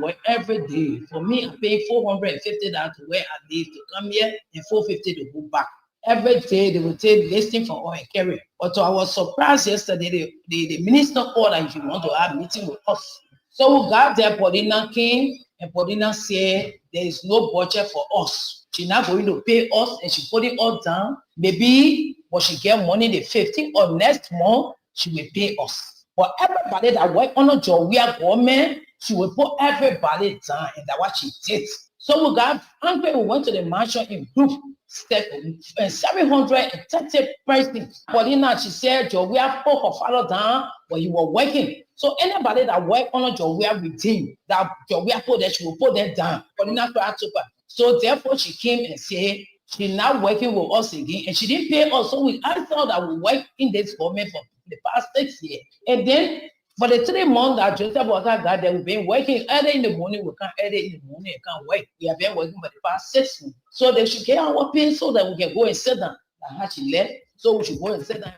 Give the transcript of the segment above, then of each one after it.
work every day. For me, I pay $450 to where I live to come here and $450 to go back. Every day they will take listing for oil and carry. But I was surprised yesterday. The minister called and she want to have meeting with us. So we got there. Paulina came and Paulina said there is no budget for us. She's not going to pay us and she put it all down. Maybe when she get money the 15th or next month, she will pay us. But everybody that work on a job, we are government, she will put everybody down, and that's what she did. So we got angry. We went to the mansion in group. 730 persons. Paulina, she said, Joe, we have put her father down when you were working. So anybody that work on a job, we are with him. That job, we have put that she will put them down. Paulina cried to her. So therefore, she came and said, she's not working with us again, and she didn't pay us. So we asked her that we work in this government for the past 6 years. And then for the 3 months that Joseph Walker got there, we've been working early in the morning, we can't early in the morning, we can't work. We have been working for the past 6 months. So they should get our pay so that we can go and sit down. That's how she left. So we should go and sit down.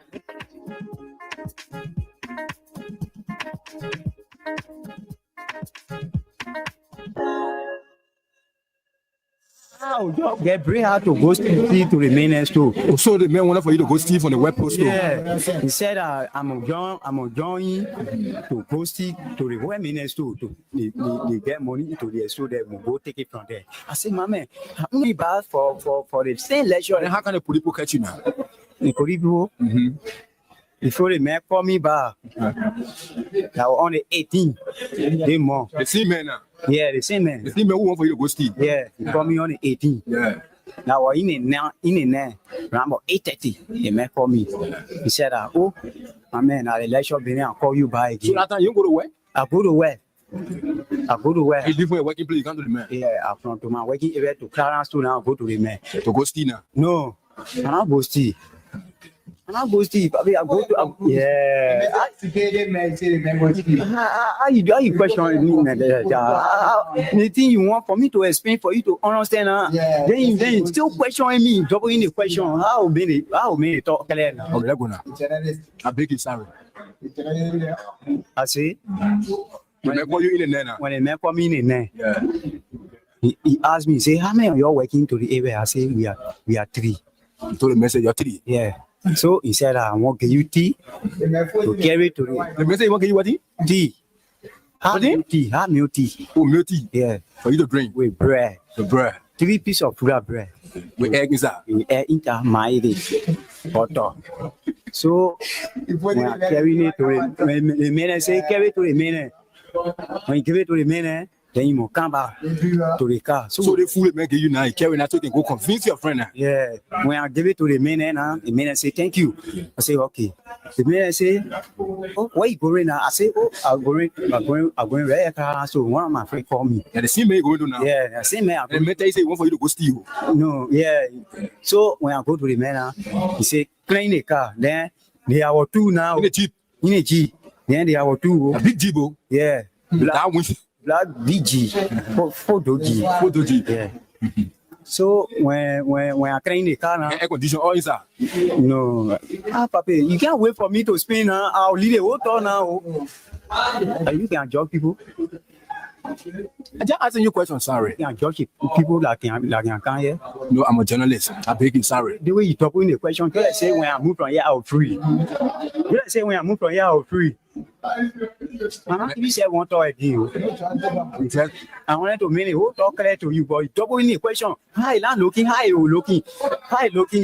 Get bring her to go steal to the maintenance too. So the man wanted for you to go steal from the web post. Yeah, he said I'm going to go steal to the web maintenance too. They get money to the so that we go take it from there. I said, my man, how many bars for the same lecture? And how can the people catch you now? The people. Before the man called me back, that was on the 18th. They more. The same man now. Yeah, the same man. The same man who want for you to go steal. Yeah, he called me on the 18th. Yeah. Now in the around about 8:30, the man called me. He said, "Oh, my man, I'll let you be. I'll call you back again." So that time you go to work? I go to work. You leave for your working place, you come to the man. Yeah, I come to my working area to Clarence to now go to the man. To go steal now? No, I'm not go steal. I'm not go steal. I go to yeah. How you question me, man? The thing you want for me to explain for you to understand, then you still questioning me, doubling the question. How many talk clear now? Okay, let's go now. I beg you, sorry. I say. When they call you in the net now. When the man call me in the net. Yeah. He asked me, say, how many of you are working to the area? I say, we are 3. You told the message you're 3. Yeah. So he said, I want to give you tea to carry to the message. You want to give you what tea? Tea. Have milk tea. Oh, milk tea. Yeah. For you to drink with bread. The bread. 3 pieces of bread. With egg inside. With egg inside my butter. So when I carry it to the man, say carry to the man. When you give it to the man, then you must come back to the car. So the food man give you now, you carry that so you can go convince your friend now. Yeah. When I give it to the man, the man say thank you. I say okay. The man say, oh, where you going now? I say, oh, I'm going right car. So one of my friends called me. Yeah, the same man you going to now. Yeah, the same man. The man tell you say he want for you to go steal. No, yeah. So when I go to the man, he say clean the car. Then they are 2 now. In a jeep. Then they are 2. A big jeep. Yeah. Black BG, 4 doji. Yeah. So when I clean the car now, air condition all inside. No, Papa, you can't wait for me to spin now. I'll leave the water now. You can judge people. I just asking you a question, sorry. You can judge people like you can here. No, I'm a journalist. I beg you, sorry. The way you talk in the question, you say when I move from here, I'll free. You say when I move from here, I'll free. You said one talk again. I wanted to mean who talk clear to you, but you double in the question. Hi, looking,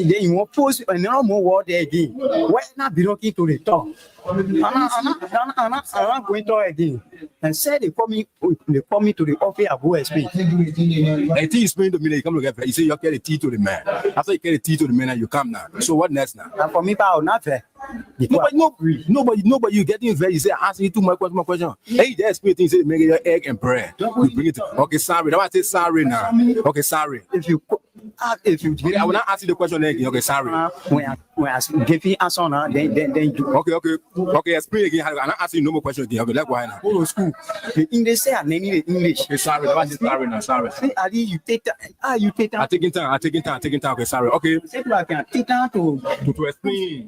then you want post another more word there again. Why not be looking to the top? I'm not going to again. And said they call me to the office of OSP. I think you explain to me that you come together. You say you carry the tea to the man. After you carry the tea to the man, you come now. So what next now? And for me, I'll not fair. Nobody, you getting very. You say asking you too much question. Hey, just explain things. Say make your egg and bread. You bring it. Okay, sorry. That's why I say sorry now. Okay, sorry. If you, I will not ask you the question again. Okay, sorry. When I give you answer now, then you. Okay. Explain again. I'm not asking you no more questions again. Okay, that's why now. Go to school. The English say I need the English. Okay, sorry. That's why I say sorry now. Sorry. Say Ali, you take time. You take time. I'm taking time. Okay, sorry. Okay. Say I can take time to explain.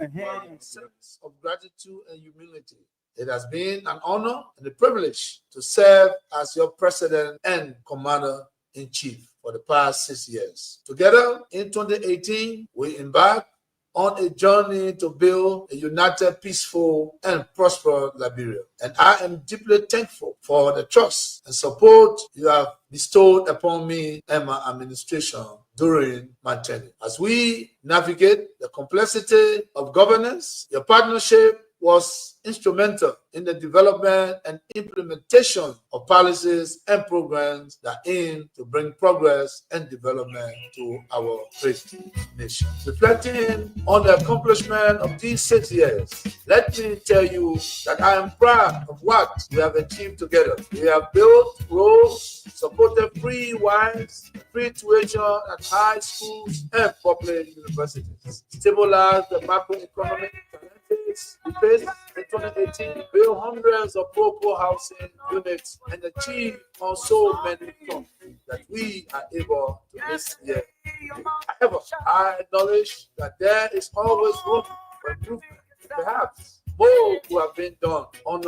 Sense of gratitude and humility. It has been an honor and a privilege to serve as your president and commander-in-chief for the past 6 years. Together, in 2018, we embarked on a journey to build a united, peaceful, and prosperous Liberia. And I am deeply thankful for the trust and support you have bestowed upon me and my administration during my tenure. As we navigate the complexity of governance, your partnership was instrumental in the development and implementation of policies and programs that aim to bring progress and development to our great nation. Reflecting on the accomplishment of these 6 years, let me tell you that I am proud of what we have achieved together. We have built roads, supported free wives, free tuition at high schools and public universities, stabilized the macroeconomic challenges we faced in 2018, built hundreds of poor housing units, and achieved on so many fronts that we are able to this year. However, I acknowledge that there is always room for improvement. Perhaps more could have been done on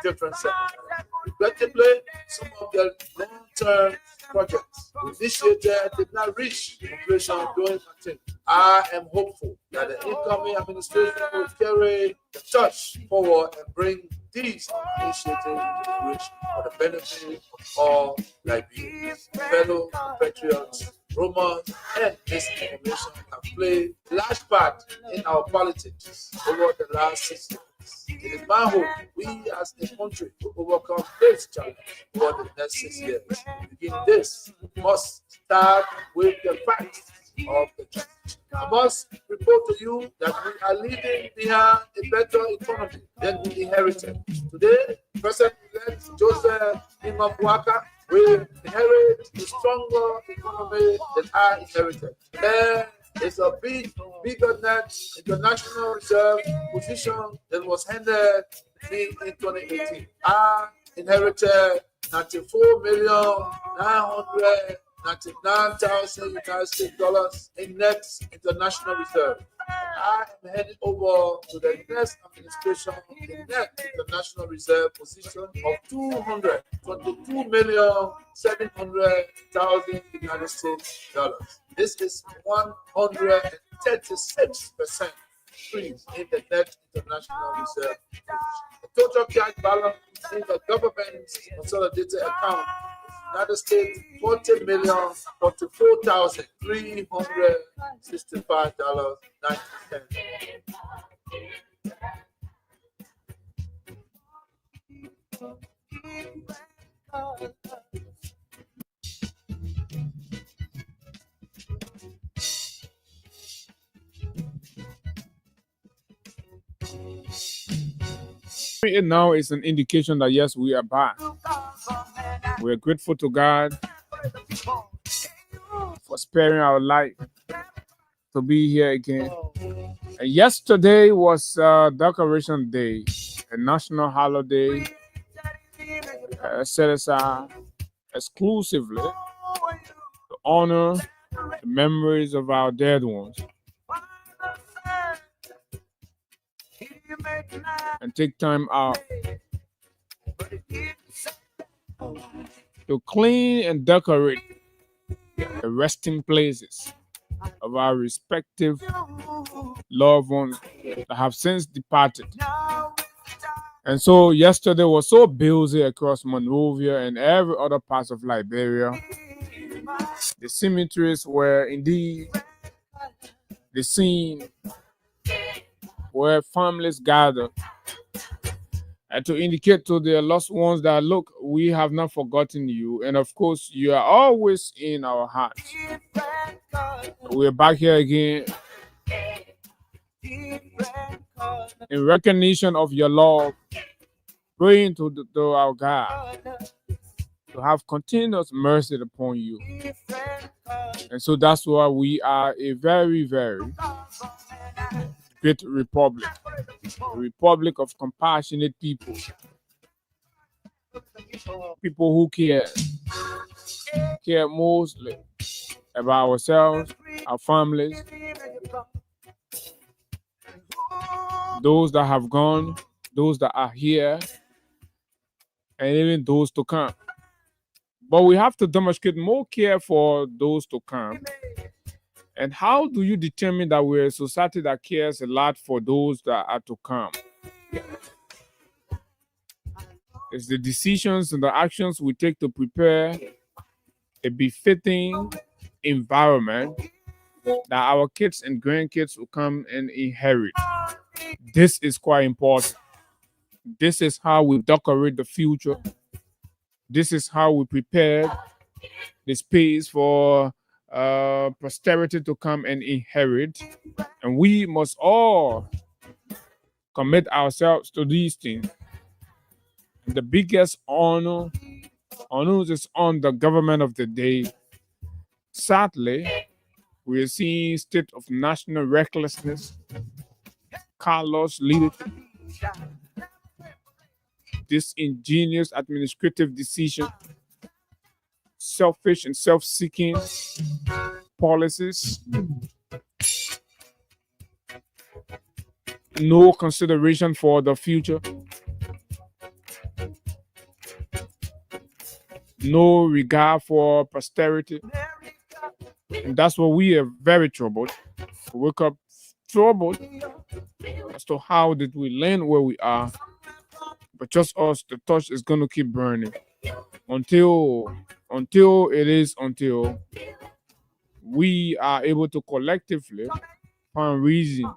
different sectors. Regrettably, some of the long-term projects we initiated did not reach completion during my tenure. I am hopeful that the incoming administration will carry the torch forward and bring these initiatives into fruition for the benefit of all Liberians, fellow compatriots. Rumors and misinformation have played a large part in our politics over the last 6 years. It is my hope we as a country will overcome this challenge over the next 6 years. To begin this, we must start with the facts of the transition. I must report to you that we are leaving behind a better economy than we inherited. Today, President-elect Joseph Imambuaka will inherit a stronger economy than I inherited. There is a bigger net international reserve position that was handed me in 2018. I inherited 94,999,000 United States dollars in net international reserve. I am heading over to the next administration in the net international reserve position of 222,700,000 United States dollars. This is 136% increase in the net international reserve. The total cash balance in the government's consolidated account United States $40,044,365.90. It now is an indication that yes, we are back. We are grateful to God for sparing our life to be here again. And yesterday was Decoration Day, a national holiday set aside exclusively to honor the memories of our dead ones and take time out to clean and decorate the resting places of our respective loved ones that have since departed. And so yesterday was so busy across Monrovia and every other part of Liberia. The cemeteries were indeed the scene where families gathered and to indicate to their lost ones that, look, we have not forgotten you. And of course, you are always in our hearts. We're back here again in recognition of your love, praying to our God to have continuous mercy upon you. And so that's why we are a very, very great republic, a republic of compassionate people, people who care mostly about ourselves, our families, those that have gone, those that are here, and even those to come. But we have to demonstrate more care for those to come. And how do you determine that we're a society that cares a lot for those that are to come? It's the decisions and the actions we take to prepare a befitting environment that our kids and grandkids will come and inherit. This is quite important. This is how we decorate the future. This is how we prepare the space for posterity to come and inherit. And we must all commit ourselves to these things. The biggest honor is on the government of the day. Sadly, we are seeing state of national recklessness, callous leadership, disingenuous administrative decision, selfish and self-seeking policies, no consideration for the future, no regard for posterity. And that's why we are very troubled. We wake up troubled as to how did we land where we are. But just us, the torch is going to keep burning until we are able to collectively find reason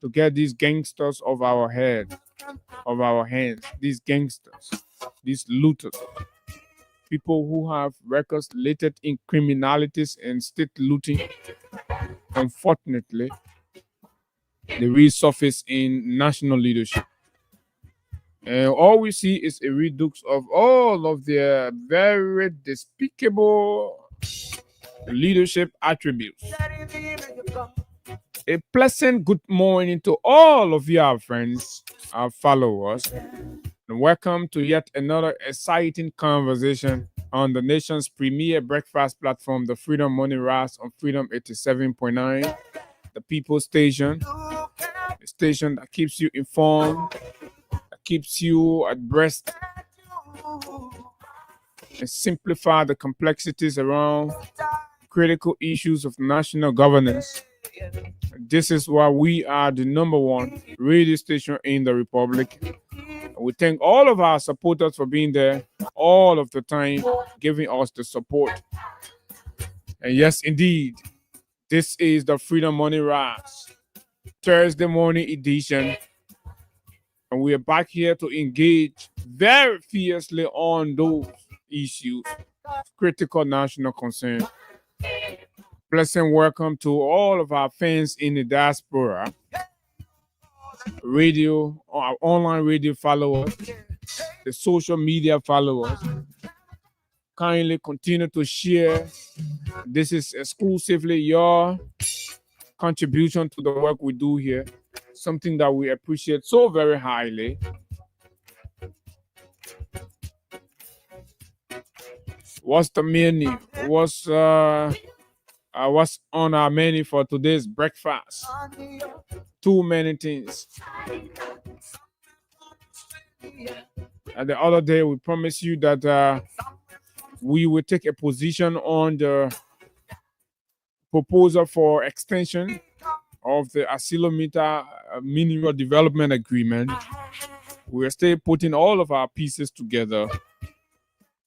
to get these gangsters of our hands, these gangsters, these looters, people who have records related in criminalities and state looting. Unfortunately, they resurface in national leadership. And all we see is a redux of all of their very despicable leadership attributes. A pleasant good morning to all of you, our friends, our followers, and welcome to yet another exciting conversation on the nation's premier breakfast platform, the Freedom Money Rise on Freedom 87.9, the People Station, a station that keeps you informed, that keeps you abreast, and simplify the complexities around critical issues of national governance. This is why we are the #1 radio station in the Republic. We thank all of our supporters for being there all of the time, giving us the support. And yes, indeed, this is the Freedom Money Rise, Thursday morning edition. And we are back here to engage very fiercely on those issues of critical national concern. Pleasant welcome to all of our fans in the diaspora, radio, our online radio followers, the social media followers. Kindly continue to share. This is exclusively your contribution to the work we do here, something that we appreciate so very highly. What's the menu? What's on our menu for today's breakfast? Too many things. And the other day, we promised you that we will take a position on the proposal for extension of the Asilometer Mineral Development Agreement. We are still putting all of our pieces together.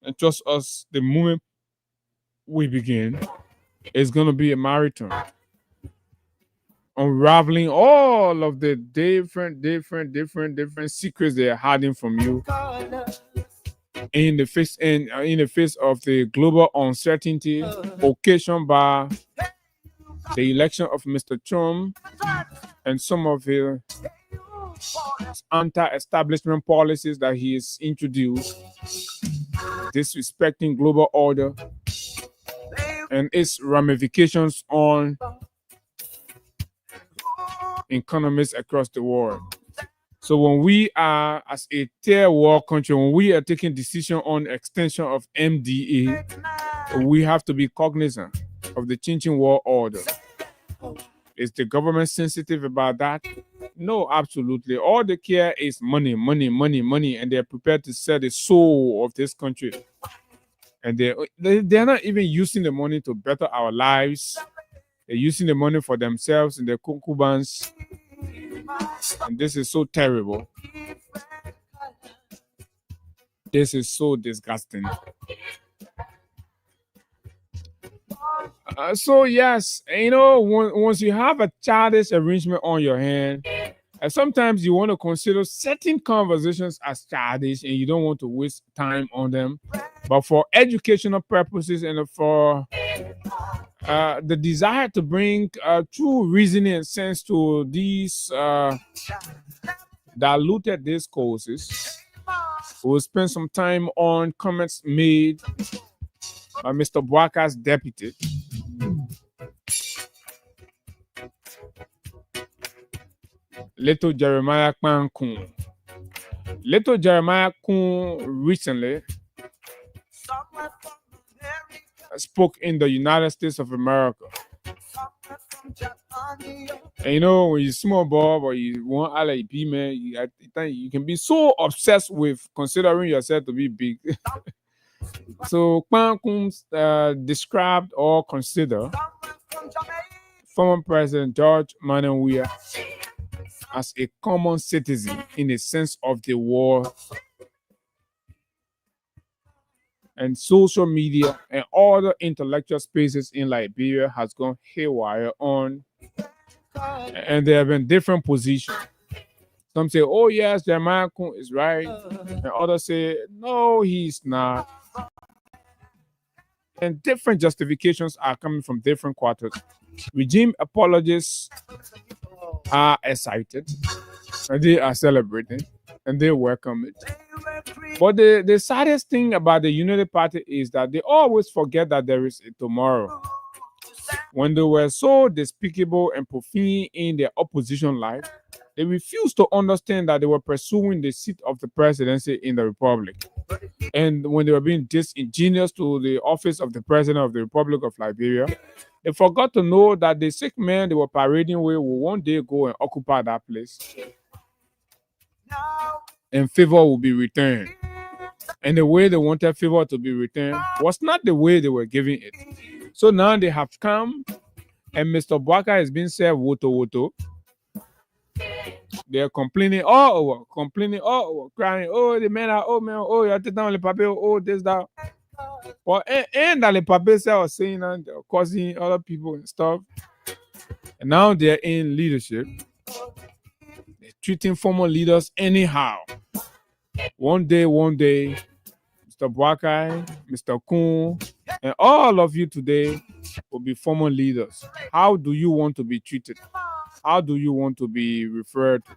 And trust us, the moment we begin, it's going to be a marathon. Unraveling all of the different secrets they are hiding from you in the face of the global uncertainty occasioned by the election of Mr. Trump and some of the anti-establishment policies that he has introduced, disrespecting global order and its ramifications on economies across the world. So when we are, as a tier world country, when we are taking decision on extension of MDA, we have to be cognizant of the changing world order. Is the government sensitive about that? No, absolutely. All they care is money, money, money, money, and they're prepared to sell the soul of this country. And they're not even using the money to better our lives. They're using the money for themselves and their concubines. And this is so terrible. This is so disgusting. So yes, once you have a childish arrangement on your hand, sometimes you want to consider certain conversations as childish and you don't want to waste time on them. But for educational purposes and for the desire to bring true reasoning and sense to these diluted discourses, we'll spend some time on comments made by Mr. Bwaka's deputy. Little Jeremiah Kun. Little Jeremiah Kun recently spoke in the United States of America. And when you're small boy or you want LAP, man, you can be so obsessed with considering yourself to be big. So Kwan Kun described or considered former President George Manuel Weah as a common citizen in the sense of the word, and social media and other intellectual spaces in Liberia has gone haywire on, and there have been different positions. Some say, oh yes, Jeremiah Kun is right, and others say, no, he's not. And different justifications are coming from different quarters. Regime apologists are excited, and they are celebrating, and they welcome it. But the saddest thing about the Unity Party is that they always forget that there is a tomorrow. When they were so despicable and profane in their opposition life, they refused to understand that they were pursuing the seat of the presidency in the republic. And when they were being disingenuous to the office of the president of the Republic of Liberia, they forgot to know that the sick man they were parading with will one day go and occupy that place. And favor will be returned. And the way they wanted favor to be returned was not the way they were giving it. So now they have come, and Mr. Bwaka is being served woto. They're complaining all over, crying, oh, the men are, oh, man, oh, you're down the paper, oh, this, that. Well, and that the paper was saying that they're causing other people and stuff. And now they're in leadership. They're treating former leaders anyhow. One day, Mr. Bwaka, Mr. Kun, and all of you today will be former leaders. How do you want to be treated? How do you want to be referred to?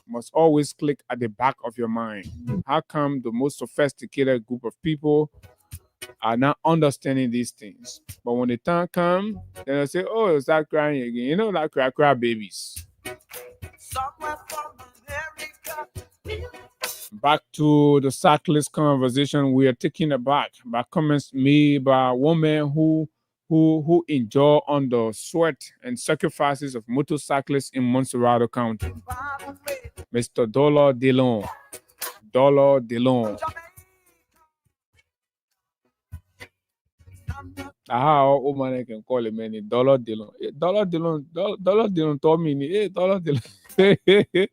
Must always click at the back of your mind. How come the most sophisticated group of people are not understanding these things? But when the time comes, then they say, oh, is that crying again? Like cry babies. Back to the cyclist conversation, we are taking it back by comments made by a woman who endure under sweat and sacrifices of motorcyclists in Montserrat County. Mr. Dollar Delon. How old man can call him any Dollar Delon. Dollar Delon told me, hey, Dollar Delon.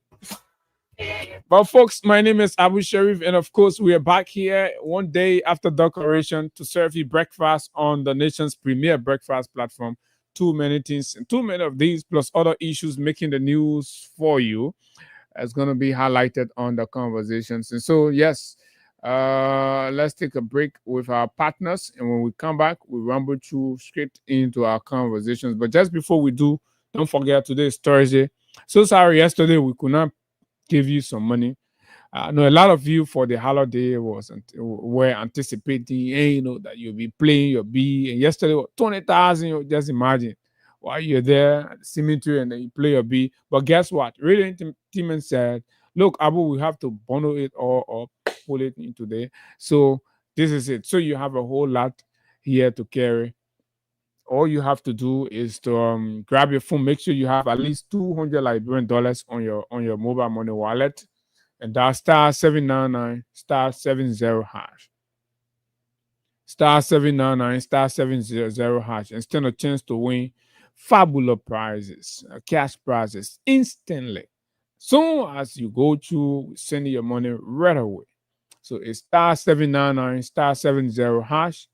But folks, my name is Abu Sharif, and of course, we are back here one day after declaration to serve you breakfast on the nation's premier breakfast platform. Too many things, and too many of these, plus other issues making the news for you, is going to be highlighted on the conversations. And so, yes, let's take a break with our partners, and when we come back, we rumble through straight into our conversations. But just before we do, don't forget today is Thursday. So sorry, yesterday we could not give you some money. I know a lot of you for the holiday were anticipating, that you'll be playing your B. And yesterday, 20,000. Just imagine while you're there at the cemetery and then you play your B. But guess what? Radio Entertainment said, "Look, Abu, we have to bundle it all up, pull it into there. So this is it. So you have a whole lot here to carry all you have to do is to grab your phone. Make sure you have at least $200 Liberian dollars on your mobile money wallet, and that's *799 *70 hash. *799 *700 hash, and stand a chance to win fabulous prizes, cash prizes instantly. Soon as you go through sending your money right away. So it's *799 *70 hash,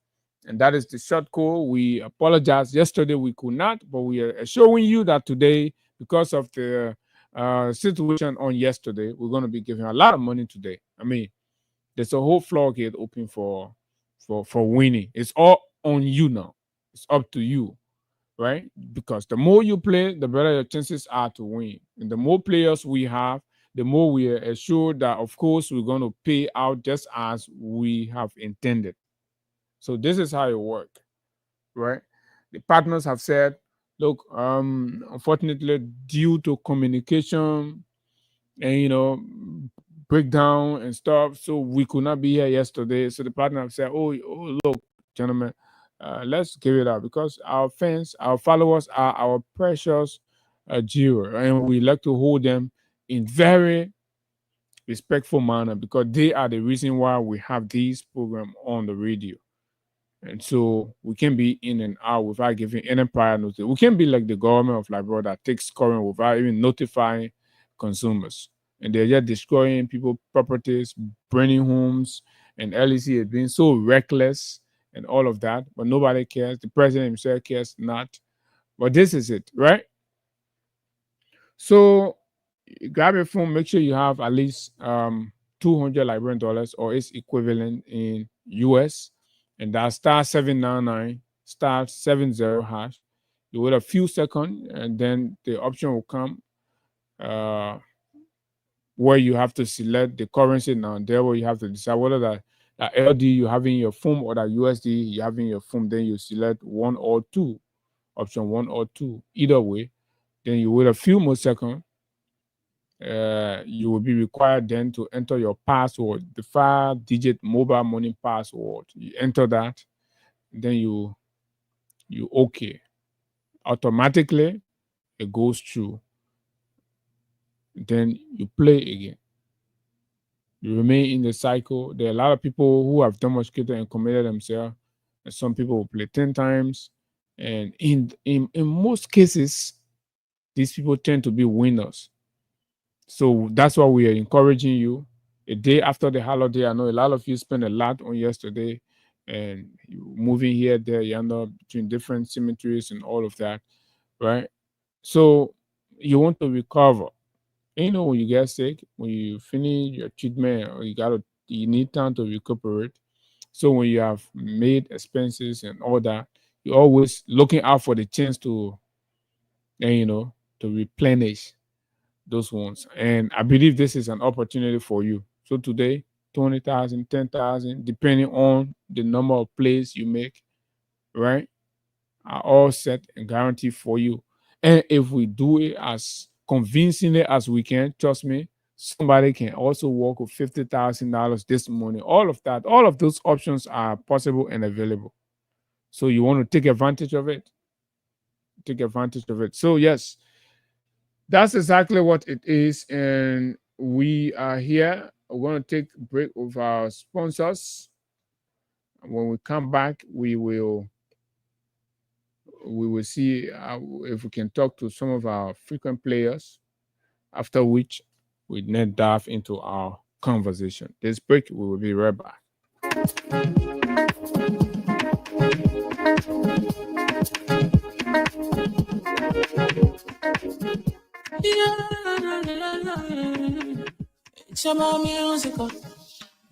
and that is the short code. We apologize. Yesterday we could not, but we are showing you that today, because of the situation on yesterday, we're going to be giving a lot of money today. I mean, there's a whole floodgate open for winning. It's all on you now. It's up to you, right? Because the more you play, the better your chances are to win. And the more players we have, the more we are assured that, of course, we're going to pay out just as we have intended. So this is how it works, right? The partners have said, look, unfortunately, due to communication and breakdown and stuff, so we could not be here yesterday. So the partner have said, oh look, gentlemen, let's give it up, because our fans, our followers are our precious jewel, and we like to hold them in very respectful manner, because they are the reason why we have these program on the radio. And so we can be in and out without giving any prior notice. We can be like the government of Liberia that takes current without even notifying consumers. And they're just destroying people's properties, burning homes, and LEC is being so reckless and all of that. But nobody cares. The president himself cares not. But this is it, right? So grab your phone, make sure you have at least $200 Liberian dollars or its equivalent in US, and that's *799 *70 hash. You wait a few seconds, and then the option will come where you have to select the currency. Now there, where you have to decide whether that LD you have in your phone or that USD you have in your phone. Then you select one or two, option one or two. Either way, then you wait a few more seconds. You will be required then to enter your password, the 5-digit mobile money password. You enter that, then you okay. Automatically, it goes through. Then you play again. You remain in the cycle. There are a lot of people who have demonstrated and committed themselves, and some people will play 10 times. And in most cases, these people tend to be winners. So that's why we are encouraging you. A day after the holiday, I know a lot of you spent a lot on yesterday, and you moving here, there, yonder, between different cemeteries and all of that, right? So you want to recover. And when you get sick, when you finish your treatment, or you need time to recuperate. So when you have made expenses and all that, you're always looking out for the chance to replenish those ones. And I believe this is an opportunity for you. So today, 20,000, 10,000, depending on the number of plays you make, right, are all set and guaranteed for you. And if we do it as convincingly as we can, trust me, somebody can also walk with $50,000 this morning. All of that, all of those options are possible and available. So you want to take advantage of it. Take advantage of it. So yes, that's exactly what it is. And we are here. We're going to take a break with our sponsors. When we come back, we will see if we can talk to some of our frequent players, after which we then dive into our conversation. This break, we will be right back. It's about musical.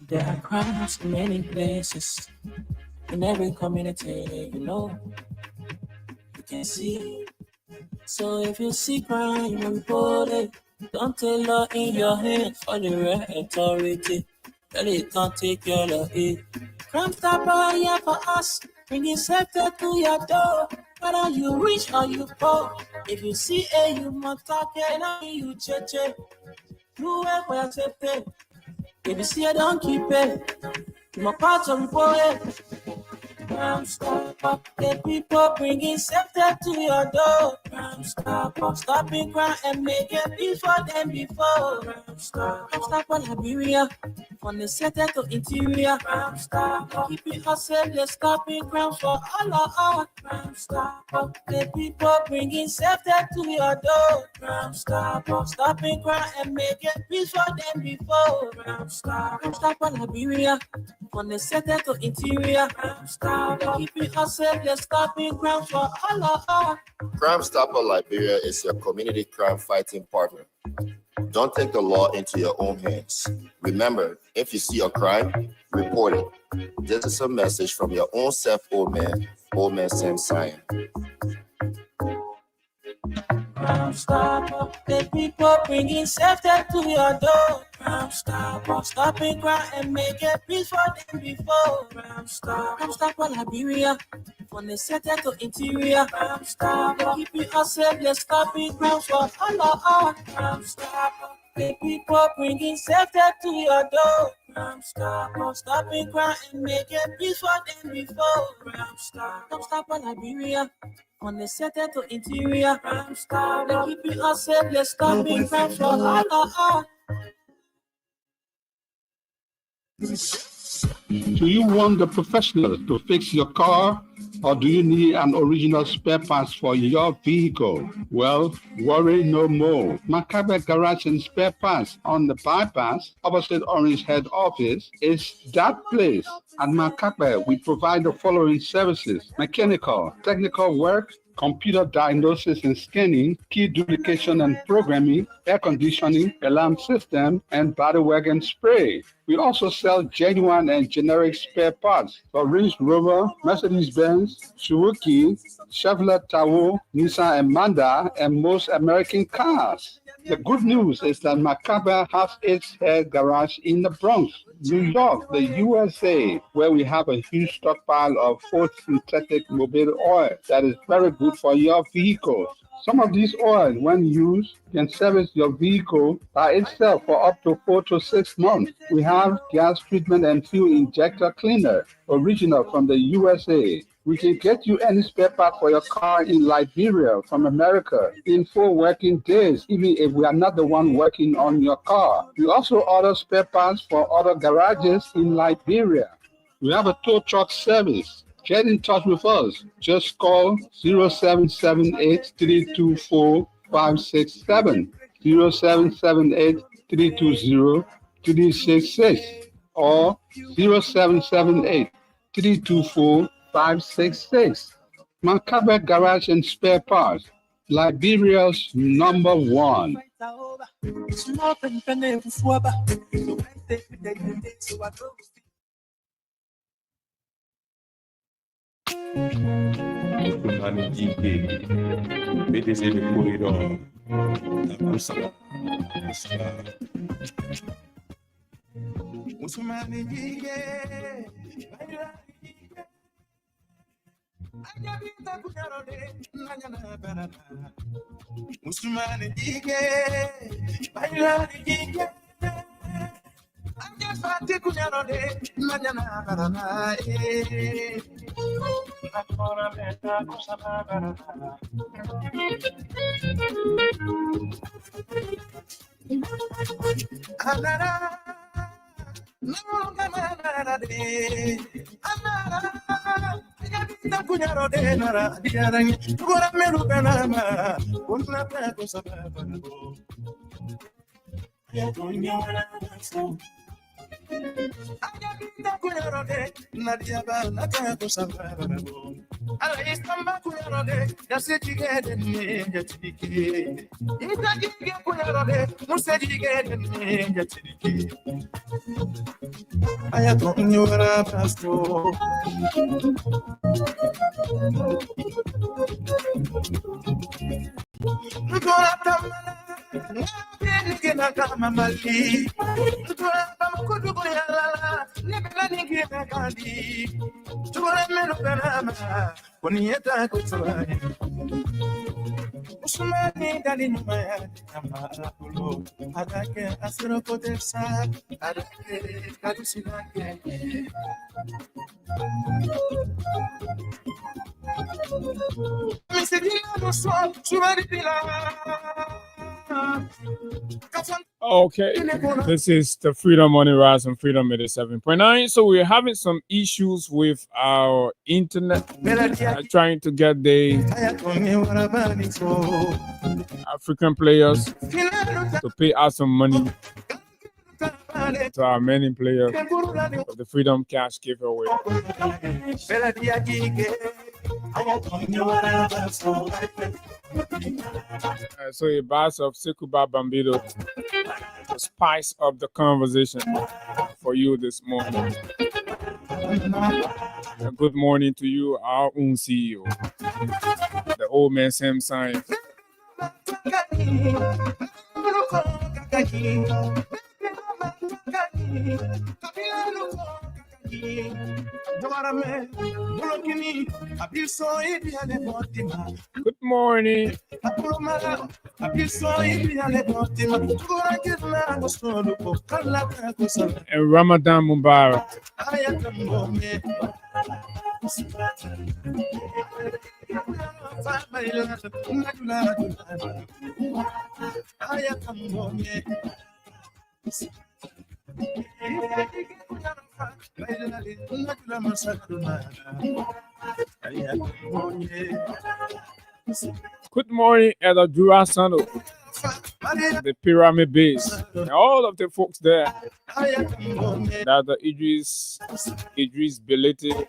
There are crimes in many places, in every community, you can see. So if you see crime, report it. Don't take law in your hands for the right authority. Then it can't take care of it. Crime stopper here for us, bringing safety to your door. Whether you rich or you poor, if you see a you must talk and you cheche. Do it for your safety. If you see a don't keep it. You must pass on for it. Crime Stopper. The people bringing safety to your door. Crime Stopper. Stopping crime and making peace for them before. Crime Stopper Liberia. From the center to interior. Crime Stopper. Keeping us safe, let's stopping crime for all of us. Crime Stopper. The people bringing safety to your door. Crime Stopper. Stopping crime and making peace for them before. Crime Stopper Liberia. From the center to interior. Crime Stopper. Keeping us safe, let's stopping crime for all of us. Crime Stopper Liberia is your community crime fighting partner. Don't take the law into your own hands. Remember, if you see a crime, report it. This is a message from your own self, old man Sam Sion. Crime Stopper, the people bringing safety to your door. Crime Stopper, stopping crime and making peace for them before. Crime Stopper Liberia, from the center to interior. Crime Stopper, keeping us safe, let's stopping crime for all of us. Crime Stopper, the people bringing safety to your door. Crime Stopper, stopping crime and making peace for them before. Crime Stopper Liberia. On the center to interior, Crime Stopper, keeping us safe, let's stop being crime for all. Do you want the professional to fix your car, or do you need an original spare parts for your vehicle? Well, worry no more. Macabre Garage and Spare Parts on the bypass opposite Orange Head Office is that place. At Macabre, we provide the following services: mechanical, technical work, computer diagnosis and scanning, key duplication and programming, air conditioning, alarm system, and body wagon spray. We also sell genuine and generic spare parts for Range Rover, Mercedes-Benz, Suzuki, Chevrolet Tahoe, Nissan and Mazda, and most American cars. The good news is that Macabre has its head garage in the Bronx, New York, the USA, where we have a huge stockpile of Ford synthetic mobile oil that is very good for your vehicles. Some of these oils, when used, can service your vehicle by itself for up to 4 to 6 months. We have gas treatment and fuel injector cleaner, original from the USA. We can get you any spare part for your car in Liberia from America in 4 working days, even if we are not the one working on your car. We also order spare parts for other garages in Liberia. We have a tow truck service. Get in touch with us. Just call 0778-324-567, 0778-320-366, or 0778-324-566. Macabre Garage and Spare Parts, Liberia's #1. Okay, this is the Freedom Money Rise and Freedom 87.9. So we're having some issues with our internet, trying to get the African players to pay out some money to our many players of the Freedom Cash giveaway. So a bus of Sekuba Bambido to spice up the conversation for you this morning. Good morning to you, our own CEO, the old man Sam Science. Good morning. And Ramadan Mubarak. Good morning, Elder Durasano, the Pyramid Base, and all of the folks there. That the Idris Belete.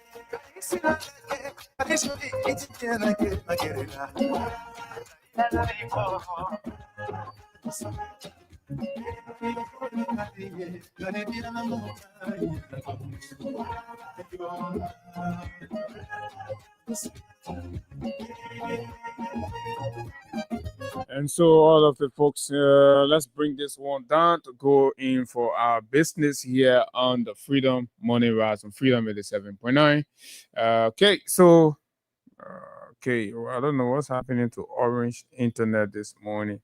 And so all of the folks, let's bring this one down to go in for our business here on the Freedom Money Rise and Freedom 87.9. Okay, so well, I don't know what's happening to Orange Internet this morning.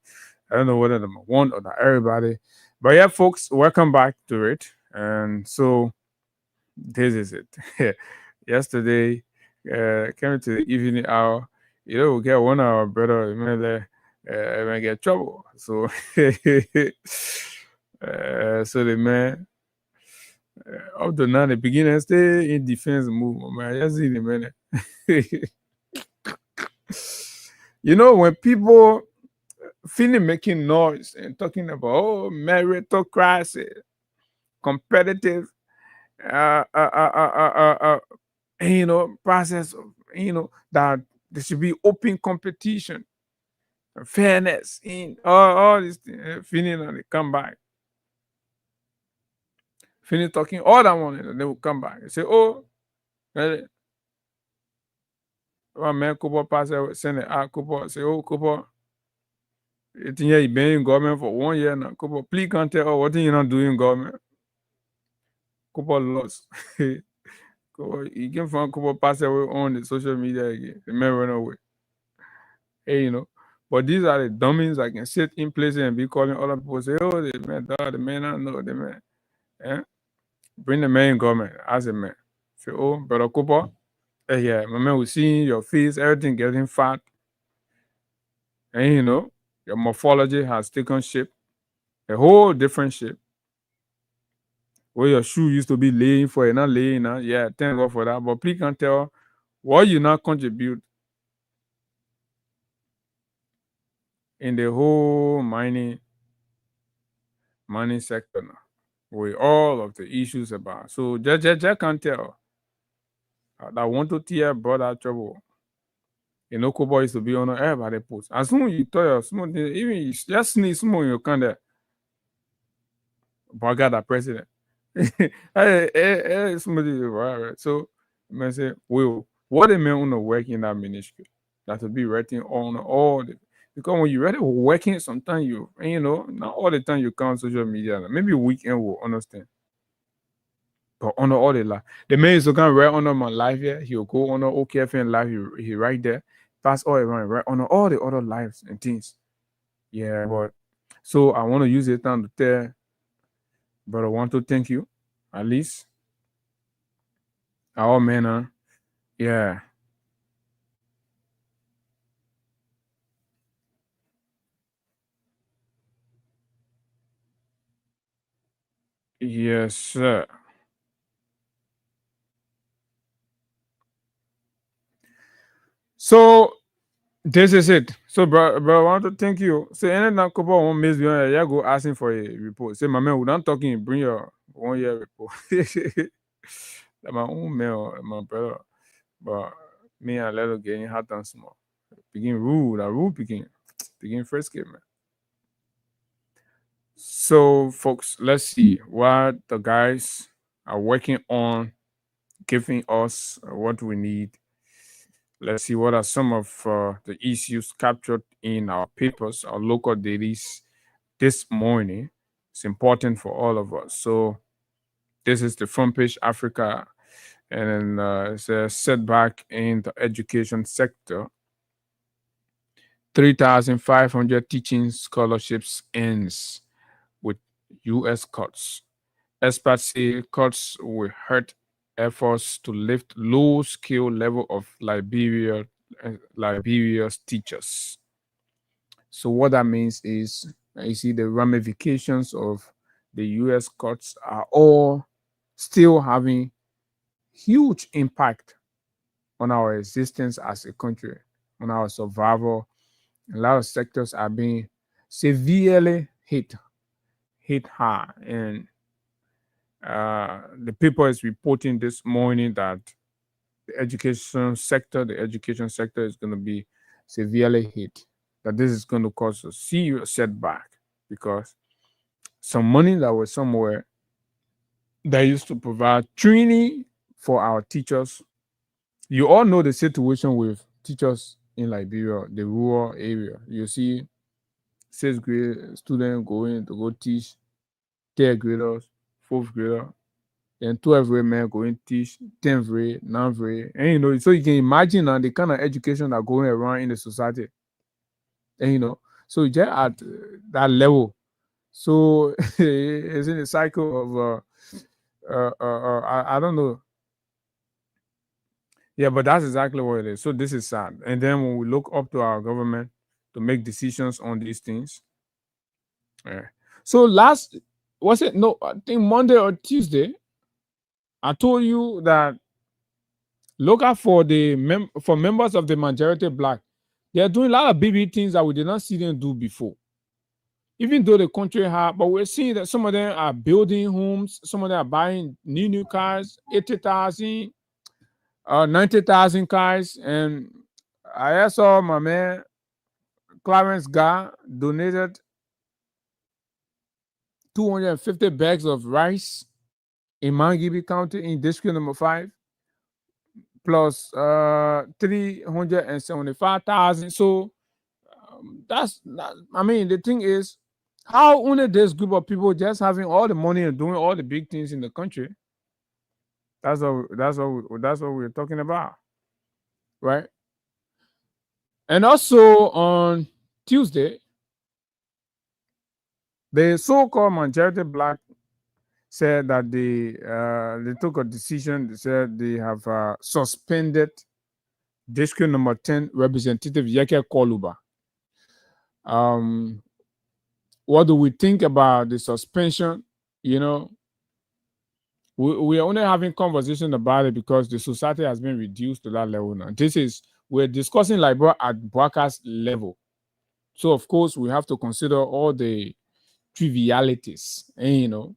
I don't know whether I'm one or not everybody. But yeah, folks, welcome back to it. And so this is it. Yesterday, came to the evening hour. You know, we get 1 hour, brother. I might get trouble. So, so the man up to now, the beginner stay in defense move. Man, just see the minute. You know, when people feeling making noise and talking about meritocracy, competitive, process of, that there should be open competition, fairness in all these things, feeling and they come back. Finish talking all that morning, and they will come back and say, "Oh, really? One man, couple pass send it out, couple say, oh, couple. You think you've been in government for 1 year now, couple. Please can't tell, what thing you not doing in government? Couple lost. You can find couple pass away on the social media again. The man run away. Hey, But these are the dummies that can sit in places and be calling other people, say, oh, the man, I know the man. Yeah? Bring the man in government as a man. Say, oh, brother Cooper, yeah, my man, we seeing your face, everything getting fat. And your morphology has taken shape, a whole different shape. Where your shoe used to be laying for, you're not laying now. Yeah, thank God for that. But please can't tell what you not contribute in the whole mining sector now, with all of the issues about. So just can't tell. That want to tear brought out trouble. Kobo used to be on everybody post. As soon as you tell your small, even you just sneeze small, you can't there. But I got that president. Somebody, right. So, I say, well, what the men want to work in that ministry? That will be writing on all the. Because when you're ready working, sometimes not all the time you come on social media. Maybe weekend will understand. But on all the life, the man is going right under my life here. He'll go on OKFN live. He right there, pass all around, right on all the other lives and things. Yeah, but so I want to use it time to tell. But I want to thank you, at least. Our men, yeah. Yes, sir. So this is it. So, bro, I want to thank you. Say, any now couple one miss you, yeah, go asking for a report. Say, my man, we're not talking. Bring your 1 year report. Like my own mail, my brother. But me and Lelo getting hot and small. Begin rule begin first game, man. So, folks, let's see what the guys are working on, giving us what we need. Let's see what are some of the issues captured in our papers, our local dailies this morning. It's important for all of us. So, this is the front page Africa, and then it's a setback in the education sector. 3,500 teaching scholarships ends with U.S. cuts. Experts say cuts will hurt efforts to lift low skill level of Liberia's teachers. So what that means is, you see, the ramifications of the U.S. cuts are all still having huge impact on our existence as a country, on our survival. A lot of sectors are being severely hit hard, and the paper is reporting this morning that the education sector is going to be severely hit. That this is going to cause a serious setback because some money that was somewhere that used to provide training for our teachers. You all know the situation with teachers in Liberia, the rural area. You see sixth grade student going to go teach third graders, fourth grader, then 12th grade man going teach 10th grade, 9th grade. And so you can imagine now the kind of education that going around in the society. And so just at that level. So it's in a cycle of I don't know. Yeah, but that's exactly what it is. So this is sad. And then when we look up to our government to make decisions on these things. Yeah. So was it no, I think Monday or Tuesday, I told you that look out for for members of the majority black. They are doing a lot of BB things that we did not see them do before. Even though the country but we're seeing that some of them are building homes, some of them are buying new cars, 80,000, 90,000 cars. And I saw my man Clarence Guy donated 250 bags of rice in Mangibi County in district number 5, plus 375,000. So I mean, the thing is, how only this group of people just having all the money and doing all the big things in the country? That's what we're talking about, right? And also on Tuesday, the so-called majority black said that they took a decision. They said they have suspended district number 10 representative Yeke Koluba. What do we think about the suspension? We are only having conversation about it because the society has been reduced to that level now. We're discussing Liberia at broadcast level. So of course we have to consider all the trivialities. And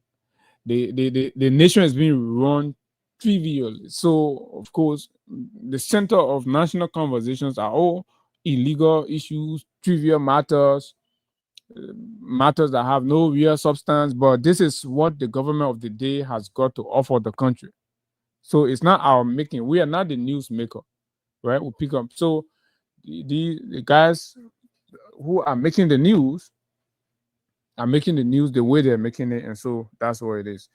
the nation is being run trivially. So of course the center of national conversations are all illegal issues, trivial matters that have no real substance. But this is what the government of the day has got to offer the country. So it's not our making. We are not the news maker, right? We pick up. So the guys who are making the news the way they're making it, and so that's what it is.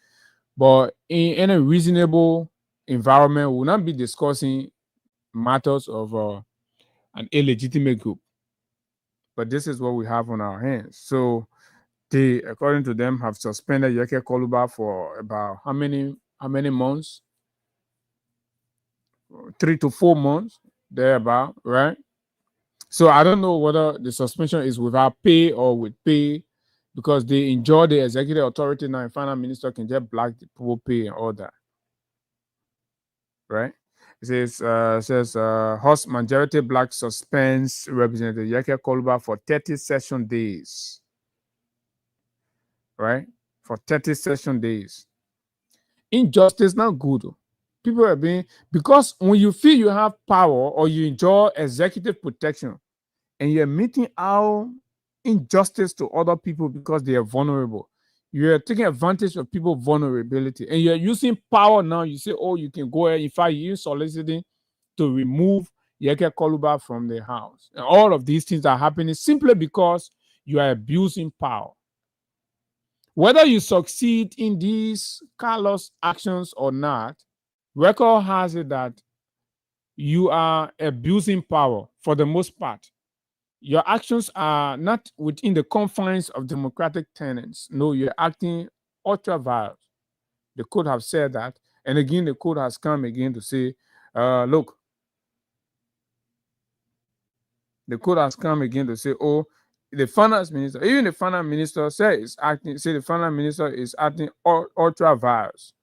But in a reasonable environment, we'll not be discussing matters of an illegitimate group. But this is what we have on our hands. So they, according to them, have suspended Yeke Koluba for about how many months? 3 to 4 months, thereabout, right? So I don't know whether the suspension is without pay or with pay. because they enjoy the executive authority now, and finance minister can just block the people pay and all that. Right? It says House Majority Black suspends Representative Yeke Koluba for 30 session days. Right? For 30 session days. Injustice not good. People are being, because when you feel you have power or you enjoy executive protection and you're meeting out injustice to other people because they are vulnerable, you're taking advantage of people's vulnerability and you're using power now. You say, oh, you can go ahead. In fact, you're soliciting to remove Yeke Koluba from the house. And all of these things are happening simply because you are abusing power. Whether you succeed in these callous actions or not, record has it that you are abusing power for the most part. Your actions are not within the confines of democratic tenets. No, you're acting ultra-violent. The court have said that. And again, the court has come again to say, look, the court has come again to say, oh, the finance minister, even the finance minister says the finance minister is acting ultra-violent.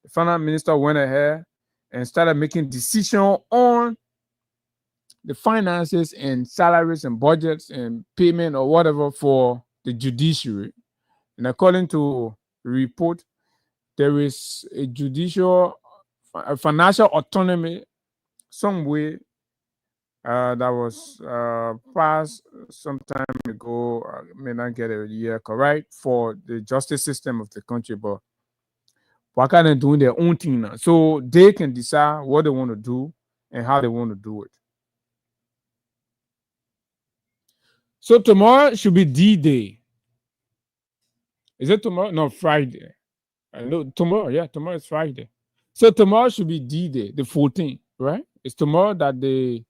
The finance minister went ahead and started making decisions on the finances and salaries and budgets and payment or whatever for the judiciary. And according to the report, there is a financial autonomy some way that was passed some time ago. I may not get a year correct for the justice system of the country, but why can't they doing their own thing now? So they can decide what they want to do and how they want to do it. So tomorrow should be D-Day. Is it tomorrow? No, Friday. No, tomorrow. Yeah, tomorrow is Friday. So tomorrow should be D-Day, the 14th, right? It's tomorrow that the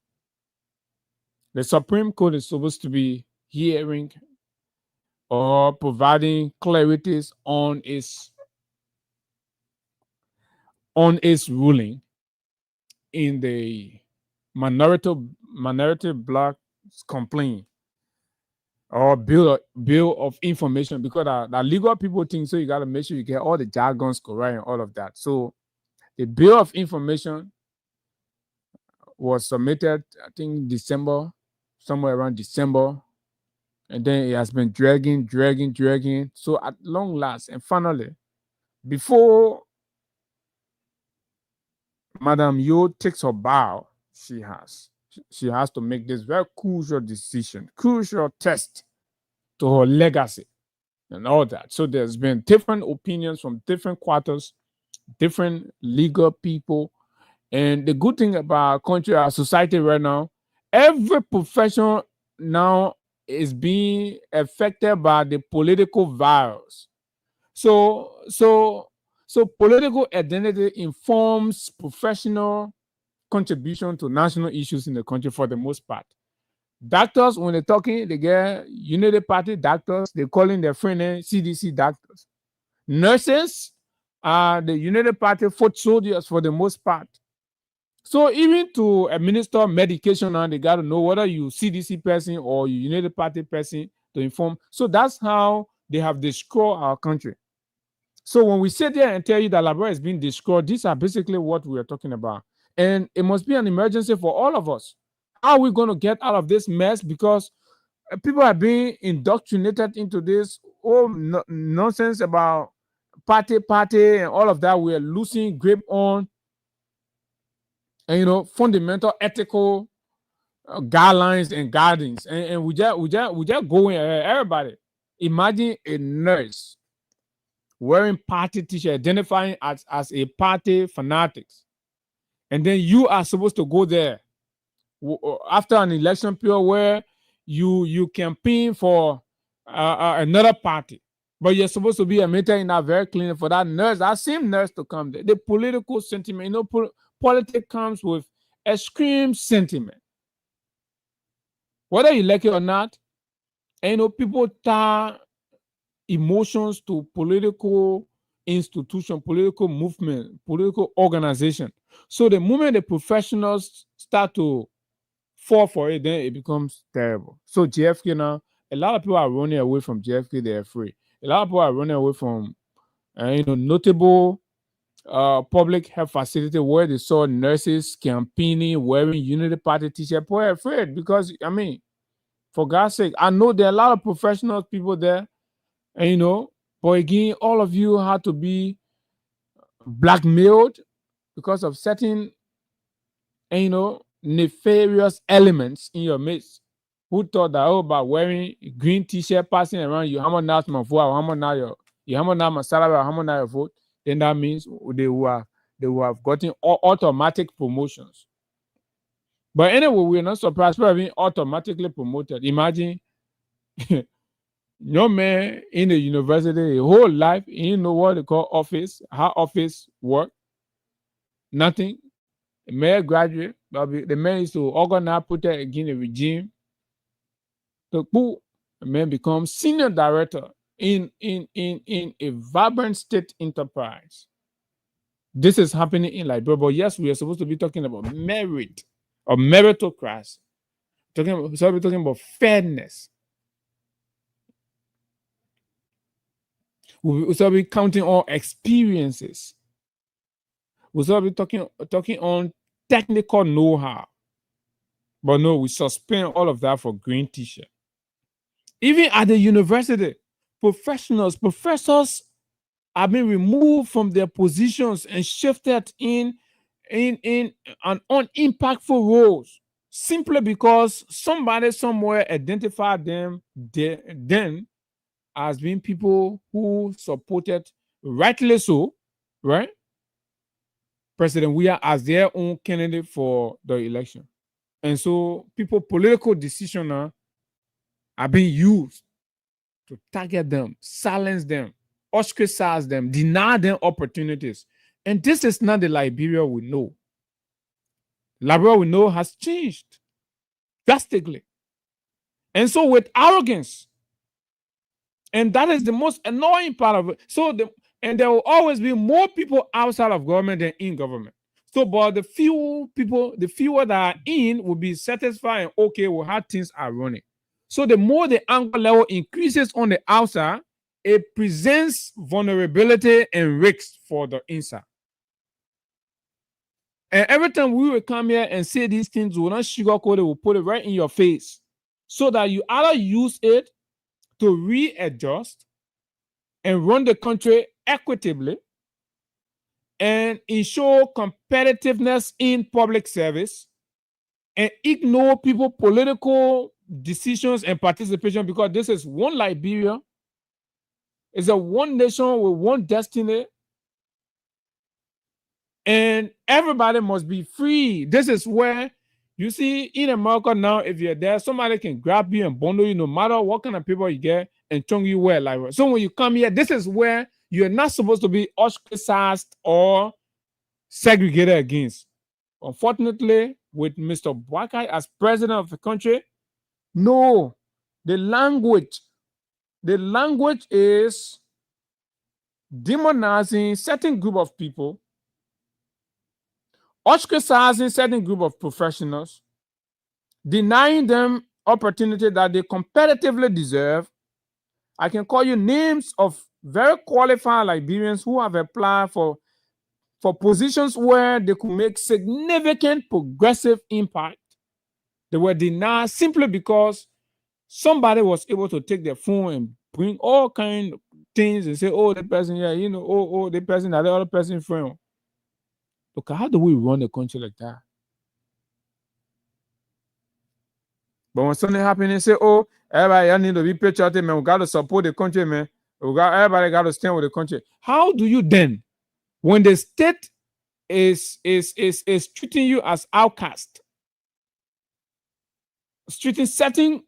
Supreme Court is supposed to be hearing or providing clarities on its ruling in the minority black complaint or bill of information, because the legal people think so. You got to make sure you get all the jargons correct and all of that. So the bill of information was submitted, I think December, somewhere around December, and then it has been dragging. So at long last, and finally, before Madam Yo takes her bow, she has to make this very crucial decision, crucial test to her legacy and all that. So there's been different opinions from different quarters, different legal people. And the good thing about our country, our society right now, every profession now is being affected by the political virus. So political identity informs professional contribution to national issues in the country for the most part. Doctors, when they're talking, they get Unity Party doctors, they calling their friend CDC doctors. Nurses are the Unity Party foot soldiers for the most part. So even to administer medication now, they got to know whether you CDC person or you United Party person to inform. So that's how they have destroyed our country. So when we sit there and tell you that Liberia is being destroyed, these are basically what we are talking about. And it must be an emergency for all of us. How are we going to get out of this mess? Because people are being indoctrinated into this whole nonsense about party and all of that. We're losing grip on, and fundamental ethical guidelines and guidance, and we just going everybody. Imagine a nurse wearing party t-shirt, identifying as a party fanatics, and then you are supposed to go there after an election period where you campaign for another party, but you're supposed to be admitted in that very clinic for that same nurse to come there. The political sentiment, politics comes with extreme sentiment, whether you like it or not. And people tie emotions to political institution, political movement, political organization. So the moment the professionals start to fall for it, then it becomes terrible. So JFK now A lot of people are running away from JFK. They're afraid. A lot of people are running away from, notable public health facility where they saw nurses campaigning wearing Unity Party t-shirt. People are afraid because, for God's sake, I know there are a lot of professional people there, and but again, all of you had to be blackmailed because of certain, nefarious elements in your midst who thought that, by wearing green t-shirt passing around, you hammer now my vote, hammer now you hammer now my salary, hammer now your vote, then that means they will have gotten automatic promotions. But anyway, we're not surprised for being automatically promoted. Imagine your man in the university, his whole life, he know what they call office, how office work, nothing. The man graduate, but the man is to organize, put that again a regime. The man becomes senior director in a vibrant state enterprise. This is happening in Liberia, but yes, we are supposed to be talking about merit or meritocracy. We're talking about fairness. We will be counting on experiences. We will be talking on technical know-how. But no, we suspend all of that for green t-shirt. Even at the university, professors have been removed from their positions and shifted in an unimpactful roles simply because somebody somewhere identified them then as being people who supported, rightly so, right, President Weah as their own candidate for the election. And so political decisions are being used to target them, silence them, ostracize them, deny them opportunities. And this is not the Liberia we know. Liberia we know has changed drastically. And so with arrogance, and that is the most annoying part of it. And there will always be more people outside of government than in government. So, but the fewer that are in will be satisfied and okay with how things are running. So the more the anger level increases on the outside, it presents vulnerability and risks for the inside. And every time we will come here and say these things, we will not sugarcoat it, we'll put it right in your face so that you either use it to readjust and run the country equitably and ensure competitiveness in public service and ignore people's political decisions and participation, because this is one Liberia. It's a one nation with one destiny. And everybody must be free. This is where you see in America now, if you're there, somebody can grab you and bundle you no matter what kind of people you get and chung you well. Like, so when you come here, this is where you're not supposed to be ostracized or segregated against. Unfortunately, with Mr. Boakai as president of the country, no, the language is demonizing certain group of people, ostracizing certain group of professionals, denying them opportunity that they competitively deserve. I can call you names of very qualified Liberians who have applied for positions where they could make significant progressive impact. They were denied simply because somebody was able to take their phone and bring all kinds of things and say, oh, the person here, oh, the person that the other person from. Look, how do we run a country like that? But when something happens, they say, oh, everybody need to be patriotic, man. We got to support the country, man. Everybody got to stand with the country. How do you then, when the state is treating you as outcast, treating certain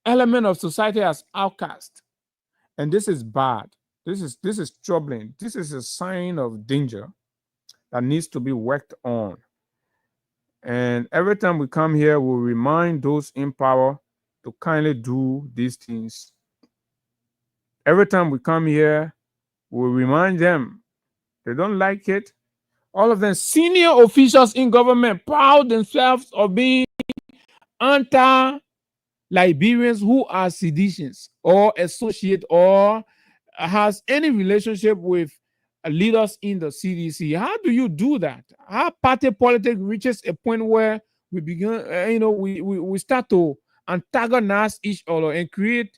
element of society as outcast, and this is bad. This is troubling. This is a sign of danger that needs to be worked on. And every time we come here, we'll remind those in power to kindly do these things. Every time we come here, we'll remind them. They don't like it. All of them, senior officials in government, proud themselves of being anti Liberians who are seditious or associate or has any relationship with leaders in the CDC. How do you do that? How party politics reaches a point where we begin, we start to antagonize each other and create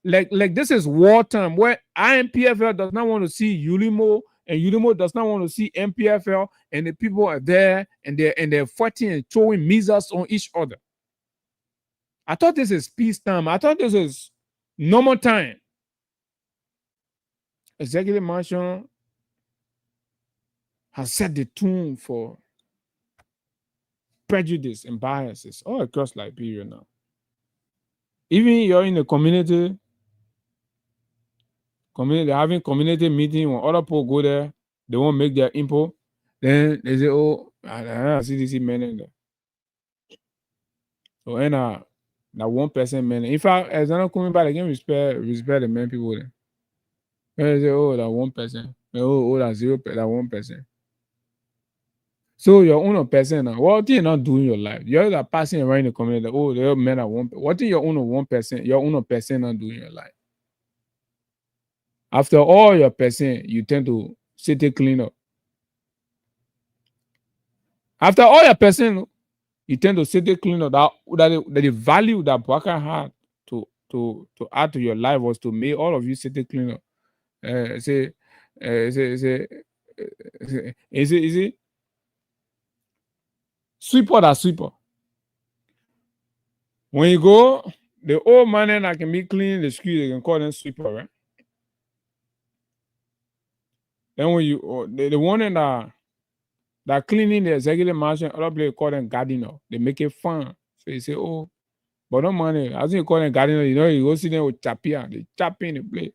like this is wartime where IMPFL does not want to see Ulimo and Ulimo does not want to see MPFL, and the people are there and they're fighting and throwing missiles on each other. I thought this is peacetime. I thought this is normal time. Executive Mansion has set the tone for prejudice and biases all across Liberia now. Even you're in a community having community meeting, when other people go there, they won't make their input. Then they say, "Oh, I see this man in there." So and that 1% man. In fact, as I'm not coming back again, respect the men people there. They say, "Oh, that 1%. Oh, that 0%, that 1%." So your own person now, what do you not do in your life? You're that passing around in the community. Oh, there are men at 1%. What do your own 1%? Your own person not do in your life? After all your person, you tend to city clean up. After all your person, you tend to city clean up. That the value that Baka had to add to your life was to make all of you city clean up. Is it sweeper that sweeper? When you go, the old man that can be cleaning the street, they can call them sweeper, right? Then when you the one that cleaning the executive mansion, other people call them gardener. They make it fun. So you say, oh, but no money. As you call them gardener, you go see them with chapia. They chapping the plate.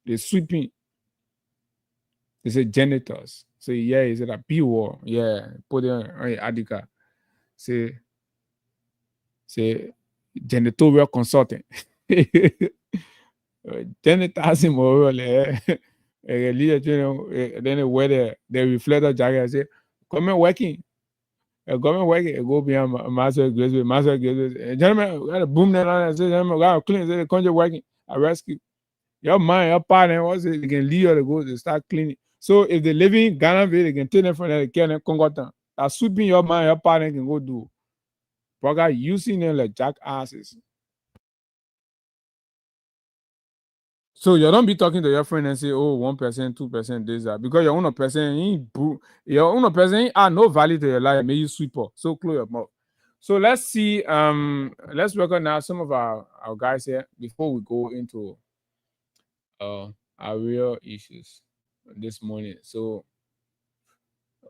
They sweeping. They say janitors. So yeah, he said a P-wall. Yeah, put it on Adika. Say janitorial consultant. Janitors in Morale. Then they wear the reflector jacket and say, come and working. Government working, go behind master graduate. Gentlemen, we got to boom that on and say, gentlemen, we got to clean. Say the country working. I rescue. Your mind, your partner, what's it? They can leave you to go to start cleaning. So if they live in Ghana, they can take them from there, they can Congo. That sweeping your mind, your partner can go do. But using them like jackasses. So you don't be talking to your friend and say, oh, 1%, 2%, this, that. Because your own person ain't add no value to your life, may you sweep up. So close your mouth. So let's see, let's recognize some of our guys here before we go into our real issues this morning. So,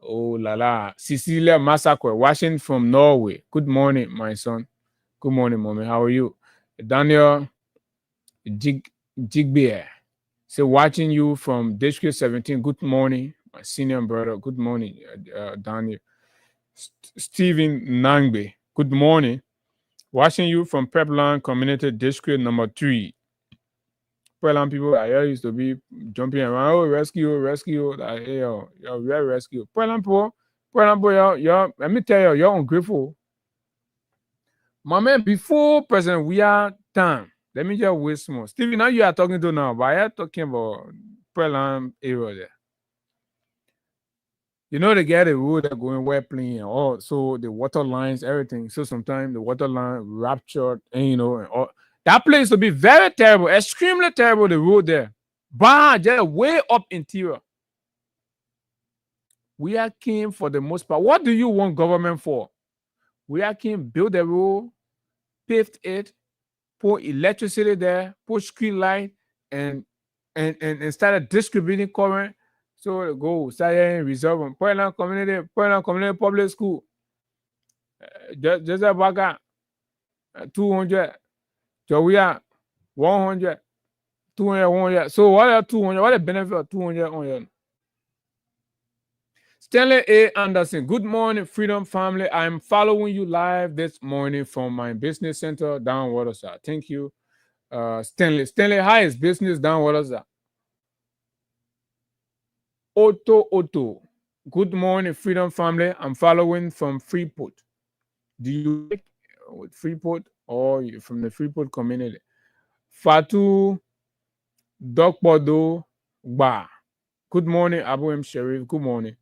oh la la, Cecilia Massacre, watching from Norway. Good morning, my son. Good morning, mommy. How are you? Daniel Jigbeer. So watching you from District 17. Good morning, my senior brother. Good morning, Daniel. Stephen Nangbe. Good morning. Watching you from Pepland Community District number 3. Pepland people I used to be jumping around. Oh, rescue. You're real rescue. Pepland people, let me tell you, you're ungrateful. My man, before President Weah time, let me just wait more. Stevie, now you are talking to now, but I am talking about Pearland area there. You know, they get a road that going wet playing, or so the water lines, everything. So sometimes the water line ruptured, and and all. That place will be very terrible, extremely terrible. The road there, but just way up interior. We are keen for the most part. What do you want government for? We are keen build the road, paved it, put electricity there, put street light, and started distributing current. So go start reserve on Pearland Community Public School. Just about 200. So we are 100, 200, 100. So what are 200? What are the benefit of 200 on here? Stanley A. Anderson, good morning, Freedom Family. I'm following you live this morning from my business center down Waterside. Thank you. Stanley, how is business down Waterside? Otto, good morning, Freedom Family. I'm following from Freeport. Do you like with Freeport or you're from the Freeport community. Fatu Dokpodo Ba. Good morning, Abu M. Sharif. Good morning.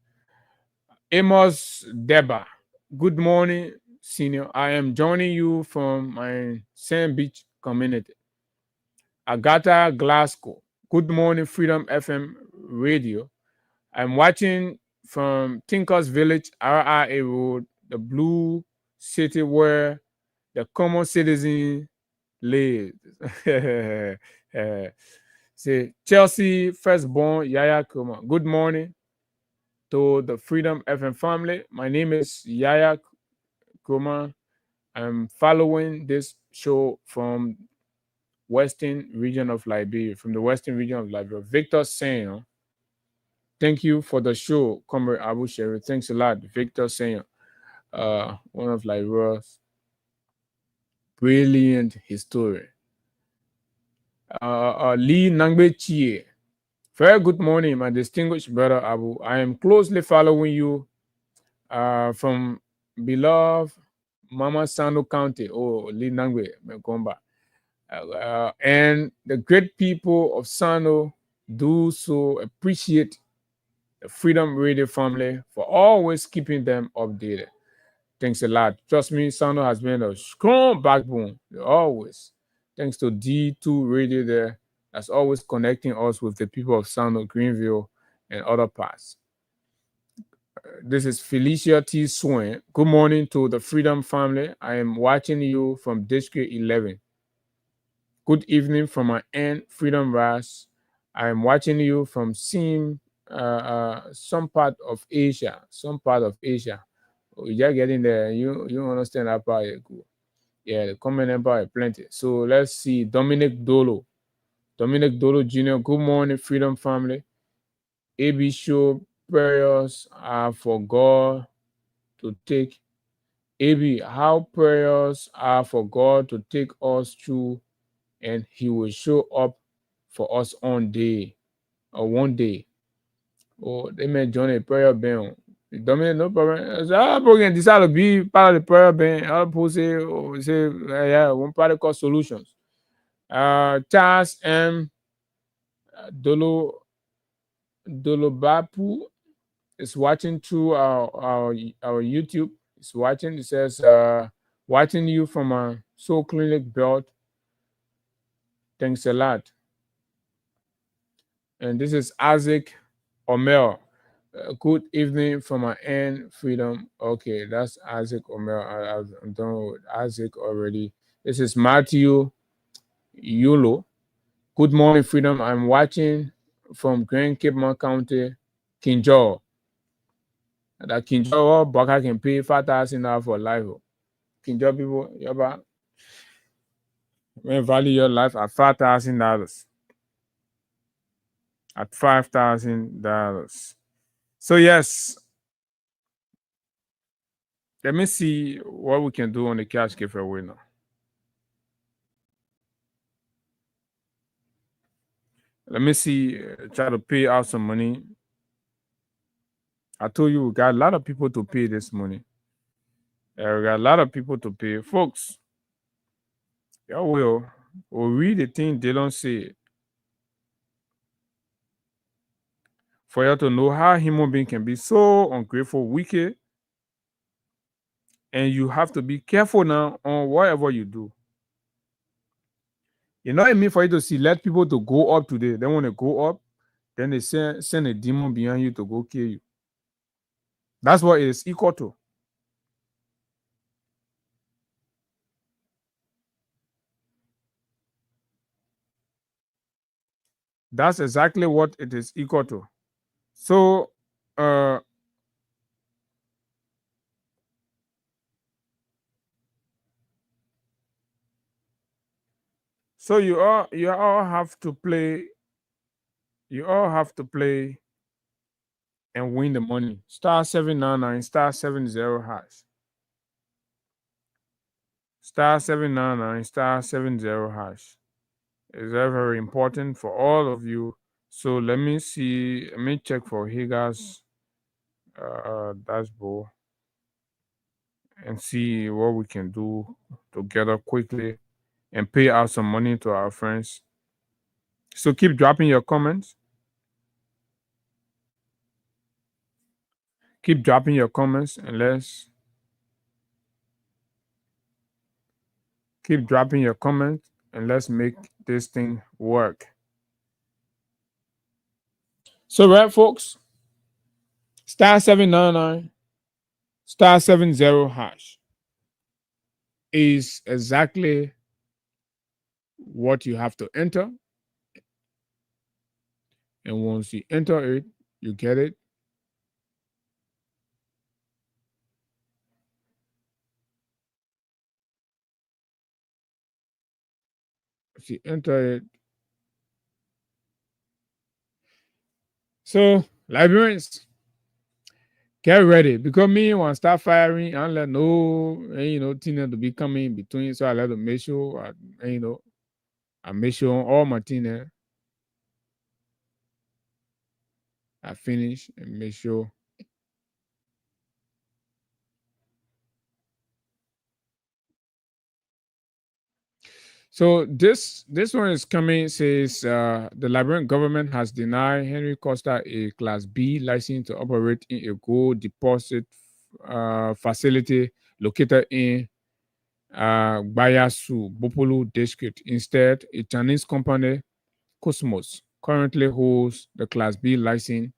Amos Deba. Good morning, senior. I am joining you from my Sand Beach community. Agatha Glasgow. Good morning, Freedom FM Radio. I'm watching from Tinkers Village, RIA Road, the blue city where the common citizen lives. Say Chelsea firstborn Yaya Kuma. Good morning to the Freedom FM family. My name is Yaya Kuma. I'm following this show from Western region of Liberia, from the Western region of Liberia. Victor Sayon. Thank you for the show, Comrade Abu Sherry. Thanks a lot, Victor Sayon. One of Liberia's brilliant historian. Lee Nangbe Chie. Very good morning, my distinguished brother Abu. I am closely following you from beloved Mama Sando County. Oh, Lee Nangbe Mekomba. And the great people of Sando do so appreciate the Freedom Radio family for always keeping them updated. Thanks a lot. Trust me, Sando has been a strong backbone, always. Thanks to D2 Radio there, that's always connecting us with the people of Sando, Greenville, and other parts. This is Felicia T. Swain. Good morning to the Freedom family. I am watching you from District 11. Good evening from my aunt, Freedom Ras. I am watching you from some part of Asia. You just getting there. You understand that part. Yeah, the common empire plenty. So let's see. Dominic Dolo Jr. Good morning, Freedom family. AB show prayers are for God to take. AB, how prayers are for God to take us through, and He will show up for us one day. Oh, they made Johnny a prayer band. Dominic, no problem. So, again, decide to be part of the prayer band. Other people say, yeah, one part called solutions. Charles M. Dolobapu is watching through our YouTube. He's watching. It says, watching you from a Soul Clinic belt. Thanks a lot. And this is Isaac Omer. Good evening from my end, Freedom. Okay, that's Isaac Omer. I'm done with Isaac already. This is Matthew Yulo. Good morning, Freedom. I'm watching from Grand Cape Mount County, Kinjo. That Kinjo, Baka can pay $5,000 for life. Kinjo people, you value your life at $5,000. At $5,000. So yes, let me see what we can do on the cash giveaway now. Let me see, try to pay out some money. I told you we got a lot of people to pay this money. We got a lot of people to pay. Folks, you will read the thing they don't say. For you to know how human being can be so ungrateful, wicked, and you have to be careful now on whatever you do. You know what I mean? For you to see, let people to go up today. They want to go up, then they send a demon behind you to go kill you. That's what it is equal to. That's exactly what it is equal to. So, you all have to play. You all have to play and win the money. *799 *70#. *799 *70#. Is very, very important for all of you. So let me see. Let me check for Higa's dashboard. and see what we can do together quickly and pay out some money to our friends. So keep dropping your comments. Keep dropping your comments and let's make this thing work. So right, folks, *799 *70# is exactly what you have to enter. And once you enter it, you get it. If you enter it. So, Liberians, get ready, because me want to start firing and let thing to be coming in between. So I let them make sure I make sure all my thing there I finish and make sure. So this one is coming. Says the Liberian government has denied Henry Costa a Class B license to operate in a gold deposit facility located in Bayasu, Bopolu district. Instead, a Chinese company, Cosmos, currently holds the Class B license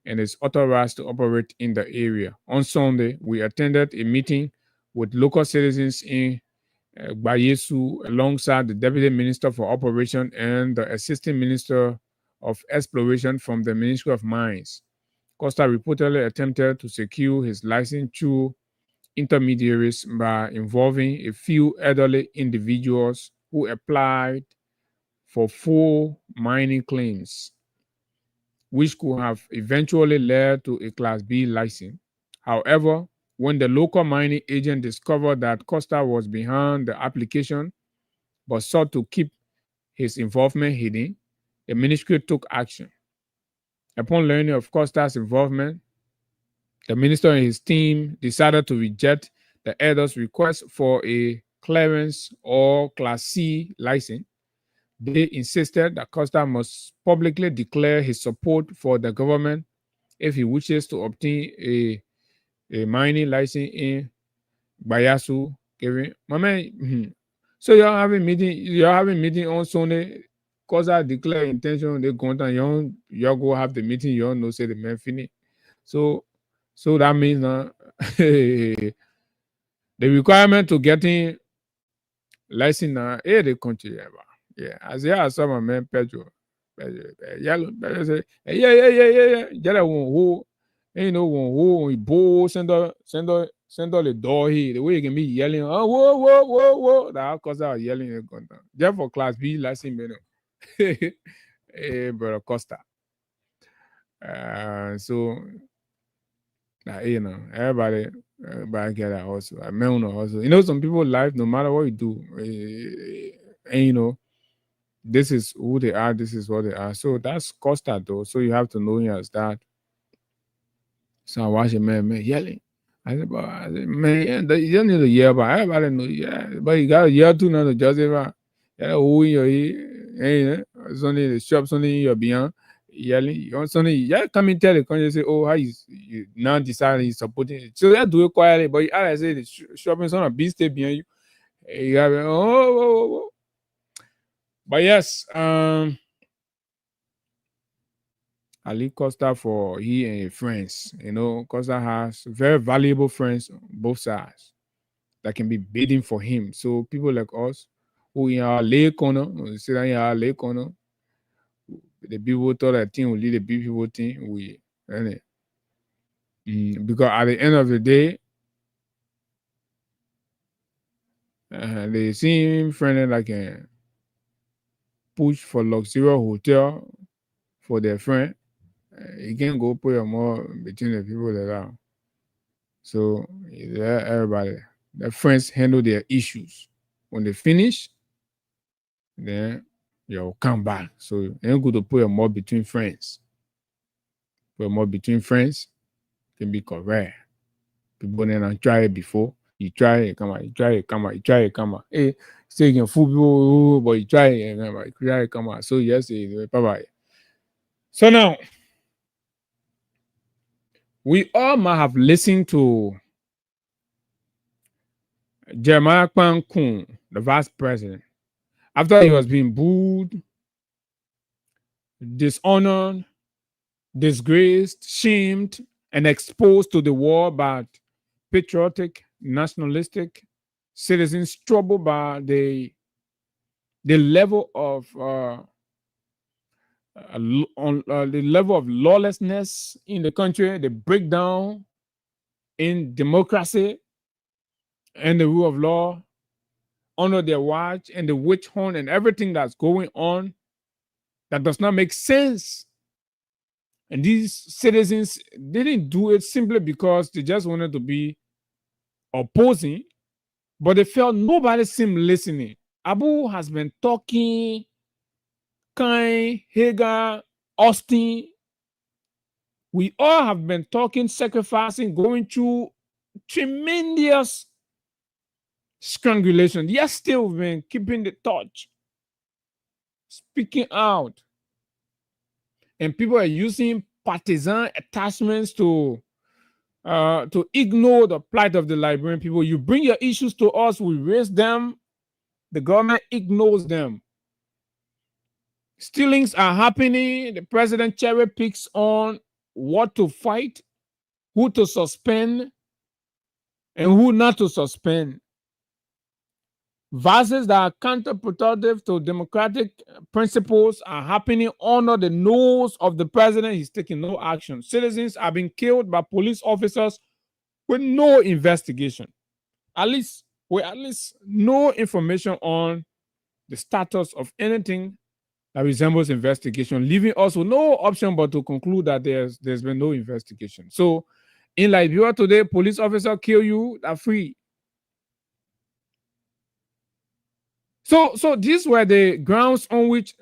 and is authorized to operate in the area. On Sunday, we attended a meeting with local citizens in Bayesu alongside the Deputy Minister for Operation and the Assistant Minister of Exploration from the Ministry of Mines. Costa reportedly attempted to secure his license through intermediaries by involving a few elderly individuals who applied for full mining claims, which could have eventually led to a Class B license. However, when the local mining agent discovered that Costa was behind the application but sought to keep his involvement hidden, the ministry took action. Upon learning of Costa's involvement, the minister and his team decided to reject the elders' request for a clearance or Class C license. They insisted that Costa must publicly declare his support for the government if he wishes to obtain a mining license in Bayasu. My man, so you're having meeting on Sunday. Costa declare intention, they go down, you go have the meeting, you know, say the man finish. So that means the requirement to getting license now, the country ever. Yeah, as I saw my man Pedro, yellow, say, yeah. Get a one who ain't no one who bull send all the door here. The way you can be yelling, oh whoa. That cause I was yelling it going down. Just for Class B license, man. Hey, brother Costa. So everybody get that also. I mean, also, some people life, no matter what you do, and this is who they are, this is what they are. So that's Costa though. So you have to know him as that. So I watch a man yelling. I said, man, you don't need to yell, but everybody know, yeah. But you got to yell too now to Joseph. Yeah, who you're something the shop, something you're beyond yelling. You want something, yeah, come and tell the country, say, oh, how you now deciding he's supporting it. So that do it quietly, but as I say, the shopping son of beast stay behind you. You have oh. But yes, Ali Costa for he and his friends. Costa has very valuable friends on both sides that can be bidding for him. So people like us who in our lay corner, we sit down in our lay corner, the people thought that thing will lead the big people thing. Because at the end of the day, they see him friendly like a push for luxurious hotel for their friend. You can go put your more between the people that are. So everybody, their friends handle their issues. When they finish, then you'll come back. So you ain't good to put your more between friends. Put more between friends can be correct. People didn't try it before. You try it, come on, you try it, come on, you try it, come on. Hey, say you can fool people, but you try it, come on, you try it, come on. So yes, bye-bye. So now, we all might have listened to Jeremiah Kwan-Kun, the vice president, after he was being booed, dishonored, disgraced, shamed, and exposed to the world by patriotic, nationalistic citizens troubled by the level of the level of lawlessness in the country, the breakdown in democracy and the rule of law under their watch, and the witch hunt and everything that's going on that does not make sense. And these citizens didn't do it simply because they just wanted to be opposing, but they felt nobody seemed listening. Abu has been talking, Kine, Hagar, Austin. We all have been talking, sacrificing, going through tremendous strangulation. Yet still we've been keeping the torch, speaking out. And people are using partisan attachments to ignore the plight of the Liberian people. You bring your issues to us, we raise them, the government ignores them. Stealings are happening. The president cherry picks on what to fight, who to suspend, and who not to suspend. Vices that are counterproductive to democratic principles are happening under the nose of the president. He's taking no action. Citizens are being killed by police officers with no investigation. At least no information on the status of anything that resembles investigation, leaving us with no option but to conclude that there's been no investigation. So in Liberia today, police officers kill you, are free. So these were the grounds on which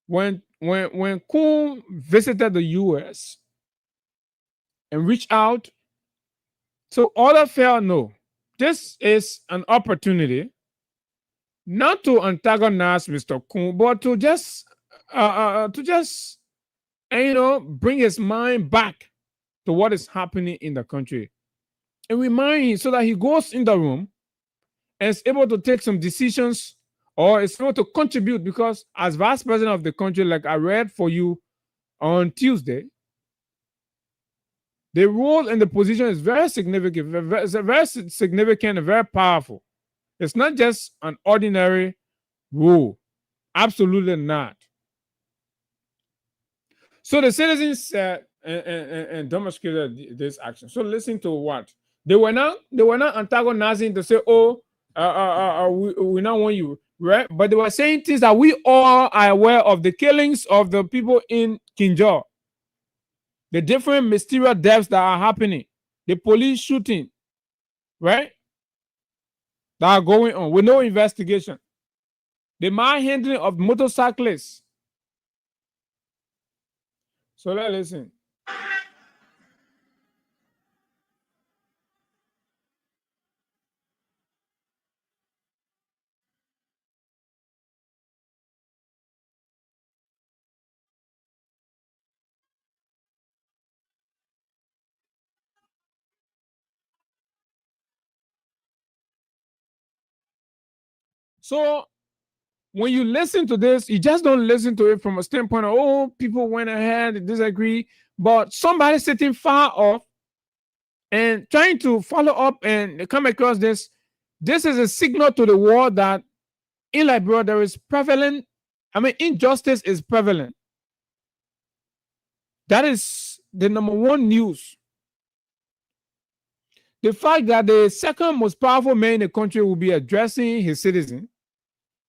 when Kun visited the US and reached out, so others felt no, this is an opportunity not to antagonize Mr. Kun, but to just bring his mind back to what is happening in the country and remind him so that he goes in the room and is able to take some decisions or is able to contribute, because as vice president of the country, like I read for you on Tuesday, the role and the position is very significant, very significant and very powerful. It's not just an ordinary role. Absolutely not. So the citizens said and demonstrated this action. So listen to what they were not antagonizing to say, oh, we not want you, right? But they were saying things that we all are aware of: the killings of the people in Kinjor, the different mysterious deaths that are happening, the police shooting, right, that are going on with no investigation, the manhandling of motorcyclists. So let's listen. So when you listen to this, you just don't listen to it from a standpoint of, oh, people went ahead and disagree, but somebody sitting far off and trying to follow up and come across this. This is a signal to the world that in Liberia there is prevalent, injustice is prevalent. That is the number one news. The fact that the second most powerful man in the country will be addressing his citizens,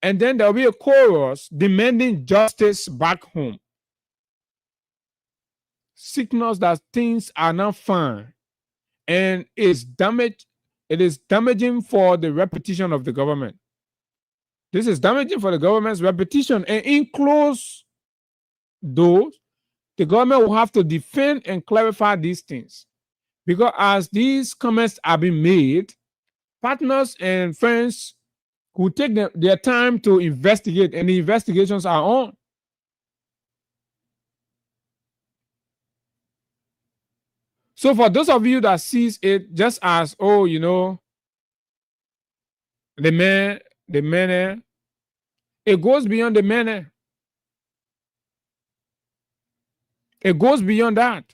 and then there'll be a chorus demanding justice back home, signals that things are not fine, and it is damaging for the reputation of the government. This is damaging for the government's reputation, and in close doors, the government will have to defend and clarify these things. Because as these comments are being made, partners and friends who take their time to investigate, and the investigations are on. So for those of you that sees it just as, oh, you know, the man, it goes beyond the man. It goes beyond that.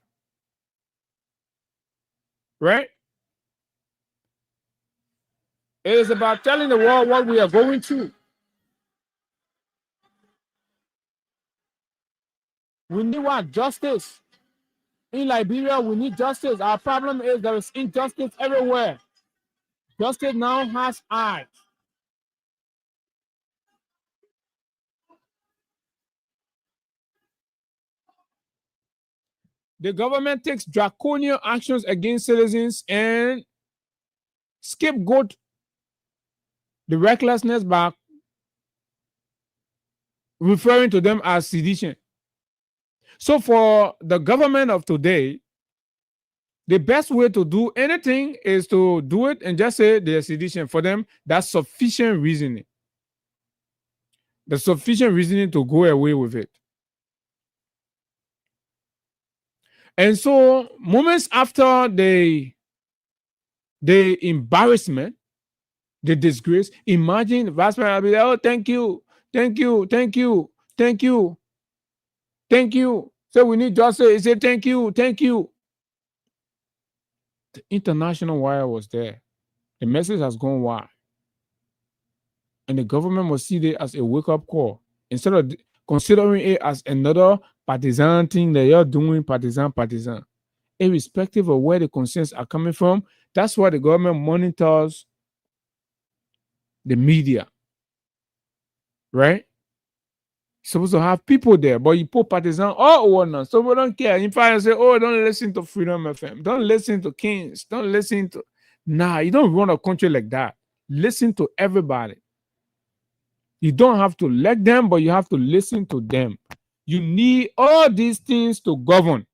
Right? It is about telling the world what we are going through. We need what? Justice. In Liberia, we need justice. Our problem is there is injustice everywhere. Justice now has eyes. The government takes draconian actions against citizens and scapegoat the recklessness by referring to them as sedition. So for the government of today, the best way to do anything is to do it and just say they're sedition. For them, that's sufficient reasoning. The sufficient reasoning to go away with it. And so moments after the embarrassment, the disgrace, imagine the vice president will be like, oh, thank you, thank you, thank you, thank you, thank you. So we need justice. He said, thank you, thank you. The international wire was there. The message has gone wide. And the government must see it as a wake-up call. Instead of considering it as another partisan thing that you're doing, partisan. Irrespective of where the concerns are coming from, that's why the government monitors the media. Right? You're supposed to have people there, but you put partisan all over now. So we don't care. In fact, I say, oh, don't listen to Freedom FM. Don't listen to Kings. Don't listen to... Nah, you don't run a country like that. Listen to everybody. You don't have to like them, but you have to listen to them. You need all these things to govern.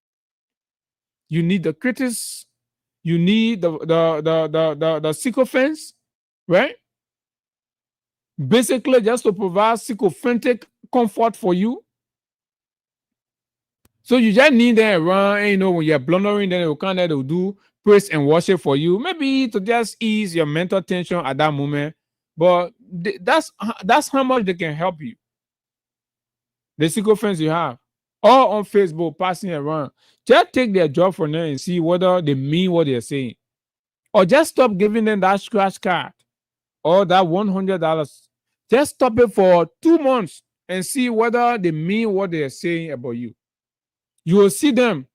You need the critics. You need the sycophants, right? Basically, just to provide sycophantic comfort for you. So you just need them around, and, you know, when you're blundering, then they'll do praise and worship for you. Maybe to just ease your mental tension at that moment. But that's how much they can help you. The sycophants you have, all on Facebook, passing around. Just take their job from them and see whether they mean what they're saying. Or just stop giving them that scratch card or that $100. Just stop it for 2 months and see whether they mean what they're saying about you. You will see them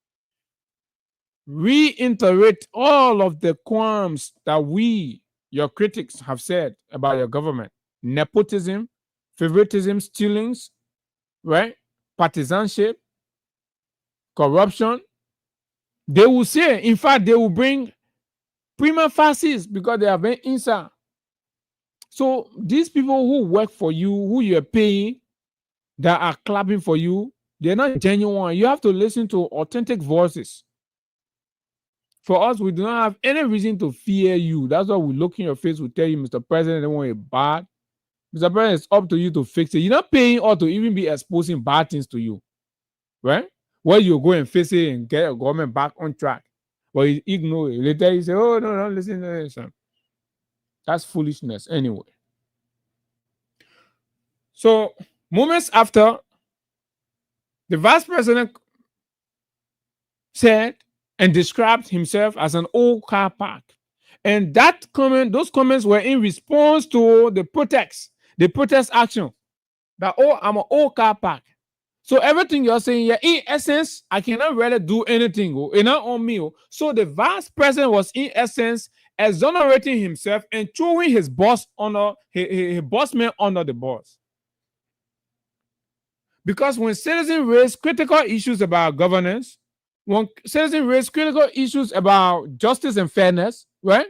reiterate all of the qualms that we, your critics, have said about your government. Nepotism, favoritism, stealings, right? Partisanship, corruption. They will say, in fact, they will bring prima facie because they are very inside. So these people who work for you, who you're paying, that are clapping for you, they're not genuine. You have to listen to authentic voices. For us, we do not have any reason to fear you. That's why we look in your face, we tell you, Mr. President, they want it bad. Mr. President, it's up to you to fix it. You're not paying or to even be exposing bad things to you. Right? Where you go and face it and get your government back on track. But you ignore it. Later you say, oh, no, don't listen to this. That's foolishness anyway. So, moments after, the vice president said and described himself as an old car park. And those comments were in response to the protest action. That, oh, I'm an old car park. So everything you're saying, yeah, in essence, I cannot really do anything. It's not on me. So the vice president was, in essence, exonerating himself and throwing his boss under his boss man under the boss. Because when citizens raise critical issues about governance, when citizens raise critical issues about justice and fairness, right?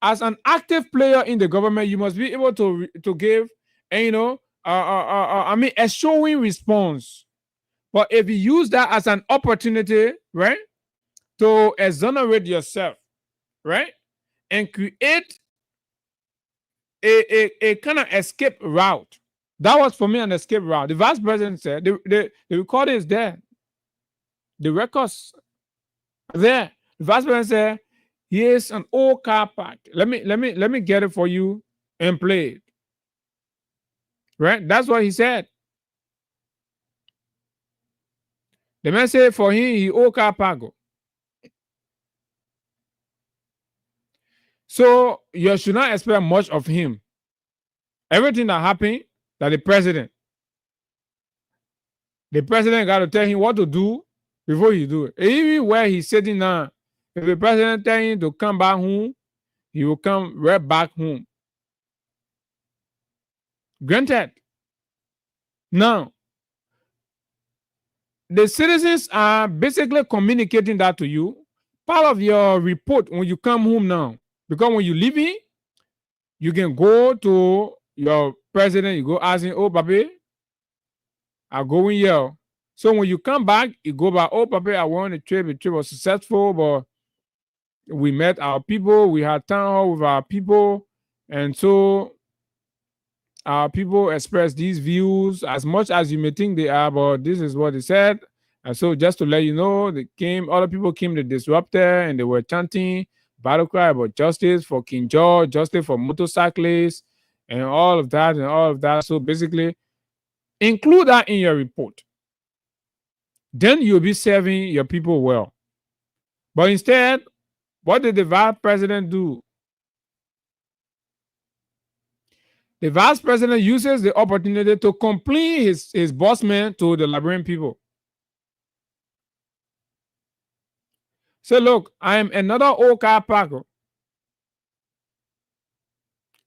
As an active player in the government, you must be able to give, a showing response. But if you use that as an opportunity, right, to exonerate yourself, right? And create a kind of escape route. That was for me an escape route. The vice president said, the recording is there. The records are there. The vice president said, here's an old car park. Let me get it for you and play it. Right? That's what he said. The man said for him, he old car park. So you should not expect much of him. Everything that happened, that the president got to tell him what to do before he do it. Even where he's sitting now, if the president tell him to come back home, he will come right back home. Granted. Now, the citizens are basically communicating that to you. Part of your report when you come home now, because when you leave here, you can go to your president, you go ask him, oh, papi, I go in here. So when you come back, you go back, oh, papi, I won the trip was successful, but we met our people, we had town hall with our people, and so our people express these views as much as you may think they are, but this is what they said. And so just to let you know, other people came to disrupt there and they were chanting battle cry about justice for King George, justice for motorcyclists, and all of that and all of that. So basically, include that in your report. Then you'll be serving your people well. But instead, what did the vice president do? The vice president uses the opportunity to complain his boss man to the Liberian people. Say, look, I am another old car parker.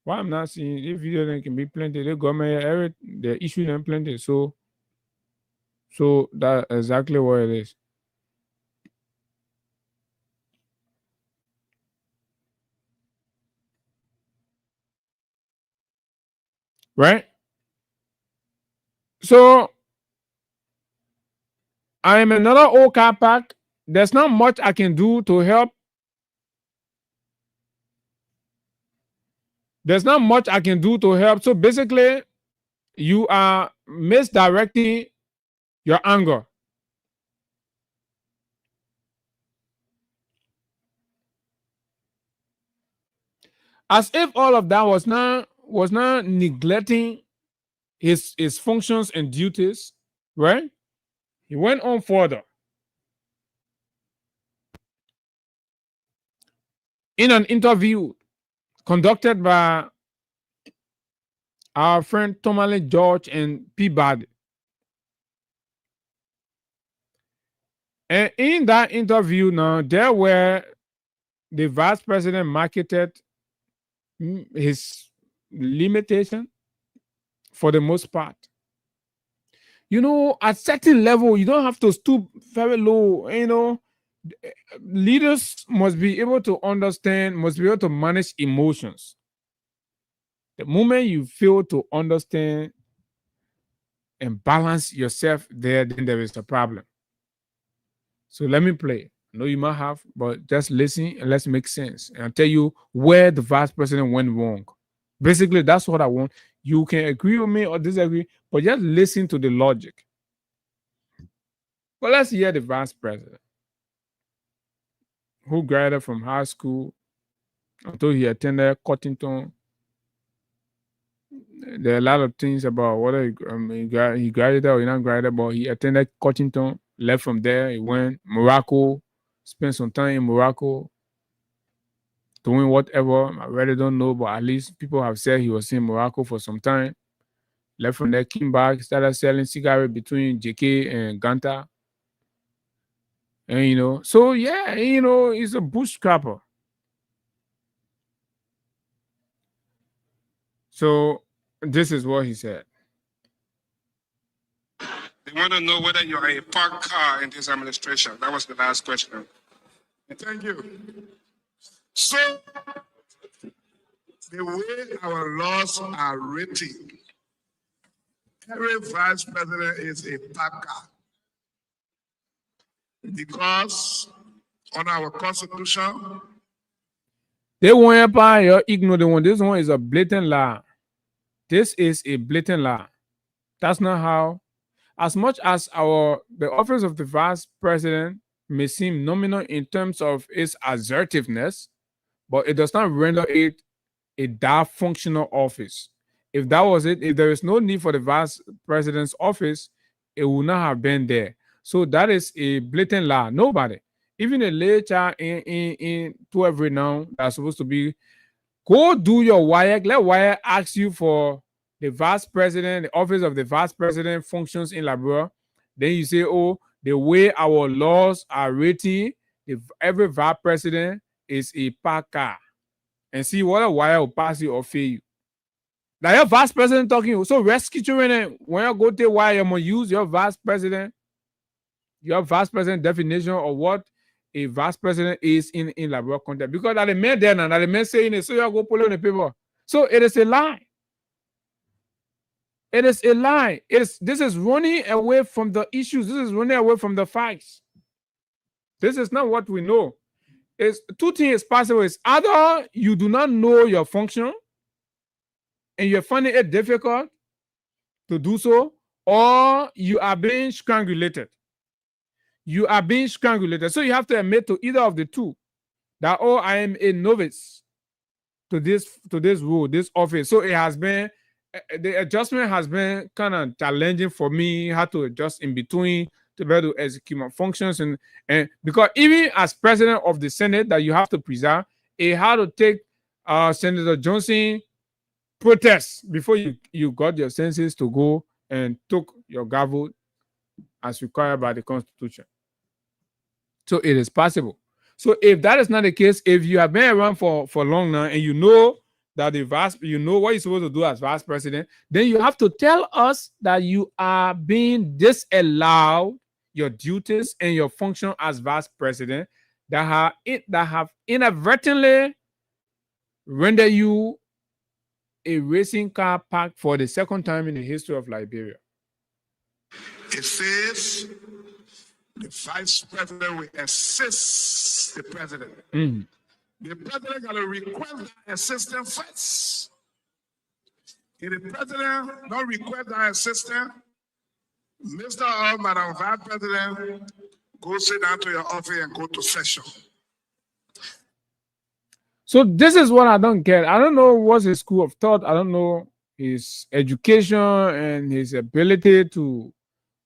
Why I'm not seeing if video can be plenty, the government the issue them plenty. So that's exactly what it is. Right? So I am another old car park. There's not much I can do to help. There's not much I can do to help. So basically, you are misdirecting your anger. As if all of that was not neglecting his functions and duties, right? He went on further. In an interview conducted by our friend Tomale George and Peabody. And in that interview now, there where the vice president marketed his limitation for the most part. You know, at certain level, you don't have to stoop very low. You know, leaders must be able to understand, must be able to manage emotions. The moment you fail to understand and balance yourself there, then there is a problem. So let me play. I know you might have, but just listen and let's make sense. And I'll tell you where the vice president went wrong. Basically, that's what I want. You can agree with me or disagree, but just listen to the logic. But let's hear the vice president, who graduated from high school until he attended Cottington. There are a lot of things about whether he graduated or he not graduated, but he attended Cottington, left from there, he went Morocco, spent some time in Morocco, doing whatever. I really don't know, but at least people have said he was in Morocco for some time. Left from there, came back, started selling cigarettes between JK and Ganta. And, you know, so yeah, you know, he's a bushcrapper. So this is what he said. They want to know whether you are a parked car in this administration. That was the last question. Thank you. So, the way our laws are written, every vice president is a parked car. Because on our constitution. They won't ignore the one. This one is a blatant lie. This is a blatant lie. That's not how. As much as the office of the vice president may seem nominal in terms of its assertiveness, but it does not render it a that functional office. If that was it, if there is no need for the vice president's office, it would not have been there. So that is a blatant lie. Nobody, even a lay child in 12 right now that's supposed to be, go do your wire. Let wire ask you for the vice president, the office of the vice president functions in Liberia. Then you say, oh, the way our laws are written, every vice president is a packer. And see what a wire will pass you or fail you. Now your vice president talking, so rescue children, when you go to wire, you must use your vice president definition of what a vice president is in Liberia context. Because that the man there now, that the man saying it, so you go pull on the paper. So it is a lie. It is a lie. This is running away from the issues. This is running away from the facts. This is not what we know. It's two things possible. It's either you do not know your function and you're finding it difficult to do so, or you are being strangulated. You are being strangulated. So you have to admit to either of the two that, oh, I am a novice to this role, this office. So it has been, the adjustment has been kind of challenging for me, how to adjust in between to be able to execute my functions. And because even as president of the Senate that you have to preserve, it had to take Senator Johnson protests before you got your senses to go and took your gavel as required by the Constitution. So it is possible. So if that is not the case, if you have been around for long now and you know that you know what you're supposed to do as vice president, then you have to tell us that you are being disallowed your duties and your function as vice president that have inadvertently rendered you a racing car parked for the second time in the history of Liberia. It says the vice president will assist the president. Mm-hmm. The president got to request that assistance first. If the president don't request that assistance, Mr. or Madam Vice President, go sit down to your office and go to session. So this is what I don't get. I don't know what's his school of thought. I don't know his education and his ability to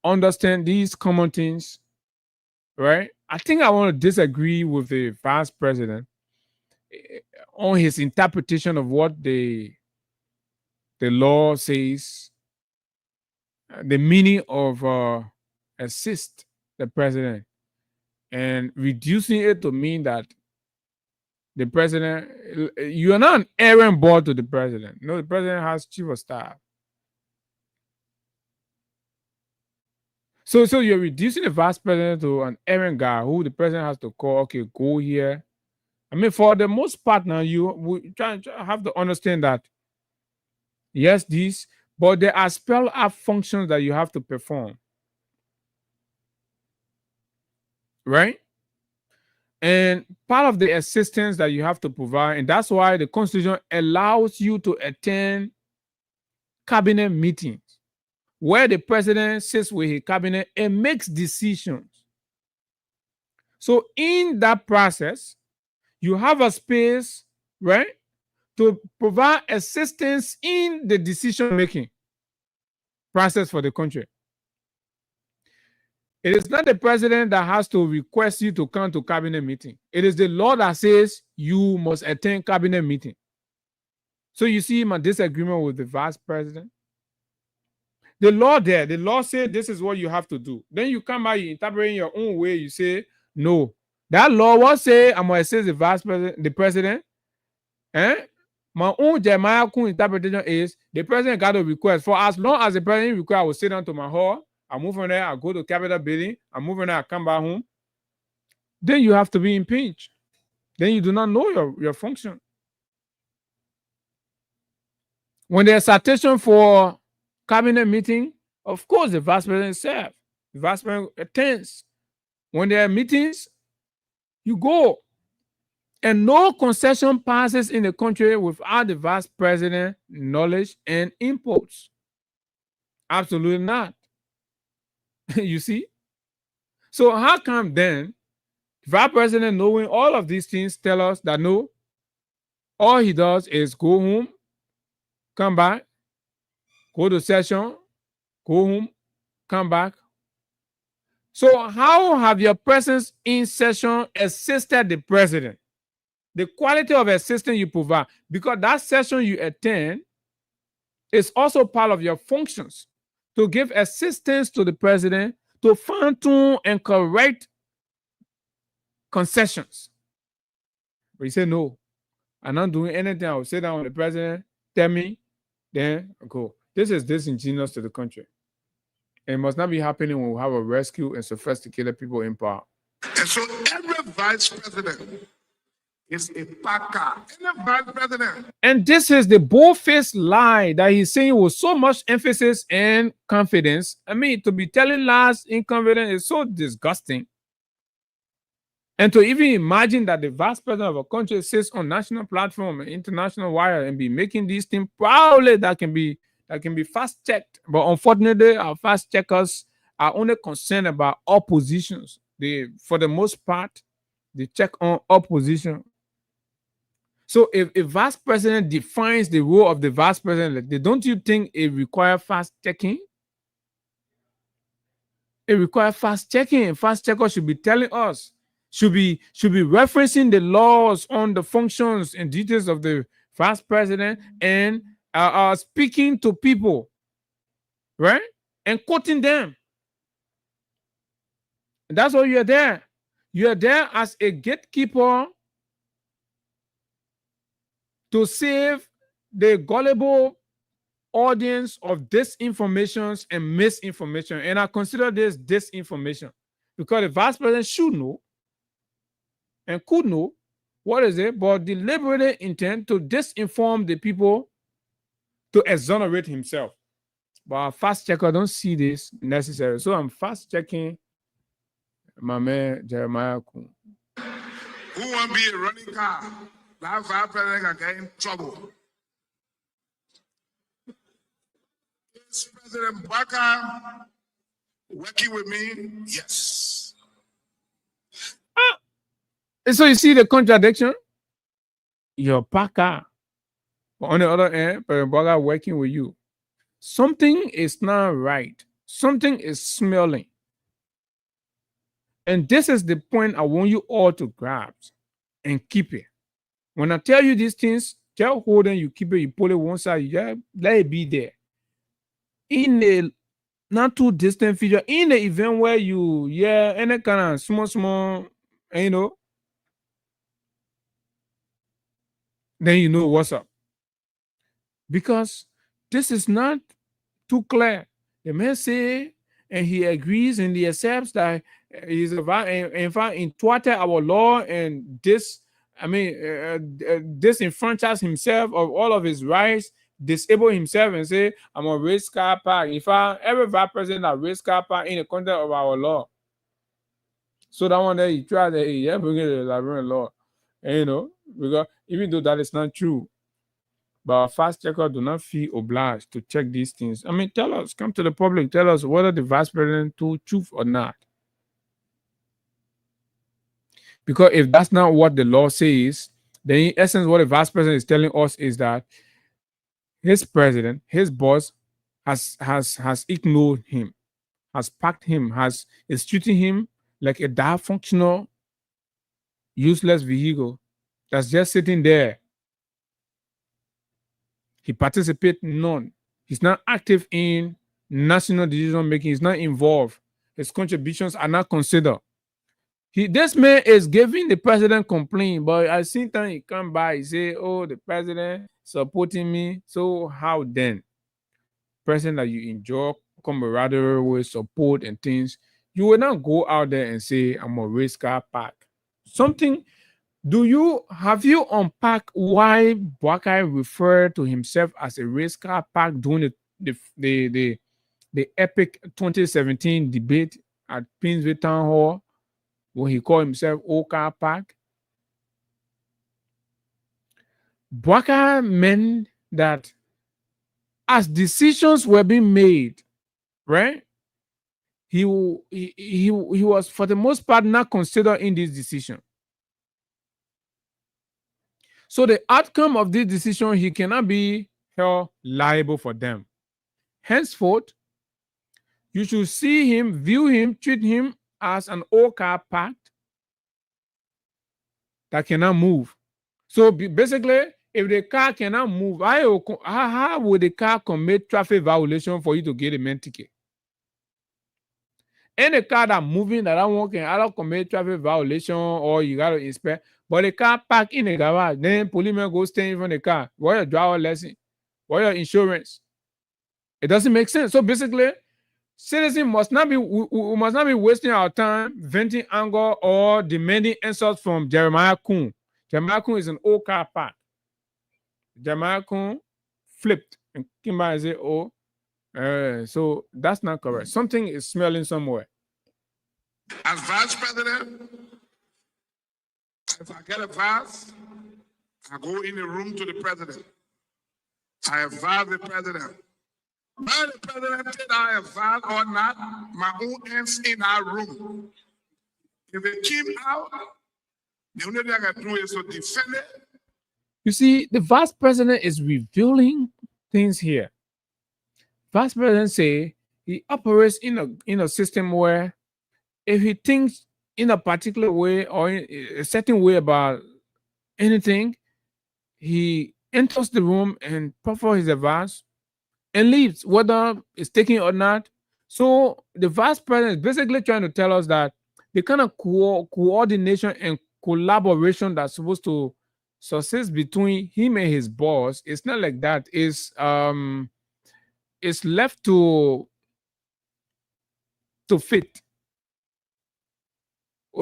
understand these common things, right? I think I want to disagree with the vice president on his interpretation of what the law says, the meaning of assist the president, and reducing it to mean that the president, you are not an errand boy to the president. No, the president has chief of staff. So you're reducing the vice president to an errand guy who the president has to call, okay, go here. I mean, for the most part now, we have to understand that, yes, but there are spelled out functions that you have to perform. Right? And part of the assistance that you have to provide, and that's why the Constitution allows you to attend cabinet meetings where the president sits with his cabinet and makes decisions. So in that process, you have a space, right, to provide assistance in the decision-making process for the country. It is not the president that has to request you to come to cabinet meeting. It is the law that says you must attend cabinet meeting. So you see my disagreement with the vice president. The law said this is what you have to do. Then you come by, you interpret in your own way. You say, no. That law will say, I'm going to assist the vice president, the president. My own Jeremiah interpretation is the president got a request. For as long as the president request, I will sit down to my hall. I move from there, I go to Capitol building. I move from there, I come back home. Then you have to be impeached. Then you do not know your function. When there's citation for cabinet meeting, of course the vice president serves. The vice president attends. When there are meetings, You go. And no concession passes in the country without the vice president knowledge and inputs. Absolutely not. You see? So how come then the vice president, knowing all of these things, tell us that no, all he does is go home, come back, go to session, go home, come back. So how have your presence in session assisted the president? The quality of assistance you provide, because that session you attend is also part of your functions to give assistance to the president to fine-tune and correct concessions. But you say, no, I'm not doing anything. I will sit down with the president, tell me, then go. This is disingenuous to the country. It must not be happening when we have a rescue and sophisticated people in power. And so every vice president is a packer. Any vice president. And this is the bold-faced lie that he's saying with so much emphasis and confidence. I mean, to be telling lies in confidence is so disgusting. And to even imagine that the vice president of a country sits on national platform and international wire and be making these things proudly that can be fast-checked. But unfortunately, our fast-checkers are only concerned about oppositions. For the most part, they check on opposition. So if a vice president defines the role of the vice president, don't you think it requires fast checking? It requires fast checking. Fast checkers should be telling us, should be referencing the laws on the functions and details of the vice president and speaking to people, right? And quoting them. And that's why you're there. You're there as a gatekeeper to save the gullible audience of disinformation and misinformation. And I consider this disinformation because the vice president should know and could know what is it, but deliberately intend to disinform the people to exonerate himself. But our fast checker don't see this necessary. So I'm fast checking my man Jeremiah Kuhn. Who won't be a running car? That vice president can get in trouble. Is President Baka working with me? Yes. And so you see the contradiction? Your Baka. But on the other hand, President Baka working with you. Something is not right. Something is smelling. And this is the point I want you all to grab and keep it. When I tell you these things, tell Holden you keep it, you pull it one side, you let it be there. In a not too distant future, in the event where you, any kind of small, then you know what's up. Because this is not too clear. The man say, and he agrees and he accepts that he's in fact in thwarted our law and disenfranchise himself of all of his rights, disable himself and say, I'm a race car park. In fact, every vice president a race car park in the context of our law. So that one day he tried to bring it to the Liberian law. And, because even though that is not true, but our fast checker do not feel obliged to check these things. I mean, tell us, come to the public, tell us whether the vice president told truth or not. Because if that's not what the law says, then in essence, what the vice president is telling us is that his president, his boss, has ignored him, has packed him, is treating him like a dysfunctional, useless vehicle that's just sitting there. He participates none. He's not active in national decision making. He's not involved. His contributions are not considered. This man is giving the president complaint, but at the same time he come by, he say, oh, the president supporting me. So how then? President that you enjoy camaraderie with, support and things, you will not go out there and say, I'm a race car park. Something. Have you unpacked why Baka referred to himself as a race car park during the epic 2017 debate at Pinsville Town Hall? when he called himself Old Car Park. Bwaka meant that as decisions were being made, right? He was for the most part not considered in this decision. So the outcome of this decision, he cannot be held liable for them. Henceforth, you should see him, view him, treat him as an old car parked that cannot move. So basically, if the car cannot move, how would the car commit traffic violation for you to get a main ticket? Any car that moving that don't work can either commit traffic violation or you gotta inspect. But the car parked in the garage, then policeman go stand in front of the car. What your driver lesson? What your insurance? It doesn't make sense. So basically, citizens must not be wasting our time venting anger or demanding insults from Jeremiah Kuhn. Jeremiah Kuhn is an old car park. Jeremiah Kuhn flipped and came back and said, "Oh, so that's not correct. Something is smelling somewhere." As vice president, if I get a vase, I go in the room to the president. I advise the president. Whether the president said I advise or not, my own ends in our room. If it came out, the only thing I can do is to defend it. You see, the vice president is revealing things here. Vice president say he operates in a system where if he thinks in a particular way or in a certain way about anything, he enters the room and proffers his advice and leaves, whether it's taken or not. So the vice president is basically trying to tell us that the kind of coordination and collaboration that's supposed to subsist between him and his boss, it's not like that. It's left to fit.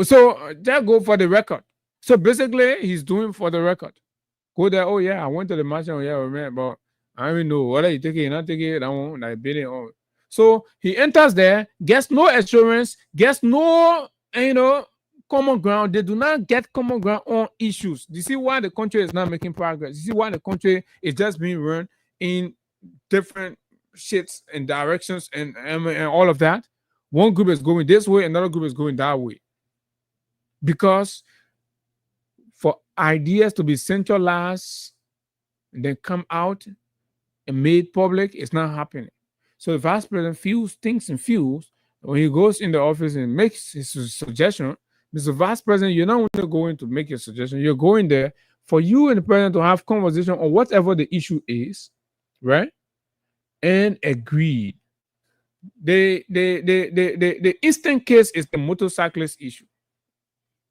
So just go for the record. So basically, he's doing for the record. Go there. Oh yeah, I went to the match. Oh yeah, man, but I don't even know whether you take it or not take it. I won't like bidding on. So he enters there, gets no assurance, gets no common ground. They do not get common ground on issues. You see why the country is not making progress. You see why the country is just being run in different shits and directions and all of that. One group is going this way, another group is going that way. Because for ideas to be centralized and then come out and made public, it's not happening. So the vice president thinks and feels when he goes in the office and makes his suggestion. Mr. Vice President, you're not only going to make your suggestion, you're going there for you and the president to have conversation on whatever the issue is, right? And agreed. The instant case is the motorcyclist issue.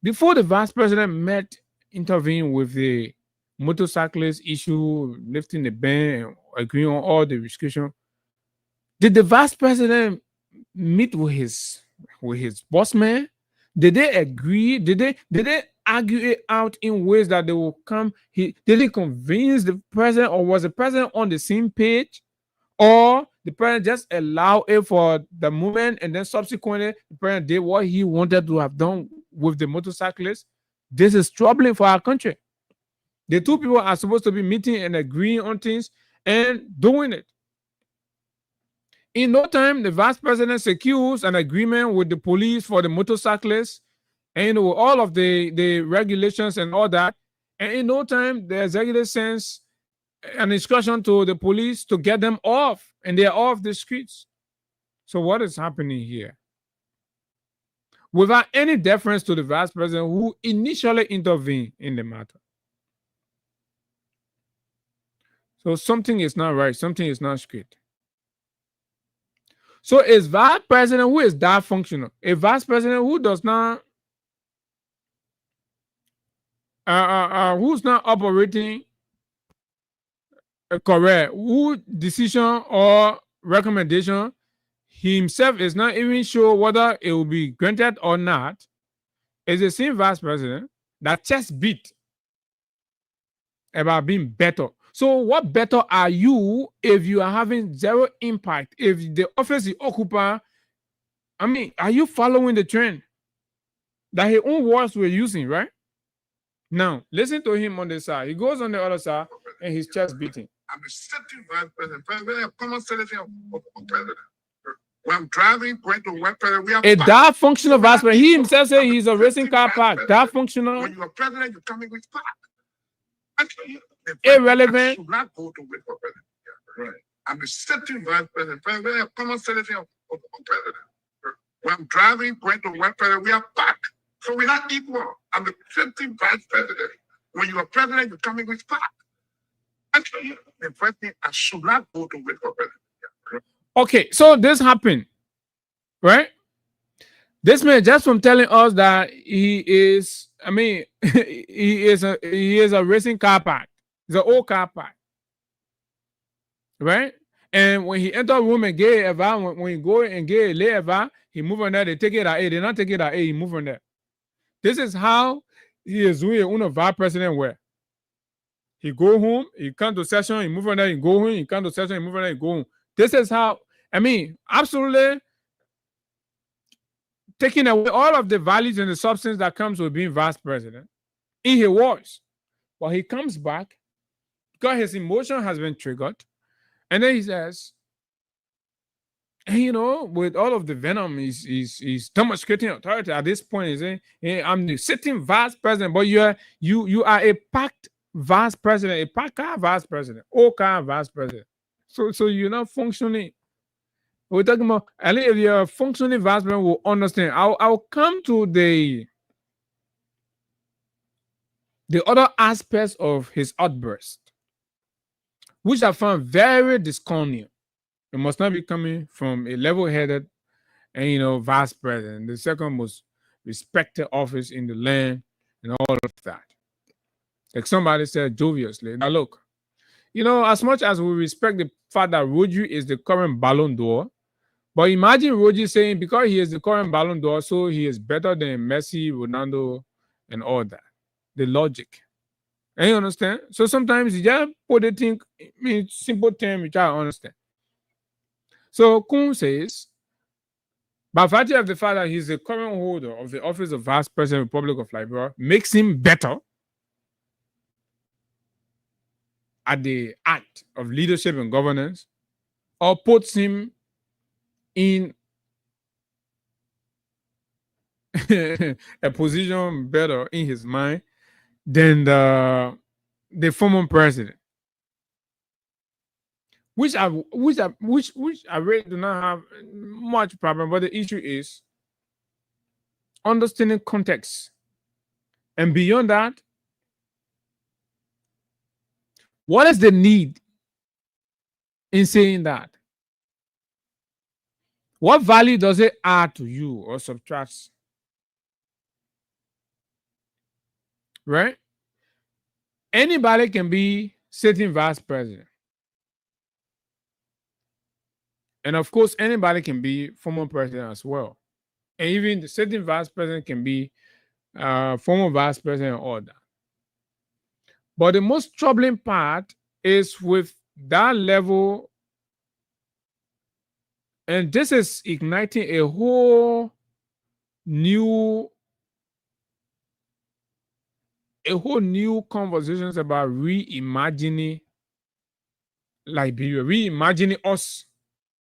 Before the vice president intervened with the motorcyclist issue, lifting the ban and agreeing on all the restrictions, did the vice president meet with his boss man? Did they agree? Did they argue it out in ways that they will come? Did he convince the president, or was the president on the same page? Or the president just allowed it for the moment and then subsequently the president did what he wanted to have done with the motorcyclists? This is troubling for our country. The two people are supposed to be meeting and agreeing on things and doing it. In no time, the vice president secures an agreement with the police for the motorcyclists and all of the regulations and all that. And in no time, the executive sends an instruction to the police to get them off, and they're off the streets. So what is happening here? Without any deference to the vice president who initially intervened in the matter. So something is not right. Something is not straight. So is vice president who is that functional? A vice president who does not who's not operating correct, who decision or recommendation himself is not even sure whether it will be granted or not, is the same vice president that just beat about being better. So what better are you if you are having zero impact? If the office you occupy, I mean, are you following the trend? that his own words were using, right? Now, listen to him on the side. He goes on the other side and his chest beating. I'm a sitting vice president, a common citizen of president. When I'm driving, going to work, we are that functional vice president. He himself said he's a racing car park. That functional. When you're president, you're coming with park. Irrelevant. Should not go to work for president. Yeah, right. I'm a sitting vice president, a common citizen of president. When I'm driving, going to work, we are park. So we're not equal. I'm the sitting vice president. When you're president, you're coming with park. The first thing, I should not go to work for president. Yeah, right. Okay, so this happened, right? This man, just from telling us that he is, I mean, he is a racing car park. He's an old car park, right? And when he enter a room and get Eva, when he go and get lay Eva, he move on there. They take it at A. They not take it at A. He move on there. This is how he is doing a vice president where he go home, he come to session, he move on there, he go home, he come to session, he move on there, he go home. This is how, I mean, absolutely taking away all of the values and the substance that comes with being vice president in his words. But he comes back because his emotion has been triggered. And then he says, hey, you know, with all of the venom, he's demonstrating authority at this point. He's saying, hey, I'm the sitting vice president, but you are a packed vice president, a packed vice president, okay vice president. So you're not functioning. We're talking about, at least if you're a functioning vice president, will understand. I'll come to the other aspects of his outburst, which I found very disconcerting. It must not be coming from a level-headed and vice president, the second most respected office in the land, and all of that. Like somebody said joviously, now look, as much as we respect the fact that Rodri is the current Ballon d'Or, but imagine Rodri saying because he is the current Ballon d'Or, so he is better than Messi, Ronaldo, and all that. The logic. And you understand? So sometimes you just put the thing in simple terms, which I understand. So Kun says, by virtue of the fact that he's the current holder of the office of Vice President of the Republic of Liberia, makes him better at the act of leadership and governance, or puts him in a position better in his mind than the former president. Which I really do not have much problem, but the issue is understanding context. And beyond that, what is the need in saying that? What value does it add to you or subtracts? Right? Anybody can be sitting vice president. And of course, anybody can be former president as well. And even the sitting vice president can be former vice president and all that. But the most troubling part is with that level, and this is igniting a whole new conversations about reimagining Liberia, reimagining us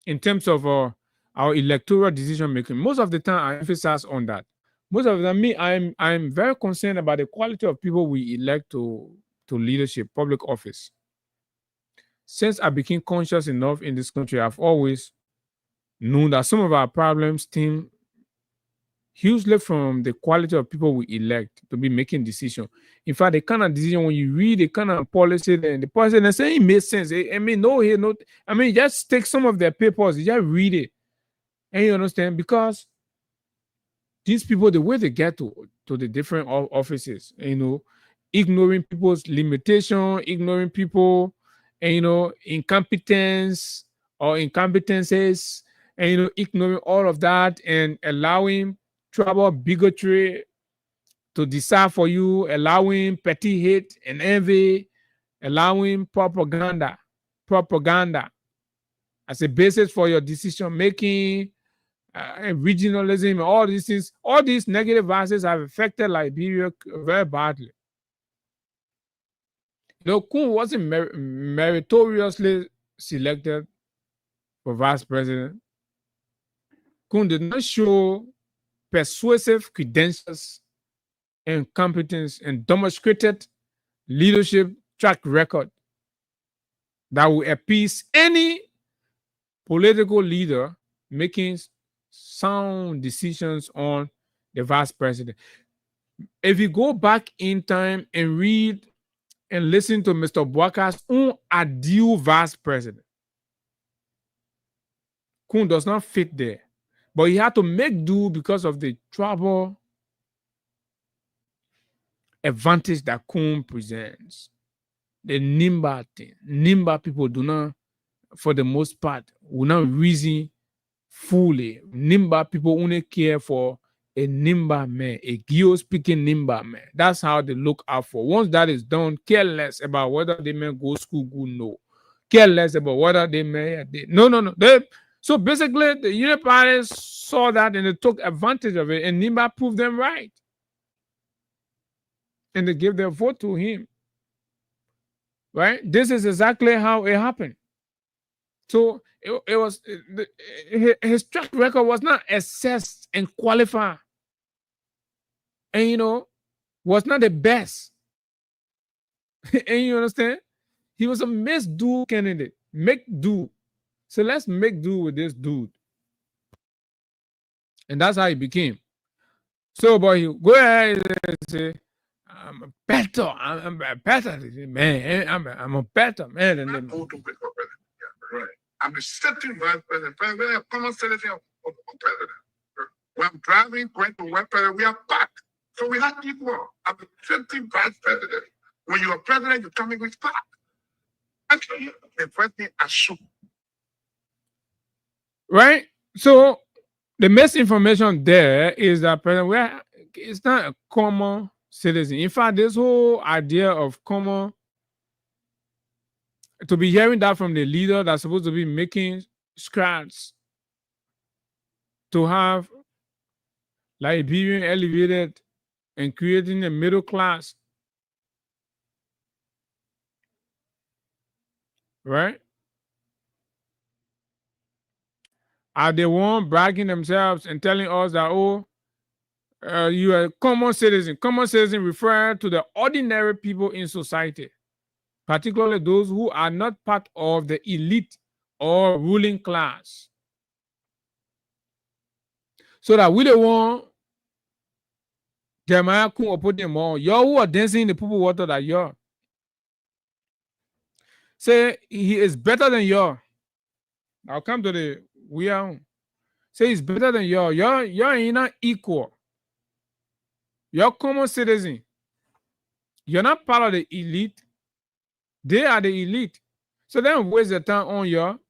in terms of our electoral decision making. Most of the time, I emphasize on that. Most of the time, I'm very concerned about the quality of people we elect to leadership, public office. Since I became conscious enough in this country, I've always known that some of our problems stem hugely from the quality of people we elect to be making decisions. In fact, the kind of decision when you read the kind of policy, and the policy, they say it makes sense. Just take some of their papers, you just read it, and you understand, because these people, the way they get to the different offices, ignoring people's limitation, ignoring people, and incompetence or incompetences, and ignoring all of that and allowing trouble, bigotry to decide for you, allowing petty hate and envy, allowing propaganda as a basis for your decision making, regionalism, all these things, all these negative vices have affected Liberia very badly. Kun wasn't meritoriously selected for vice president. Kun did not show persuasive credentials and competence and demonstrated leadership track record that will appease any political leader making sound decisions on the vice president. If you go back in time and read and listen to Mr. Boaka's own ideal vice president, Kun does not fit there. But he had to make do because of the trouble advantage that Kun presents. The Nimba thing. Nimba people do not, for the most part, will not reason fully. Nimba people only care for a Nimba man, a Gio speaking Nimba man. That's how they look out for. Once that is done, care less about whether they may go school good, no. Care less about whether they may. No. So basically, the Unit Party saw that and they took advantage of it, and Nimba proved them right. And they gave their vote to him. Right? This is exactly how it happened. So it was his track record was not assessed and qualified, and was not the best. And you understand? He was a misdo candidate. Make do. So let's make do with this dude, and that's how he became. So, boy, you go ahead and say, "I'm better. I'm better, man. I'm a better man than them." Right. I'm the sitting vice president. President, a common citizen of president. When I'm driving, going to work, we are back. So we have equal. I'm the sitting vice president. When you're president, you're coming with back. Actually, the first thing I should. Right? So the misinformation there is that president, it's not a common citizen. In fact, this whole idea of common, to be hearing that from the leader that's supposed to be making strides to have Liberian elevated and creating a middle class, right? Are they one bragging themselves and telling us that, you are a common citizen? Common citizen refer to the ordinary people in society, particularly those who are not part of the elite or ruling class. So that we don't want Jeremiah Kun or put them on. You who are dancing in the purple water that you're. Say he is better than you. I'll come to the we are. Say he's better than you. You're not equal. You're common citizen. You're not part of the elite. They are the elite. So then waste the time on you.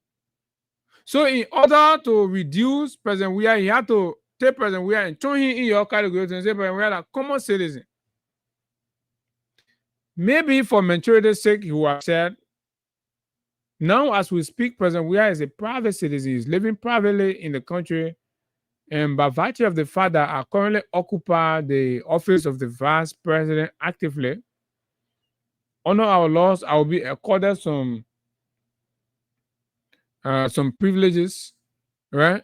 So in order to reduce President Weah, he had to take President Weah and turn him in your category and say President Weah is a common citizen. Maybe for maturity's sake, he would have said, now as we speak, President Weah is a private citizen. He's living privately in the country. And by virtue of the fact that I currently occupy the office of the vice president actively, under our laws, I will be accorded some privileges, right?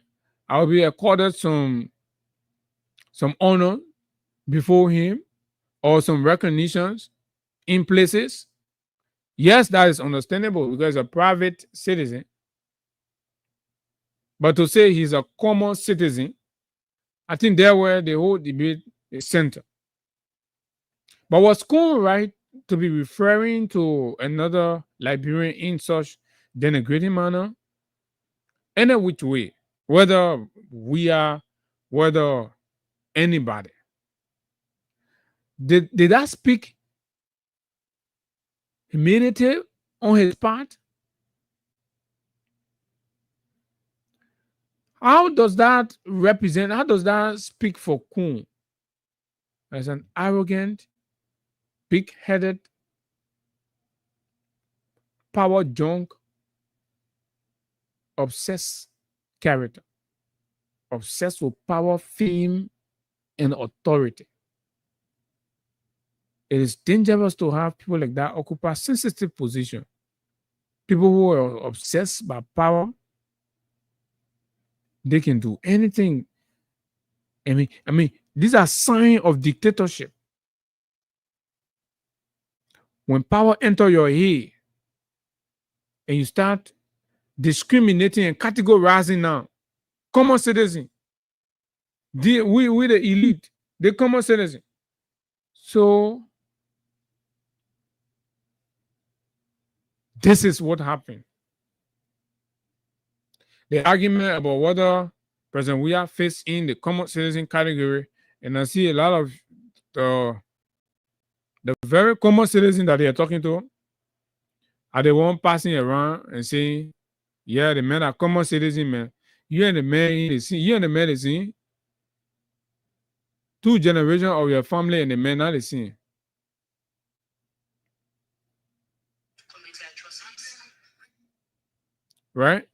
I will be accorded some honor before him or some recognitions in places. Yes, that is understandable because he's a private citizen. But to say he's a common citizen, I think there where the whole debate is centered. But was Kun right to be referring to another Liberian in such denigrating manner? Any which way, whether we are, whether anybody. Did that speak humility on his part? How does that represent, how does that speak for Kun as an arrogant, big-headed, power junk, obsessed character? obsessed with power, fame, and authority. It is dangerous to have people like that occupy sensitive position. People who are obsessed by power, they can do anything. I mean, these are signs of dictatorship. When power enter your head and you start discriminating and categorizing now, common citizen, we the elite, the common citizen. So this is what happened. The argument about whether President Weah fits in the common citizen category, and I see a lot of the very common citizen that they are talking to are the one passing around and saying, yeah, the men are common citizen, man. You and the man in the scene, you and the man is in 2 generations of your family and the men are the same. Right?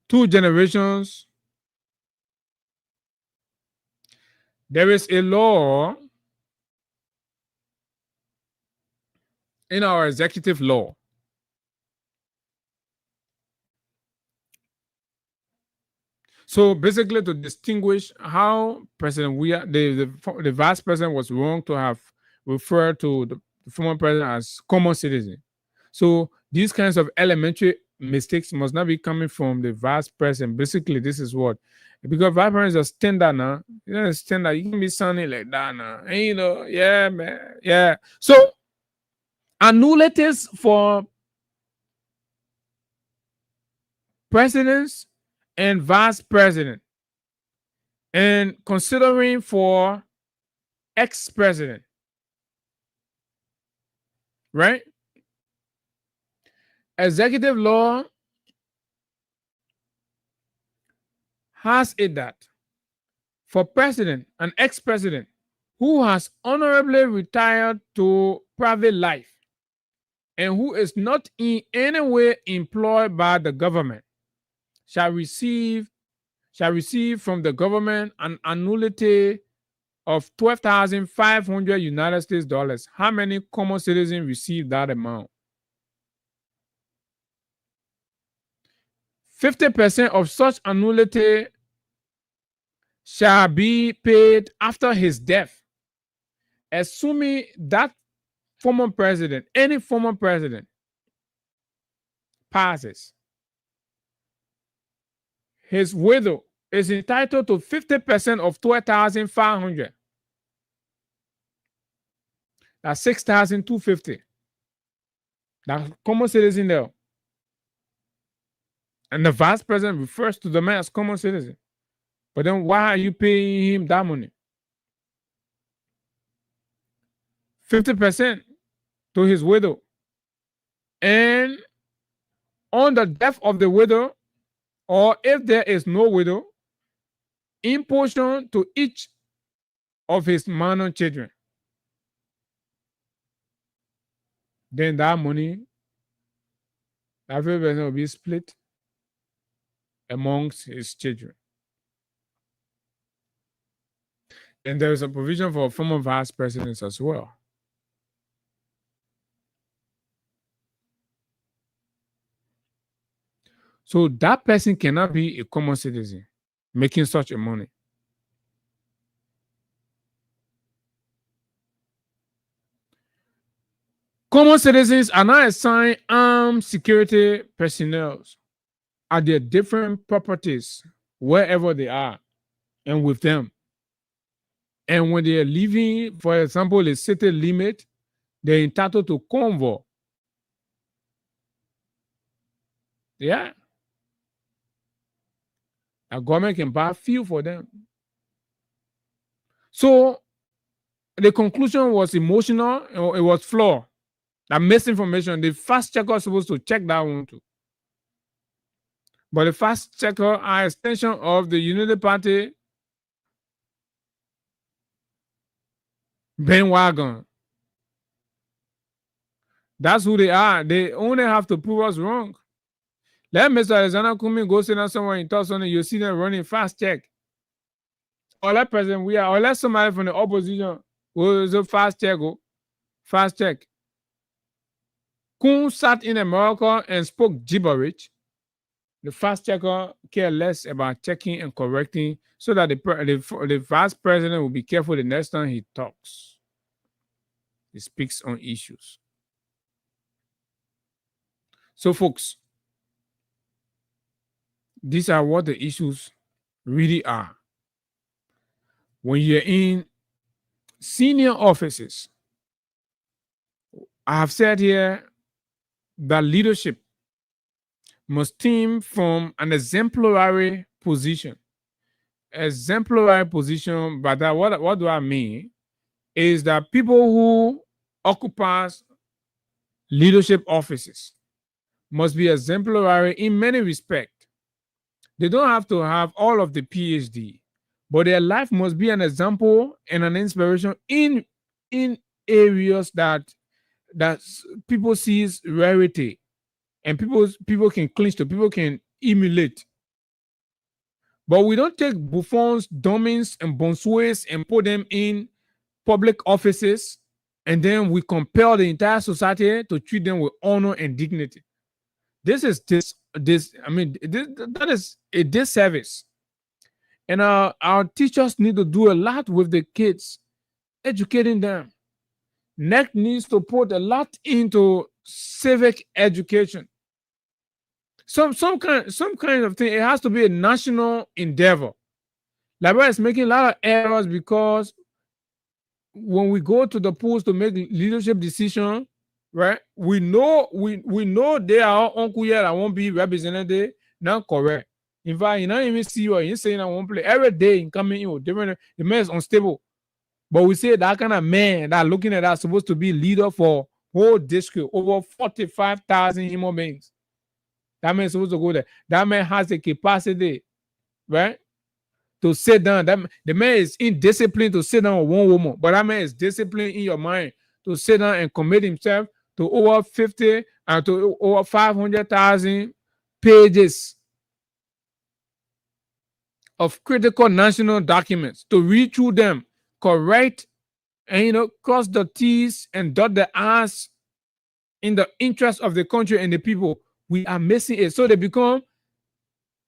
2 generations. There is a law in our executive law so basically to distinguish how President Weah, the vice president was wrong to have referred to the former president as common citizen. So these kinds of elementary mistakes must not be coming from the vice president. Basically, this is what, because vice president is a standard now. You know, standard. You can be sounding like that now. And you know, yeah, man, yeah. So annuities for presidents and vice president, and considering for ex-president, right? Executive law has it that for president, an ex-president who has honorably retired to private life and who is not in any way employed by the government shall receive from the government an annuity of 12,500 United States dollars. How many common citizens receive that amount? 50% of such annuity shall be paid after his death, assuming that former president, any former president, passes. His widow is entitled to 50% of 12,500. That's 6,250. That's common citizen there. And the vice president refers to the man as common citizen. But then why are you paying him that money? 50% to his widow. And on the death of the widow, or if there is no widow, in portion to each of his minor children. Then that money, that 50% will be split amongst his children. And there is a provision for former vice presidents as well. So that person cannot be a common citizen making such a money. Common citizens are not assigned armed security personnel at their different properties wherever they are and with them. And when they are leaving, for example, a city limit, they're entitled to convoy. Yeah. A government can buy fuel for them. So the conclusion was emotional, it was flawed. That misinformation, the fact checker was supposed to check that one too. But the fact checker are extension of the Unity Party bandwagon. That's who they are. They only have to prove us wrong. Let Mr. Alexander Kumi go sit down somewhere and talk something, you see them running fast check. Or let President we are, or let somebody from the opposition go so fast check, go fast check. Kun sat in America and spoke gibberish. The fast checker care less about checking and correcting so that the vice president will be careful the next time he talks. He speaks on issues. So, folks, these are what the issues really are. When you're in senior offices, I have said here that leadership must stem from an exemplary position. Exemplary position, but that what do I mean? Is that people who occupy leadership offices must be exemplary in many respects. They don't have to have all of the PhD, but their life must be an example and an inspiration in areas that people sees rarity and people can clinch to, people can emulate. But we don't take buffoons, dummies, and bonsuets and put them in public offices, and then we compel the entire society to treat them with honor and dignity. That is a disservice. And our teachers need to do a lot with the kids, educating them. NEC needs to put a lot into civic education. Some kind of thing. It has to be a national endeavor. Liberia is making a lot of errors because when we go to the polls to make leadership decisions, right? We know they are uncle here that won't be represented. Not correct. In fact, you don't even see you. You saying I won't play every day in coming in with different. The man is unstable. But we say that kind of man that looking at that supposed to be leader for whole district, over 45,000 human beings. That man is supposed to go there. That man has the capacity, right, to sit down. The man is indisciplined to sit down with one woman, but that man is disciplined in your mind to sit down and commit himself to over 50 and to over 500,000 pages of critical national documents, to read through them, correct, and cross the T's and dot the I's in the interest of the country and the people. We are missing it. So they become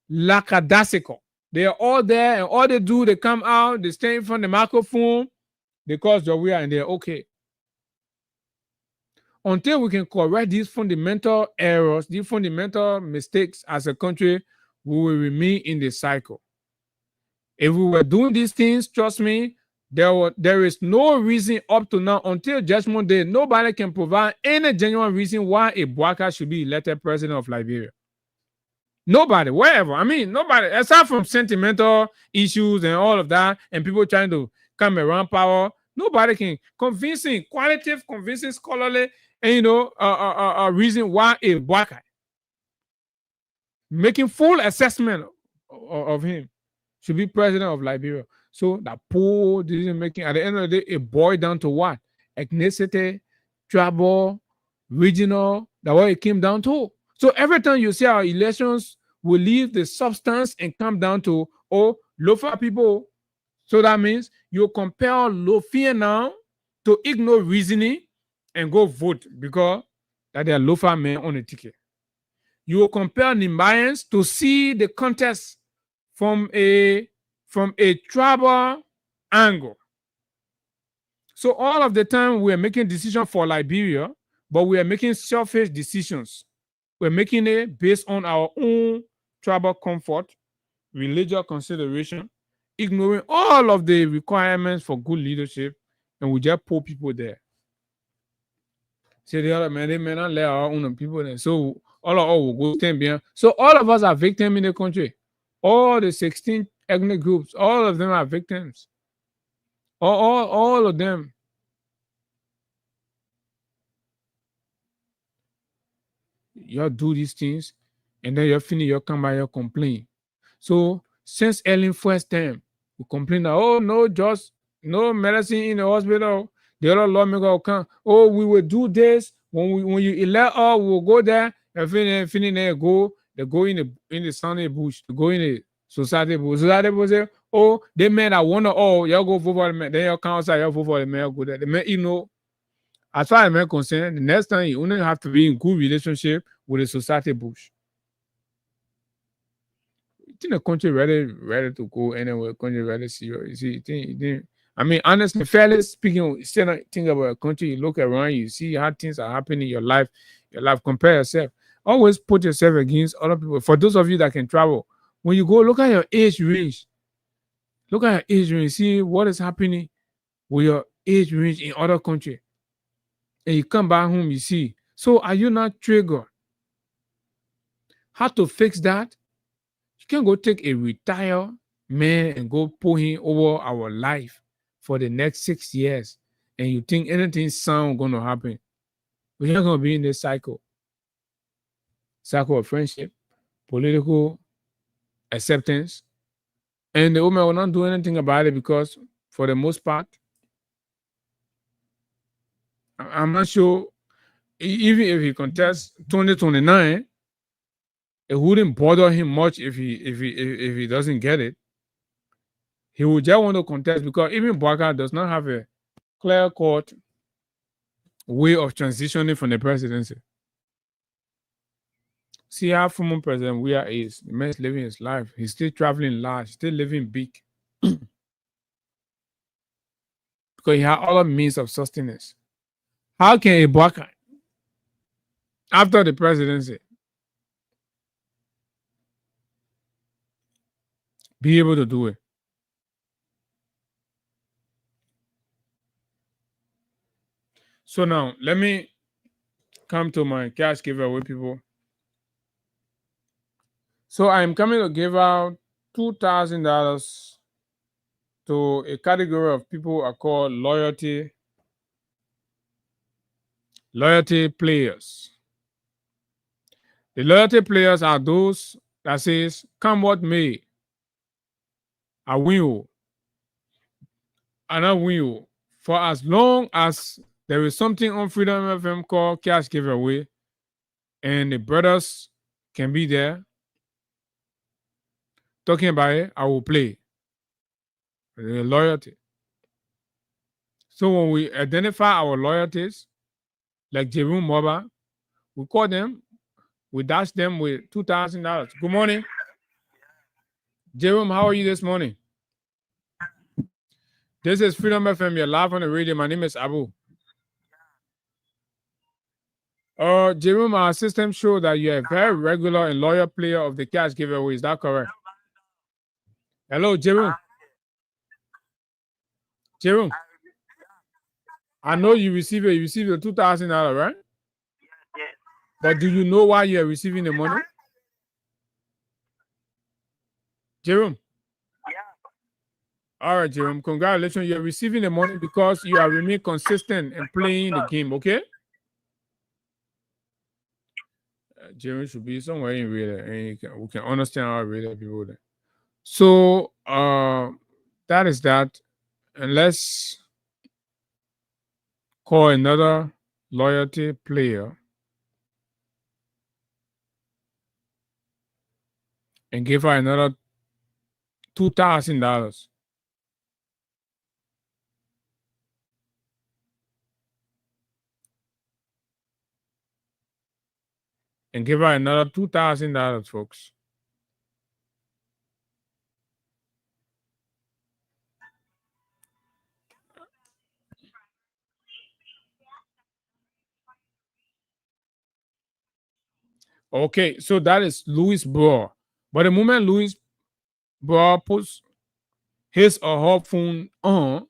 lackadaisical. They are all there, and all they do, they come out, they stay in front of the microphone, they cause the we are, and they're okay. Until we can correct these fundamental errors, these fundamental mistakes as a country, we will remain in the cycle. If we were doing these things, trust me, there is no reason up to now until Judgment Day. Nobody can provide any genuine reason why a Bwaka should be elected president of Liberia. Nobody, wherever. I mean, nobody, aside from sentimental issues and all of that, and people trying to come around power, nobody can convincing, qualitative, convincing, scholarly, and a reason why a Bwaka making full assessment of him should be president of Liberia. So that poor decision making, at the end of the day, it boiled down to what? Ethnicity, tribal, regional, that's what it came down to. So every time you see our elections, we leave the substance and come down to, Lofa people. So that means you compel Lofia now to ignore reasoning and go vote because that they are Lofa men on the ticket. You will compel Nimbayans to see the contest from a tribal angle. So all of the time we are making decisions for Liberia, but we are making selfish decisions. We're making it based on our own tribal comfort, religious consideration, ignoring all of the requirements for good leadership, and we just pull people there. Say the other man, they may not let our own people there. So all of us will go stand behind. So all of us are victims in the country. All the 16 ethnic groups, all of them are victims. All of them. You do these things, and then you finish, you come by, you complain. So since Ellen first time, we complain that, no medicine in the hospital. The other lawmaker will come. We will do this when you elect us. We'll go there and finish there, go They go in the sunny bush, to go in the society bush. Society bush say, oh, they men that want to, oh, y'all go vote for the man. Then y'all come outside, y'all vote for the man, go there. The man, as far as men concerned, the next time you only have to be in good relationship with the society bush. You think the country ready to go anywhere? Country ready serious? You see, you think, I mean, honestly, fairly speaking, still not think about a country. You look around, you see how things are happening in your life. Compare yourself. Always put yourself against other people. For those of you that can travel, when you go, look at your age range. Look at your age range. See what is happening with your age range in other countries. And you come back home, you see. So are you not triggered? How to fix that? You can go take a retired man and go pull him over our life for the next 6 years, and you think anything sound gonna happen. We're not gonna be in this cycle of friendship, political acceptance, and the woman will not do anything about it because, for the most part, I'm not sure. Even if he contests 2029, it wouldn't bother him much if he doesn't get it. He would just want to contest because even Baka does not have a clear-cut way of transitioning from the presidency. See how former President Weah is. The man's living his life. He's still traveling large, still living big. Because he has other means of sustenance. How can a Baka, after the presidency, be able to do it? So now, let me come to my cash giveaway, people. So I'm coming to give out $2,000 to a category of people I call loyalty players. The loyalty players are those that says, come what may, I win you, and I win you. For as long as there is something on Freedom FM called cash giveaway, and the brothers can be there talking about it, I will play. The loyalty. So when we identify our loyalties, like Jerome Moba, we call them, we dash them with $2,000. Good morning. Jerome, how are you this morning? This is Freedom FM. You're live on the radio. My name is Abu. Jerome, our system show that you're a very regular and loyal player of the cash giveaway. Is that correct? Hello, Jerome. Jerome, I know you received the $2,000, right? Yes. But do you know why you're receiving the money? Jerome? Yeah. All right, Jerome. Congratulations. You're receiving the money because you are remaining consistent and playing the game, okay? Jerome should be somewhere in reader, and we can understand how reader people there. So that is that. And let's call another loyalty player and give her another $2,000. And give her another $2,000, folks. Okay, so that is Louis Broad. But the moment Louis Broad puts his or her phone on,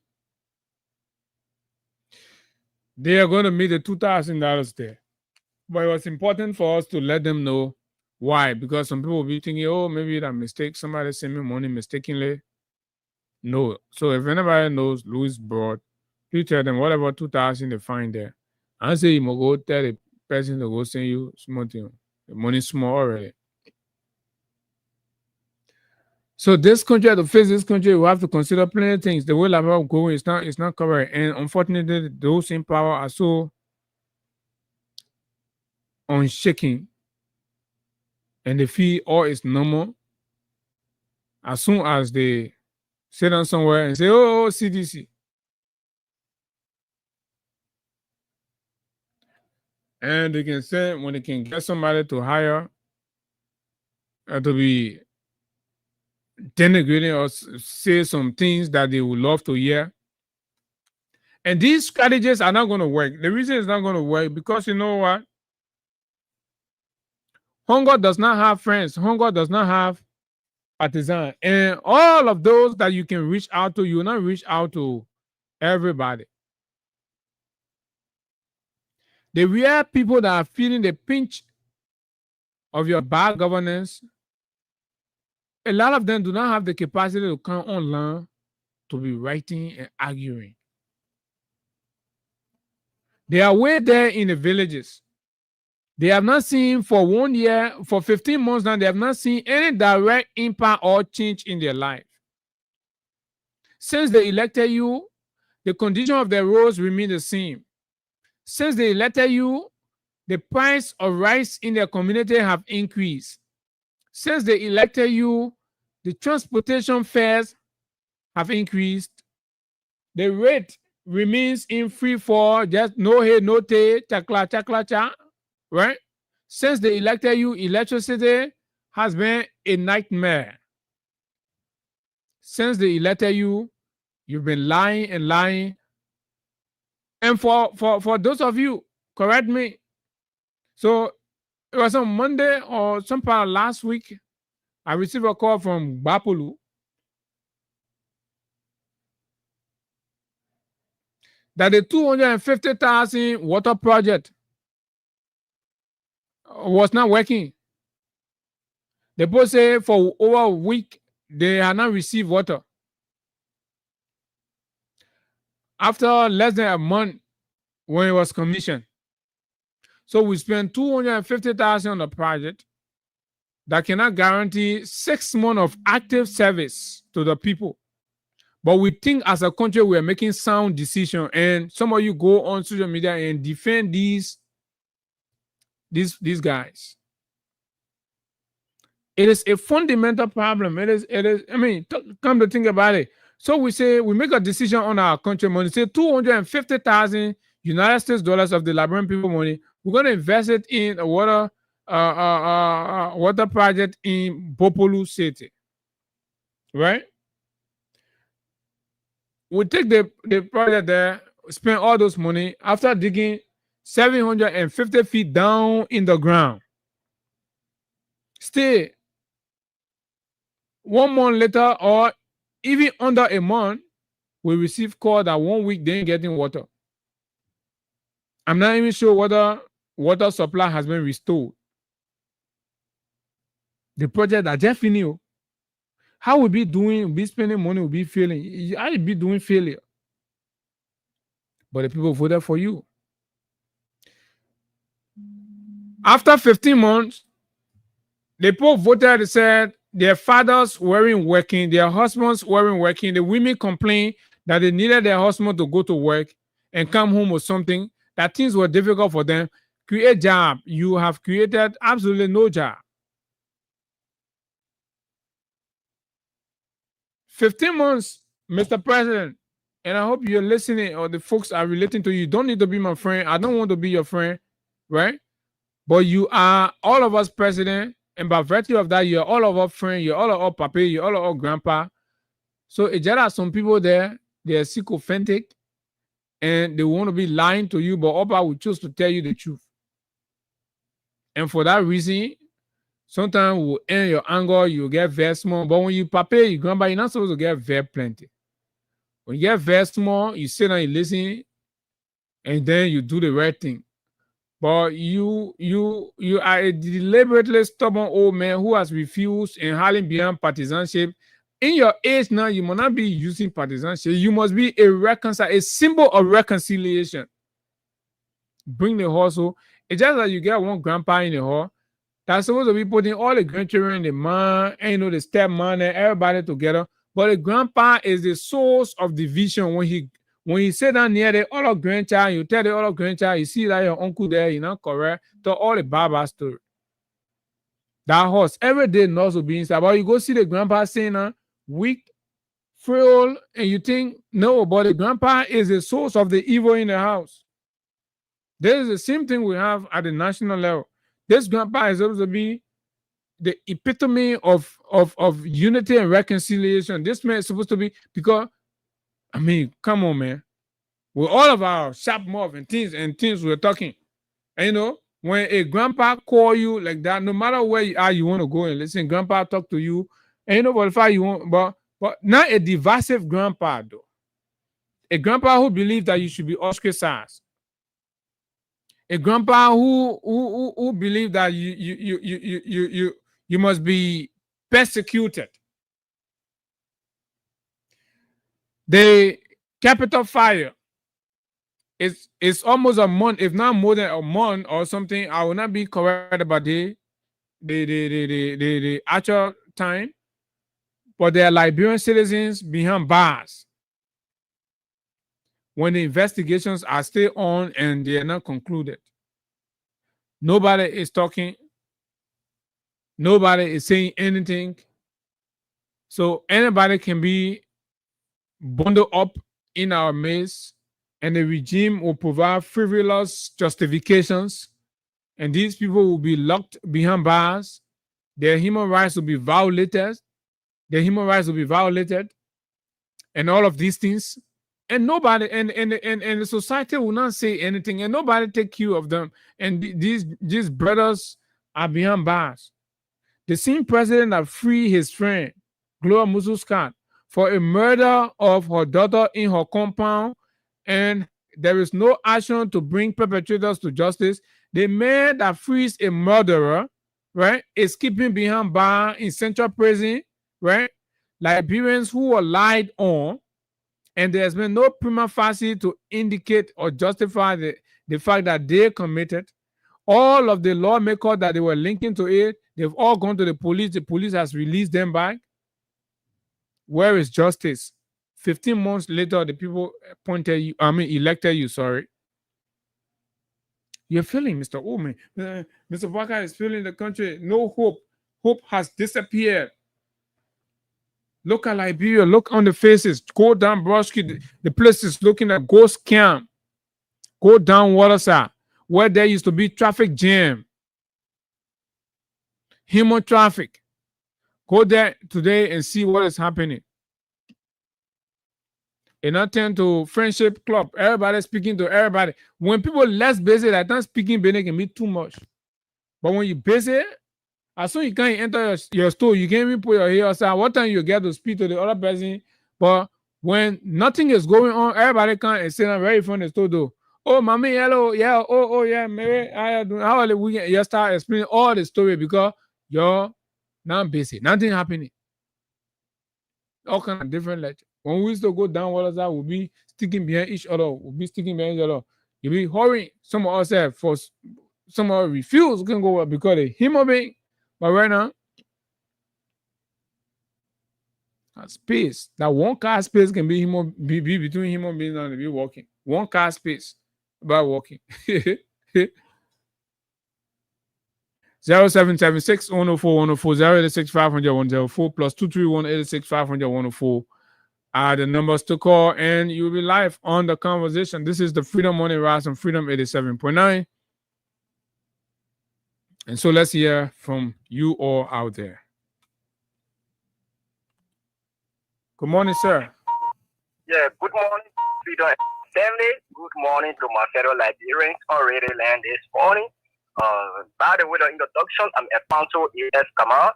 they are going to meet the $2,000 there. But it was important for us to let them know why. Because some people will be thinking, oh, maybe that mistake, somebody sent me money mistakenly. No. So if anybody knows Louis Broad, please tell them whatever 2,000 they find there. I say you must go tell the person to go send you small thing. The money small already. So this country, to face this country, we have to consider plenty of things. The way life is going is not correct. And unfortunately, those in power are so unshaking and they feel all is normal. As soon as they sit down somewhere and say, oh, CDC. And they can say, when they can get somebody to hire to be denigrating or say some things that they would love to hear. And these strategies are not going to work. The reason it's not going to work because you know what? Hunger does not have friends. Hunger does not have partisans. And all of those that you can reach out to, you will not reach out to everybody. The real people that are feeling the pinch of your bad governance, a lot of them do not have the capacity to come online to be writing and arguing. They are way there in the villages. They have not seen for 1 year, for 15 months now, they have not seen any direct impact or change in their life. Since they elected you, the condition of their roads remain the same. Since they elected you, the price of rice in their community have increased. Since they elected you, the transportation fares have increased. The rate remains in free fall, just no hey, no tay, chakla, chakla, cha, right? Since they elected you, electricity has been a nightmare. Since they elected you, you've been lying and lying. And for those of you, correct me. So it was on Monday or some part of last week, I received a call from Bapulu that the 250,000 water project was not working. The boss say for over a week, they had not received water. After less than a month when it was commissioned. So we spent 250,000 on the project that cannot guarantee 6 months of active service to the people. But we think as a country we are making sound decisions, and some of you go on social media and defend these guys. It is a fundamental problem. It is. I mean, come to think about it. So we say we make a decision on our country money. Say 250,000 United States dollars of the Liberian people money. We're going to invest it in a water project in Bopolu City, right? We take the project there, spend all those money after digging 750 feet down in the ground. Stay 1 month later or even under a month, we receive call that 1 week they ain't getting water. I'm not even sure whether water supply has been restored. The project that just finished, how we be doing, we be spending money, we be failing. I be doing failure. But the people voted for you. After 15 months, the people voted and said their fathers weren't working, their husbands weren't working. The women complained that they needed their husband to go to work and come home with something, that things were difficult for them. Create job. You have created absolutely no job. 15 months, Mr. President, and I hope you're listening or the folks are relating to you. You don't need to be my friend. I don't want to be your friend, right? But you are all of us president, and by virtue of that, you're all of our friends, you're all of our papa, you're all of our grandpa. So there are some people there, they're sycophantic, and they want to be lying to you, but Oba will choose to tell you the truth. And for that reason, sometimes we'll end your anger, you'll get very small. But when you papa, you grandpa, you're not supposed to get very plenty. When you get very small, you sit and you listen, and then you do the right thing. But you are a deliberately stubborn old man who has refused and hiding behind partisanship. In your age now, you must not be using partisanship. You must be a symbol of reconciliation. Bring the hustle. It's just that you get one grandpa in the hall that's supposed to be putting all the grandchildren, the man, and the stepmom, and everybody together. But the grandpa is the source of division. When you sit down near the other grandchild, you tell the other grandchild, you see that your uncle there, you're not correct, tell all the Baba story. That horse every day knows to be inside. But you go see the grandpa saying, weak, frail, and you think, no, but the grandpa is the source of the evil in the house. This is the same thing we have at the national level. This grandpa is supposed to be the epitome of unity and reconciliation. This man is supposed to be, because, I mean, come on, man. With all of our sharp mouth and things we're talking, and you know, when a grandpa call you like that, no matter where you are, you want to go and listen. Grandpa talk to you, and you know what the fact you want, but not a divisive grandpa though. A grandpa who believes that you should be ostracized. A grandpa who believes that you must be persecuted. The Capitol fire is almost a month, if not more than a month or something. I will not be correct about the actual time, but there are Liberian citizens behind bars when the investigations are still on and they are not concluded. Nobody is talking. Nobody is saying anything. So anybody can be bundled up in our midst, and the regime will provide frivolous justifications, and these people will be locked behind bars. Their human rights will be violated. And all of these things. And nobody, and the society will not say anything, and nobody take care of them. And these brothers are behind bars. The same president that freed his friend, Gloria Musu-Scott, for a murder of her daughter in her compound, and there is no action to bring perpetrators to justice. The man that frees a murderer, right, is keeping behind bar in central prison, right? Liberians who were lied on, and there's been no prima facie to indicate or justify the fact that they committed. All of the lawmakers that they were linking to it, they've all gone to the police. The police has released them back. Where is justice? 15 months later, the people elected you, sorry. You're feeling, Mr. Oman. Mr. Walker is feeling the country. No hope. Hope has disappeared. Look at Liberia. Look on the faces. Go down Broad Street. The place is looking at ghost camp. Go down Waterside, where there used to be traffic jam. Human traffic. Go there today and see what is happening. And attend to friendship club. Everybody speaking to everybody. When people less busy, that time speaking Benin can be too much. But when you busy, as soon as you can't enter your store, you can't even put your hair aside. What time you get to speak to the other person? But when nothing is going on, everybody can and sit down right from the store though. Oh, mommy, hello, yeah, oh, yeah, Mary, how are you doing? How are the weekend? You start explaining all the story because you're not busy. Nothing happening. All kind of different lecture. When we used to go down Waterside, we'll be sticking behind each other. You'll be hurrying. Some of us have some of us refuse can go because they human being. But right now, that space, that one car space can be between human beings and be walking. One car space about walking. 0776 104 104 086 500 104 plus 231 86 500 104 are the numbers to call, and you'll be live on the conversation. This is the Freedom Morning Rise on Freedom 87.9. And so let's hear from you all out there. Good morning, sir. Yeah, good morning, Freedom family. Good morning to my fellow Liberians on Radio Land this morning. By the way, the introduction, I'm Alfonso E.S. Kamara.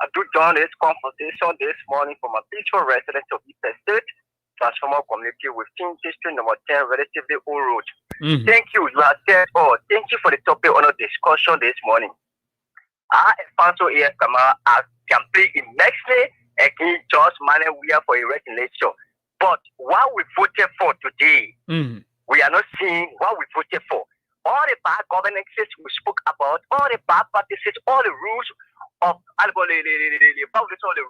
I do join this conversation this morning from a peaceful resident of East State, Transformer Community within District Number 10, relatively old road. Mm-hmm. Thank you. You have said, thank you for the topic on the discussion this morning. Alfonso E.S. Kamara has campaigned immensely against George Manuel Weah for a election. But what we voted for today, we are not seeing what we voted for. All the bad governances we spoke about, all the bad practices, all the rules of all the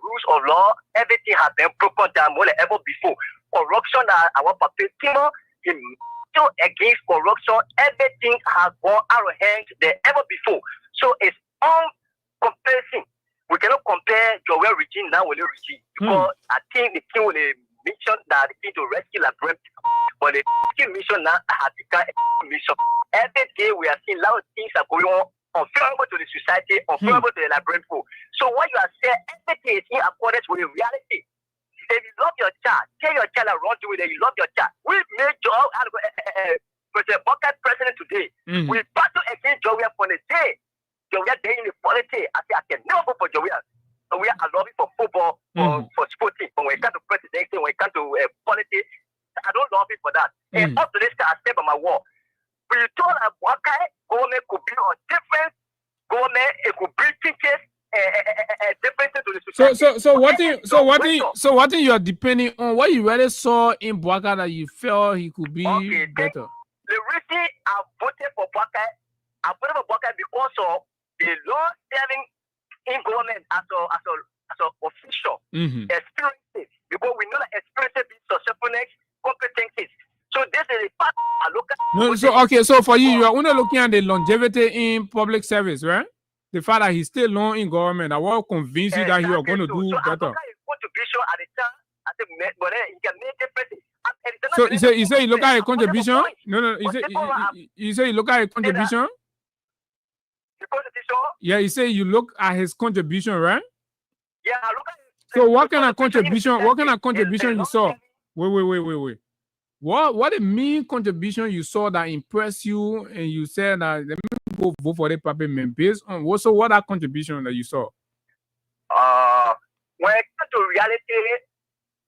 rules of law, everything has been broken down more than ever before. Corruption, our Papitimo, still against corruption, everything has gone out of hand than ever before. So it's comparison. We cannot compare Joel regime now with the regime because I think the king will mission that the king to rescue the brand, but the king mission now has become a mission. Every day we are seeing a lot of things are going on unfavorable to the society, unfavorable to the Liberian people. So what you are saying, everything is in accordance with the reality. If you love your child, tell your child around you that you love your child. We made Joel President Bucket president today. We battle against Joel for the day. Joel day in the politics. I say I can never vote for Joel. So we are lobbying for football, for sporting. But when it comes to presidency, when it comes to politics, I don't lobby for that. And up to this, I step on my wall. We told that what kind government could be on different government, it could bring teachers different to the society. So what thing you are depending on? What you really saw in Bwaka that you felt he could be better? The reason I voted for Bwaka, because of the law serving in government as an official experiences. Because we know that experiences is successfulness, competencies. So this is a part I look at. So for you are only looking at the longevity in public service, right? The fact that he's still long in government, I will convince you that you are going to do better. So you say you look at a contribution? No. You say you look at a contribution? Yeah, you say you look at his contribution, right? Yeah, I look at it. So what kind of contribution? What kind of contribution you saw? Wait. What the main contribution you saw that impressed you and you said that let me go vote for the parliament based on what that contribution that you saw? When it comes to reality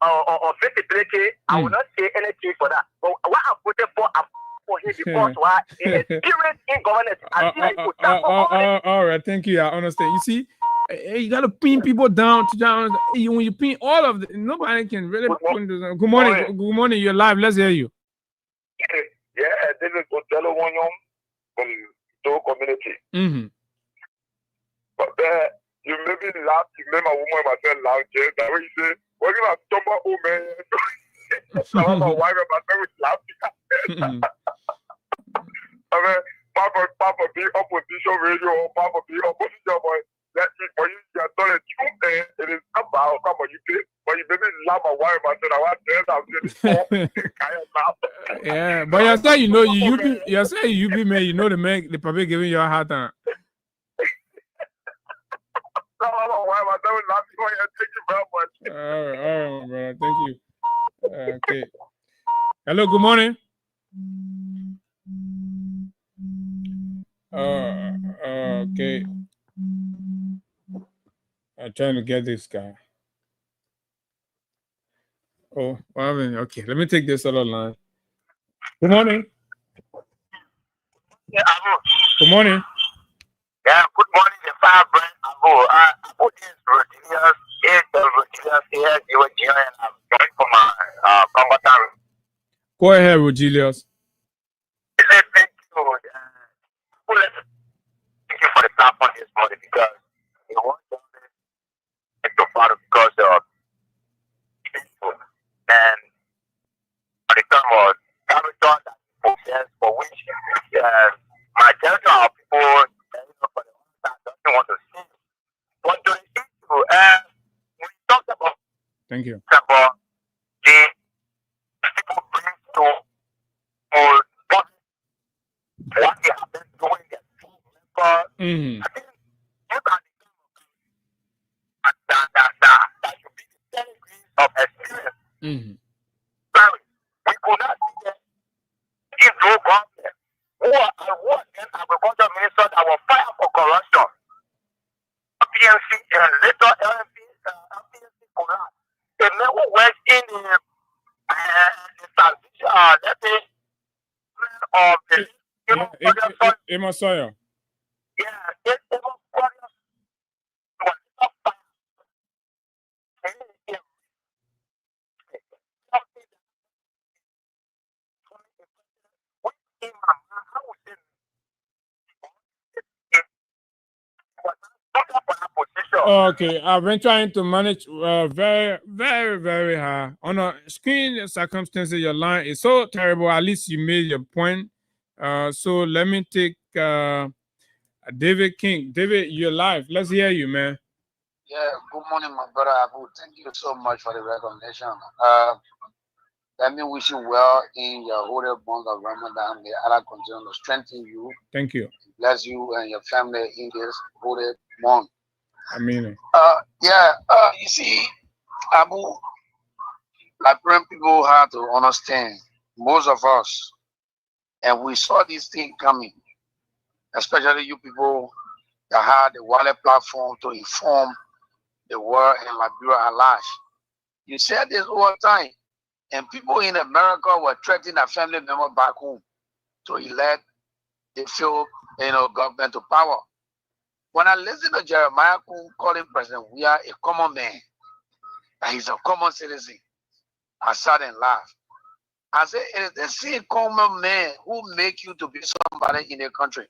or visibility, I will not say anything for that. But what I voted for, I for him because what experience in governance. All right, thank you. I understand. You see, you gotta pin people down to down. When you pin all of them, nobody can really. Good morning. You're live. Let's hear you. Yeah, this is Othello Wonyom from the community. But you made me laugh. You made my woman myself laugh. That way you say, "What you have to talk about, man?" So my wife and myself was laughing. I mean, Papa be opposition radio, or Papa be opposition boy. That is for you. You are done a truth. It is about come on, you pay. But you baby laugh my wife. I said, I want to. Yeah, but you say you be man. You know the man, the Papa giving you a hard time. My wife, I never laugh. Thank you very much. All right, brother. Thank you. Okay. Hello. Good morning. Okay. I'm trying to get this guy. Oh, well, okay. Let me take this other line. Good morning. Yeah, good morning. Yeah, good morning, the fire brand. I put this Rogelius here, you were here, and I'm going for my combatant. Go ahead, Rogelius. Thank you. Thank you for the platform this morning because you want to make the father because of people and the term of character that possess for which majority of people for the that doesn't want to see. But the issue we talked about thank you. About the people bring to what they have been doing their I think you can that should be the 10 degrees of experience. Sorry, we could not see that if no government who then agriculture minister that will fire for corruption. PNC and later LNP could not. They never work in the transition, let's say, of the Emasaya. Yeah, it's okay, I've been trying to manage very, very, very hard. On a screen circumstances, your line is so terrible. At least you made your point. So let me take David King. David, you're live. Let's hear you, man. Yeah, good morning, my brother Abu. Thank you so much for the recognition. Let me wish you well in your holy month of Ramadan. May Allah continue to strengthen you. Thank you. Bless you and your family in this holy month. I mean, you see, Abu, Liberian people have to understand, most of us, and we saw this thing coming, especially you people that had the wallet platform to inform the world and Liberia at large. You said this all the time, and people in America were threatening their family member back home to elect the field, government to power. When I listen to Jeremiah Kun calling President, we are a common man, that he's a common citizen, I sat and laughed. I said, it is the same common man who make you to be somebody in the country.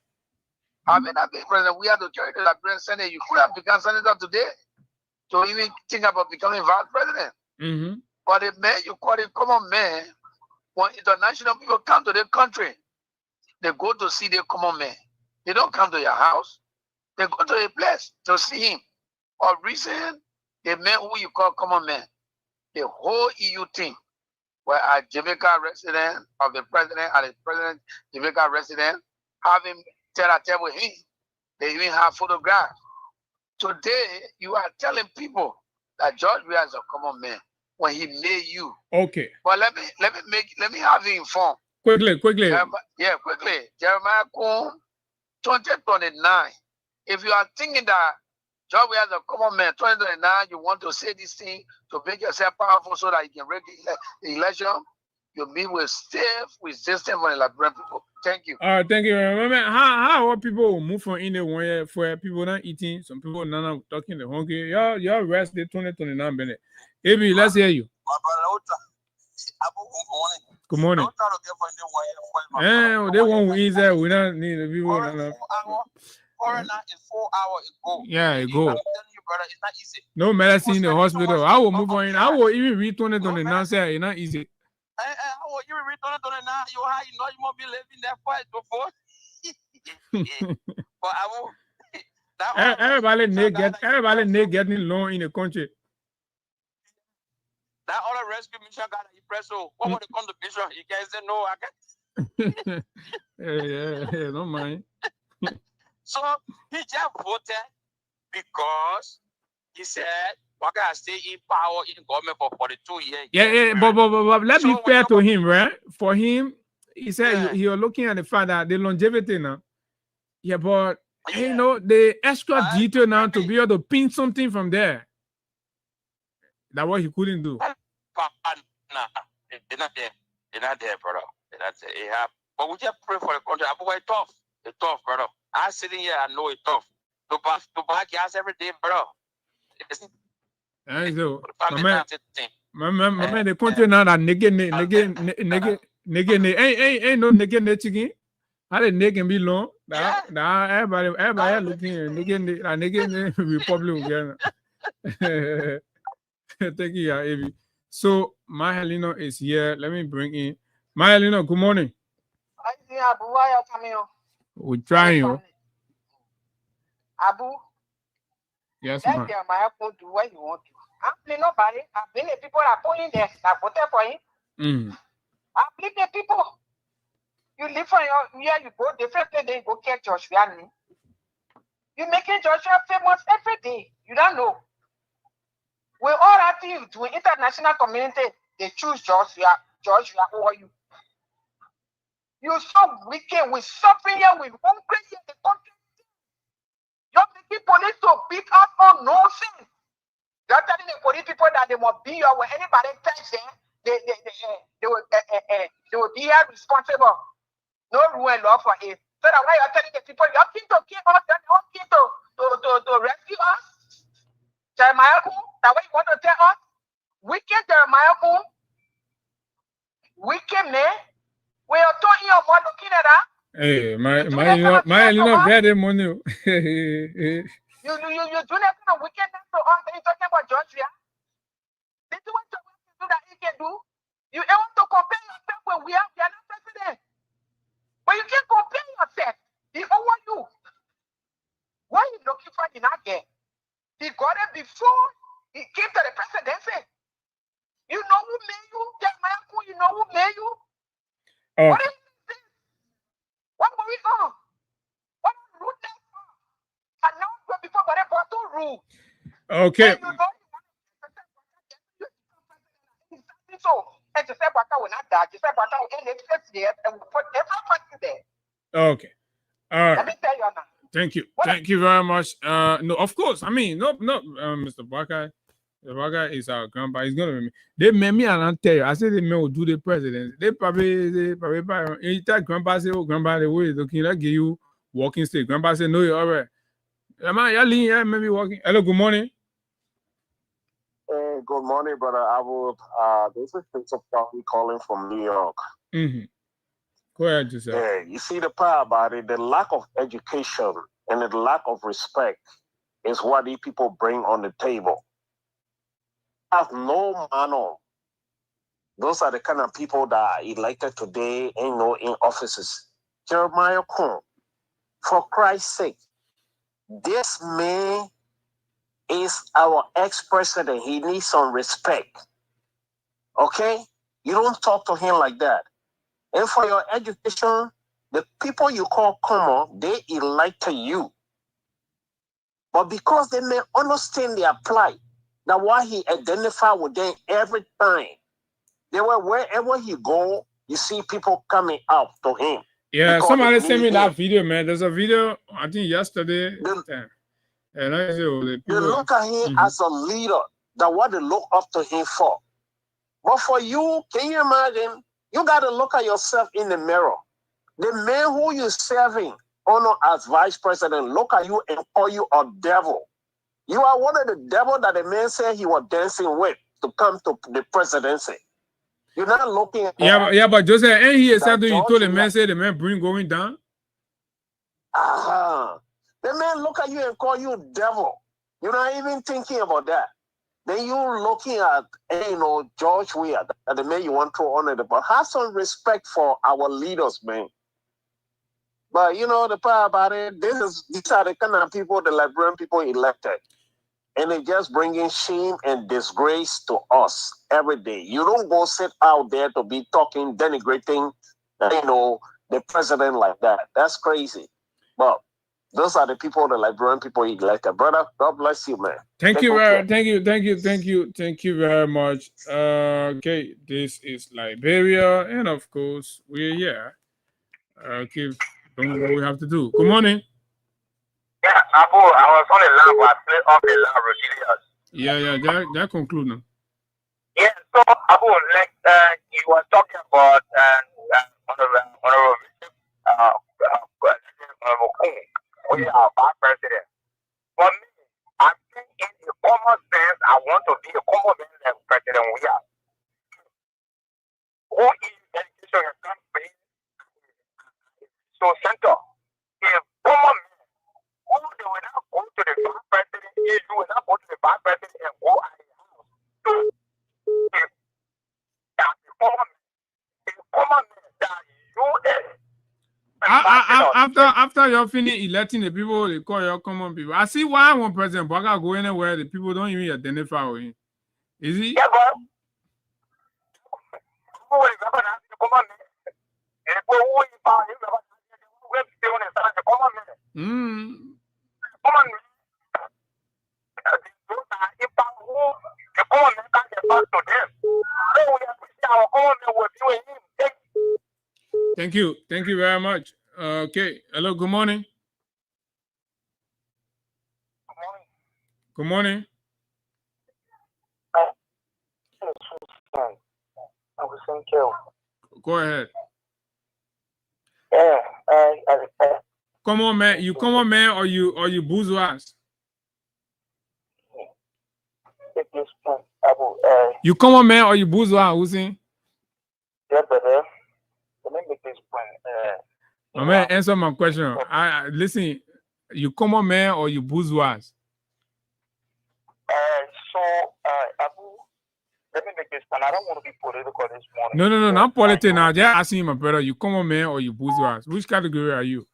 I mean, I think President, we have to carry the Liberian Senate. You could have become senator today to even think about becoming vice president. Mm-hmm. But the man you call it common man, when international people come to the country, they go to see the common man. They don't come to your house. They go to a place to see him. Or recent, the man who you call common man, the whole EU team, where a Jamaica resident of the president and the president Jamaica resident having tete-a-tete with him. They even have photographs. Today, you are telling people that George Weah is a common man when he made you. Okay. But let me have you informed. Quickly. Quickly. Jeremiah Kun, 2029. If you are thinking that George Weah is a common man, 2029, you want to say this thing to make yourself powerful so that you can rig the election, you meet with stiff resistance from the Liberian people. Thank you. Thank you. Remember how our people move from India 1 year for people not eating, some people not talking the hungry. Y'all rest the 2029 minute. Abi, let's hear you. Good morning. They won't eat that. We don't need the people. Foreigner in 4 hours ago. Yeah, it go. I'm telling you, brother, it's not easy. No medicine in the hospital. I will move on. I will even read 2029. Say it's not easy. I will even read 2029. You know you must be living that fight before. But I will. Everybody need getting loan in the country. That other rescue mission got a presso. What was the contribution? You guys say no, I can't. yeah, don't mind. So he just voted because he said, "We're gonna stay in power in government for 42 years." Yeah, but let me fair to him, right? For him, he said he was looking at the fact that the longevity now. Yeah, but you know the extra detail now to be able to pin something from there. That's what he couldn't do. Nah, they're not there. They're not there, brother. They're not there. But we just pray for the country. It's tough. It's tough, brother. I'm sitting here, I know it's tough. To buy gas every day, bro. My man, the country now that nigga, ain't no nigga chicken. How the nigga be long? Everybody looking nigga Republic again. Thank you, Avi. So my Helena is here. Let me bring in my Helena. Good morning. We're trying. Abu. Yes, ma'am. Jeremiah Kun do what you want to. I'm playing nobody. I believe the people are pulling there that voted for him. I believe the people. You live from where you go, different place, then you go get Joshua. You making Joshua famous every day. You don't know. We all active to international community. They choose Joshua over you. You so wicked. We suffering here. We hungry here in the country. You're making police to beat us on no sin. You're telling the police people that they must be here when anybody touch them, they will be here responsible. No rule and law for it. So that's why you're telling the people you're keen to kill us, you're not keen to rescue us. Jeremiah Kun, that's what you want to tell us? Wicked Jeremiah Kun, wicked man. We are talking about looking at that. Hey, my very money. You do that kind of wickedness to us. Then you're talking about Georgia. This is what you're going to do that he can do. You want to compare yourself when we are not president. But you can't compare yourself. He over you. What he looking for, he not get. He got it before he came to the presidency. You know who made you? You know who made you? What is this? What going on? What rudeness? I know before, but I bought to rule. Okay. And you know, so, and Joseph Baka will not die. Joseph Baka will end it 6 years and will put every person there. Okay. All right. Let me tell you now. Thank you. Thank you very much. No, of course. I mean, no, Mr. Baka. The Baka is our grandpa. He's gonna be. They made me and I tell you. I said they may do the president. They probably that grandpa say, oh, grandpa, the way looking like give you walking stick. Grandpa said, no, you're all right. Am I yelling? Yeah, maybe walking. Hello, good morning. Hey, good morning, brother. I would. This is Christopher calling from New York. Mm-hmm. Go ahead, Joseph. Yeah, you see the part about it. The lack of education and the lack of respect is what these people bring on the table. Have no manner. Those are the kind of people that are elected today and in offices. Jeremiah Kuhn, for Christ's sake, this man is our ex-president. He needs some respect. Okay? You don't talk to him like that. And for your education, the people you call common, they elected you. But because they may understand their plight, that why he identified with them every time. They were wherever he go, you see people coming up to him. Yeah, somebody sent me that video, man. There's a video, I think yesterday. They look at him as a leader, that what they look up to him for. But for you, can you imagine? You got to look at yourself in the mirror. The man who you're serving, honor as vice president, look at you and call you a devil. You are one of the devil that the man said he was dancing with to come to the presidency. You're not looking at... Yeah, but Joseph, and he said that you told the man, say the man bring going down. The man look at you and call you devil. You're not even thinking about that. Then you're looking at, George Weah, the man you want to honor. But have some respect for our leaders, man. But the part about it, these are the kind of people the Liberian people elected. And they just bringing shame and disgrace to us every day. You don't go sit out there to be talking, denigrating, the president like that. That's crazy. But those are the people, the Liberian people elected. Brother, God bless you, man. Thank you very much. Okay, this is Liberia, and of course we're here. Keep doing what we have to do. Good morning. Yeah, Abu, I was on the line, but I played off the line, Rodriguez. Yeah, that conclude now. Yeah, so Abu, you were talking about we are vice president. For me, I think in the common sense, I want to be a common man like President we are. Who is education and campaign? So center, if common man, who they will not go to the vice president, you will not go to the vice president and go at his house. So, if that's the common man that you After you're finished electing the people, they call your common people. I see why one President Baka go anywhere the people don't even identify with him. Is he? Yeah, but who is the common man? And who is the common man? Common man. The common man can't get back to them. So we have to see our common man will be with him. Thank you very much. Okay, hello, good morning. Good morning. Go ahead. Come on, man. You come on, man, or you bourgeois? You come on, man, or you bourgeois, Hussein? Yeah, brother. Let me make this point. My man, answer my question. I listen. You come on, man, or you bourgeois? Abu, let me make this point. I don't want to be political this morning. No, not politics now. Just asking you, my brother. You come on, man, or you bourgeois? Which category are you?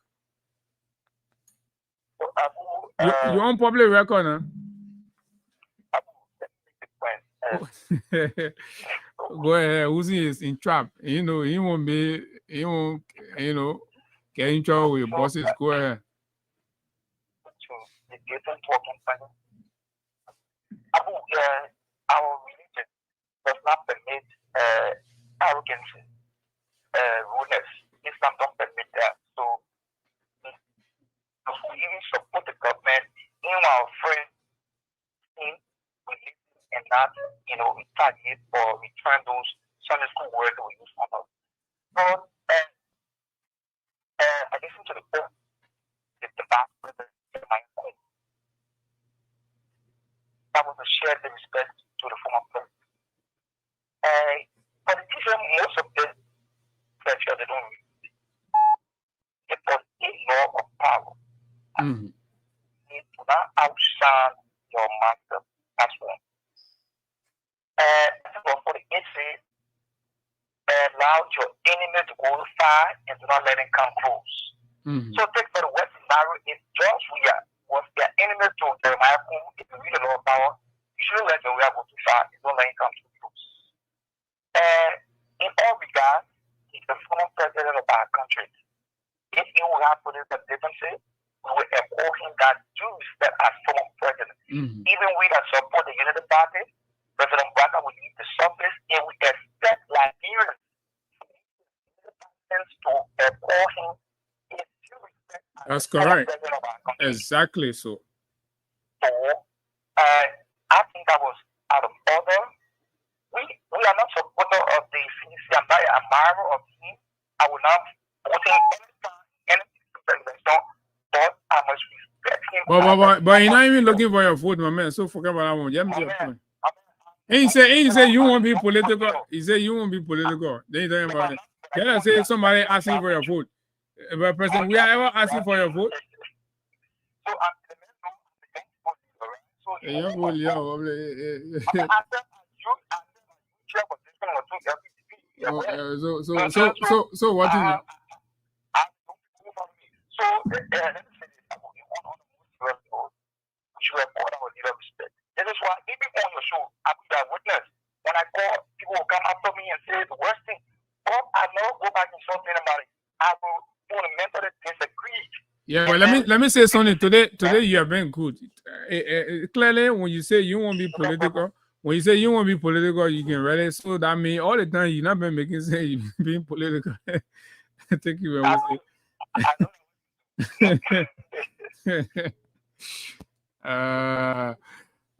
Abu, You on public record, huh? Go ahead. Uzi is in trap. You know, he won't, get in trouble with your bosses. Go ahead. Our religion does not permit arrogance, rudeness. Islam don't permit that. So we even support the government in our friends and not, retaliate or return those Sunday school words that we use on us. But I listen to the book, the past president, my home. That was a shared respect to the former president. Politicians, most of them, they don't read. It was a law of power. You do not outshine your master. That's one. For the incident, allow your enemy to go far and do not let him come close. So take for the West scenario, if Joshua was their enemy to Jeremiah, if you read the law of power, you shouldn't let Jeremiah go too far. You don't let him come too close. In all regards, he's the former president of our country. If he would have political differences, we will accord him that due respect as former president. Even we that support the Unity Party, President Baka will leave the surface and we expect Liberians to accord him in due respect. That's correct. Exactly so. So, I think that was out of order. We are not supporter of the CDC. I'm not an admirer of him. I will not vote him anything, but I must respect him. But you're not even looking for your vote, my man. So forget about that one. Just your point. He said you won't be political. He said you won't be political. Then you're talking about it. Can I say somebody asking for your vote? But President, we are ever asking for your vote? So what is it? This is why even on your show, I could have witnessed when I call, people will come after me and say the worst thing. But I never go back and something about it. I will fundamentally disagree. Yeah, but let me say something. Today you have been good. Clearly, when you say you won't be political, you can really. So that means all the time you've not been making sense. You've been political. Thank you very much.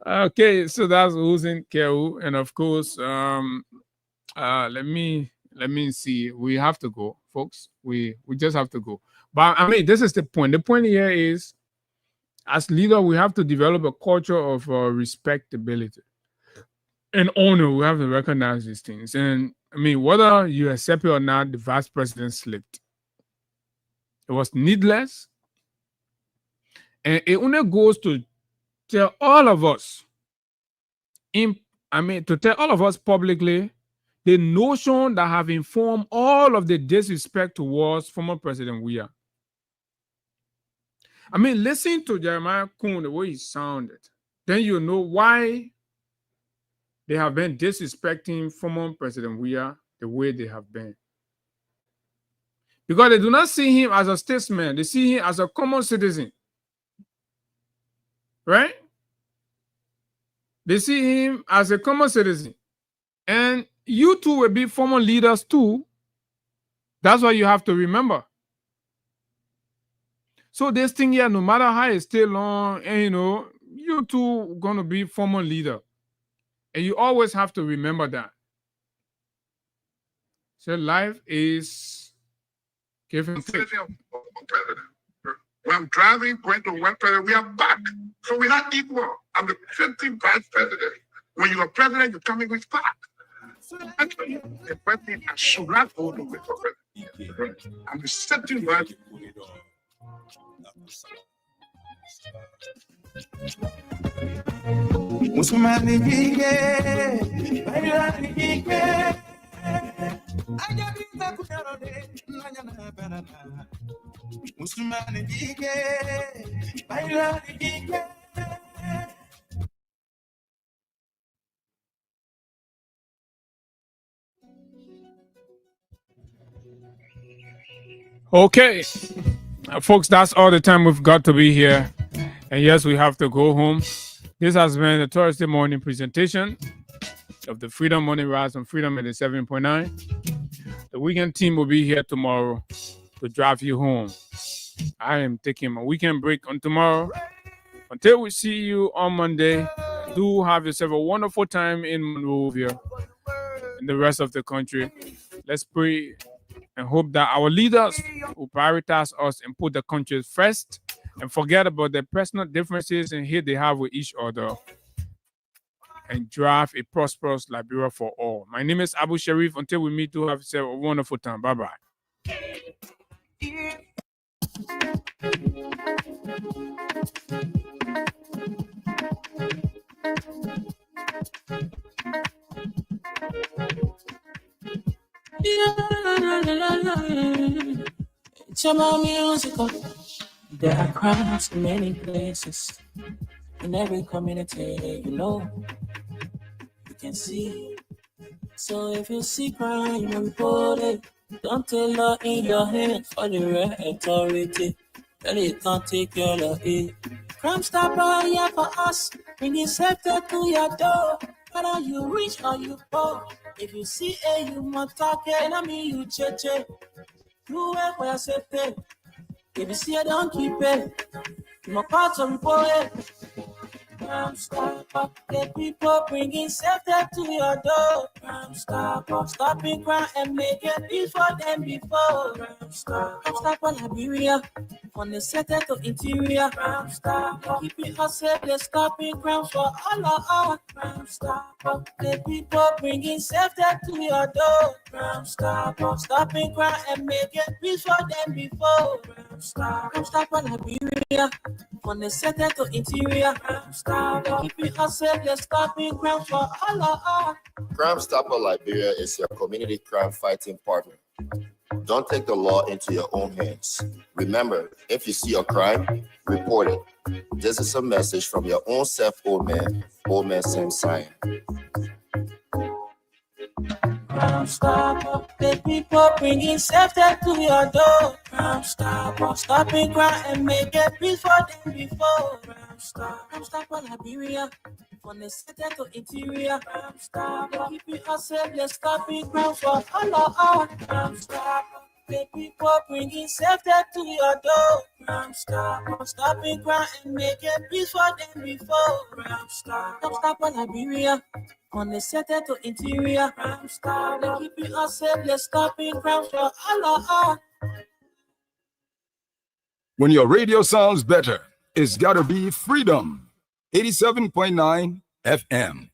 Okay, so that's Uzi Kewu, and of course, let me see. We have to go, folks. We just have to go. But I mean, this is the point. The point here is, as leader, we have to develop a culture of respectability and honor. We have to recognize these things. And I mean, whether you accept it or not, the vice president slipped. It was needless, and it only goes to tell all of us, to tell all of us publicly, the notion that have informed all of the disrespect towards former President Weah. I mean, listen to Jeremiah Kuhn, the way he sounded. Then you know why they have been disrespecting former President Weah the way they have been. Because they do not see him as a statesman. They see him as a common citizen. Right? They see him as a common citizen. And you two will be former leaders too. That's what you have to remember. So this thing here, no matter how it stay long, and you two gonna be former leader. And you always have to remember that. So life is give and take. When I'm driving, going to one president, we are back. So we're not equal. I'm the 15th vice president. When you're president, you're coming with back. So actually, the president should not hold on with president. I'm the 17th vice. Okay, folks, that's all the time we've got to be here. And yes, we have to go home. This has been the Thursday morning presentation of the Freedom Morning Rise on Freedom 87.9. The weekend team will be here tomorrow to drive you home. I am taking my weekend break on tomorrow. Until we see you on Monday, do have yourself a wonderful time in Monrovia and the rest of the country. Let's pray and hope that our leaders will prioritize us and put the country first and forget about the personal differences and hate they have with each other and drive a prosperous Liberia for all. My name is Abu Sharif. Until we meet, do have yourself a wonderful time. Bye-bye. It's about musical. There are crowds in many places. In every community, you can see. So if you see crime, report it. Don't take law in your hands for the real authority. Tell you can't take care of it. Crime stopper here for us. Bringing safety to your door. Whether you rich or you poor. If you see a human talking, I mean you cheche. Do it for your safety. If you see it, don't keep it. You must pass on for it. Crime stopper, the people bringing safety to your door. Crime stopper, stopping crime and make it peace for them before. Crime stopper, Liberia, from the center to interior. Crime stopper, keeping us safe, they're stopping crime for all of us. Crime stopper, the people bringing safety to your door. Crime stopper, stopping crime and make it peace for them before. Crime stopper, Liberia, from the center to interior. Keeping us safe, let's stop being crime for all of us. Crime Stopper Liberia is your community crime fighting partner. Don't take the law into your own hands. Remember, if you see a crime, report it. This is a message from your own self, old man Sam Sion. Crime Stopper, the people bringing safety to your door. Crime Stopper, stopping crime and make it peace for them before. Crime Stopper, Liberia, from the center to interior. Crime Stopper, keeping us safe, let's stop being crime for all of us. Crime Stopper, the people bringing safety to your door. Crime Stopper, stopping crime and make it peace for them before. Crime Stopper, Liberia, on the center to interior. Crime Stopper, keeping us safe, let's stop being crime for all of us. When your radio sounds better, it's gotta be Freedom 87.9 FM.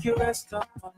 You rest up.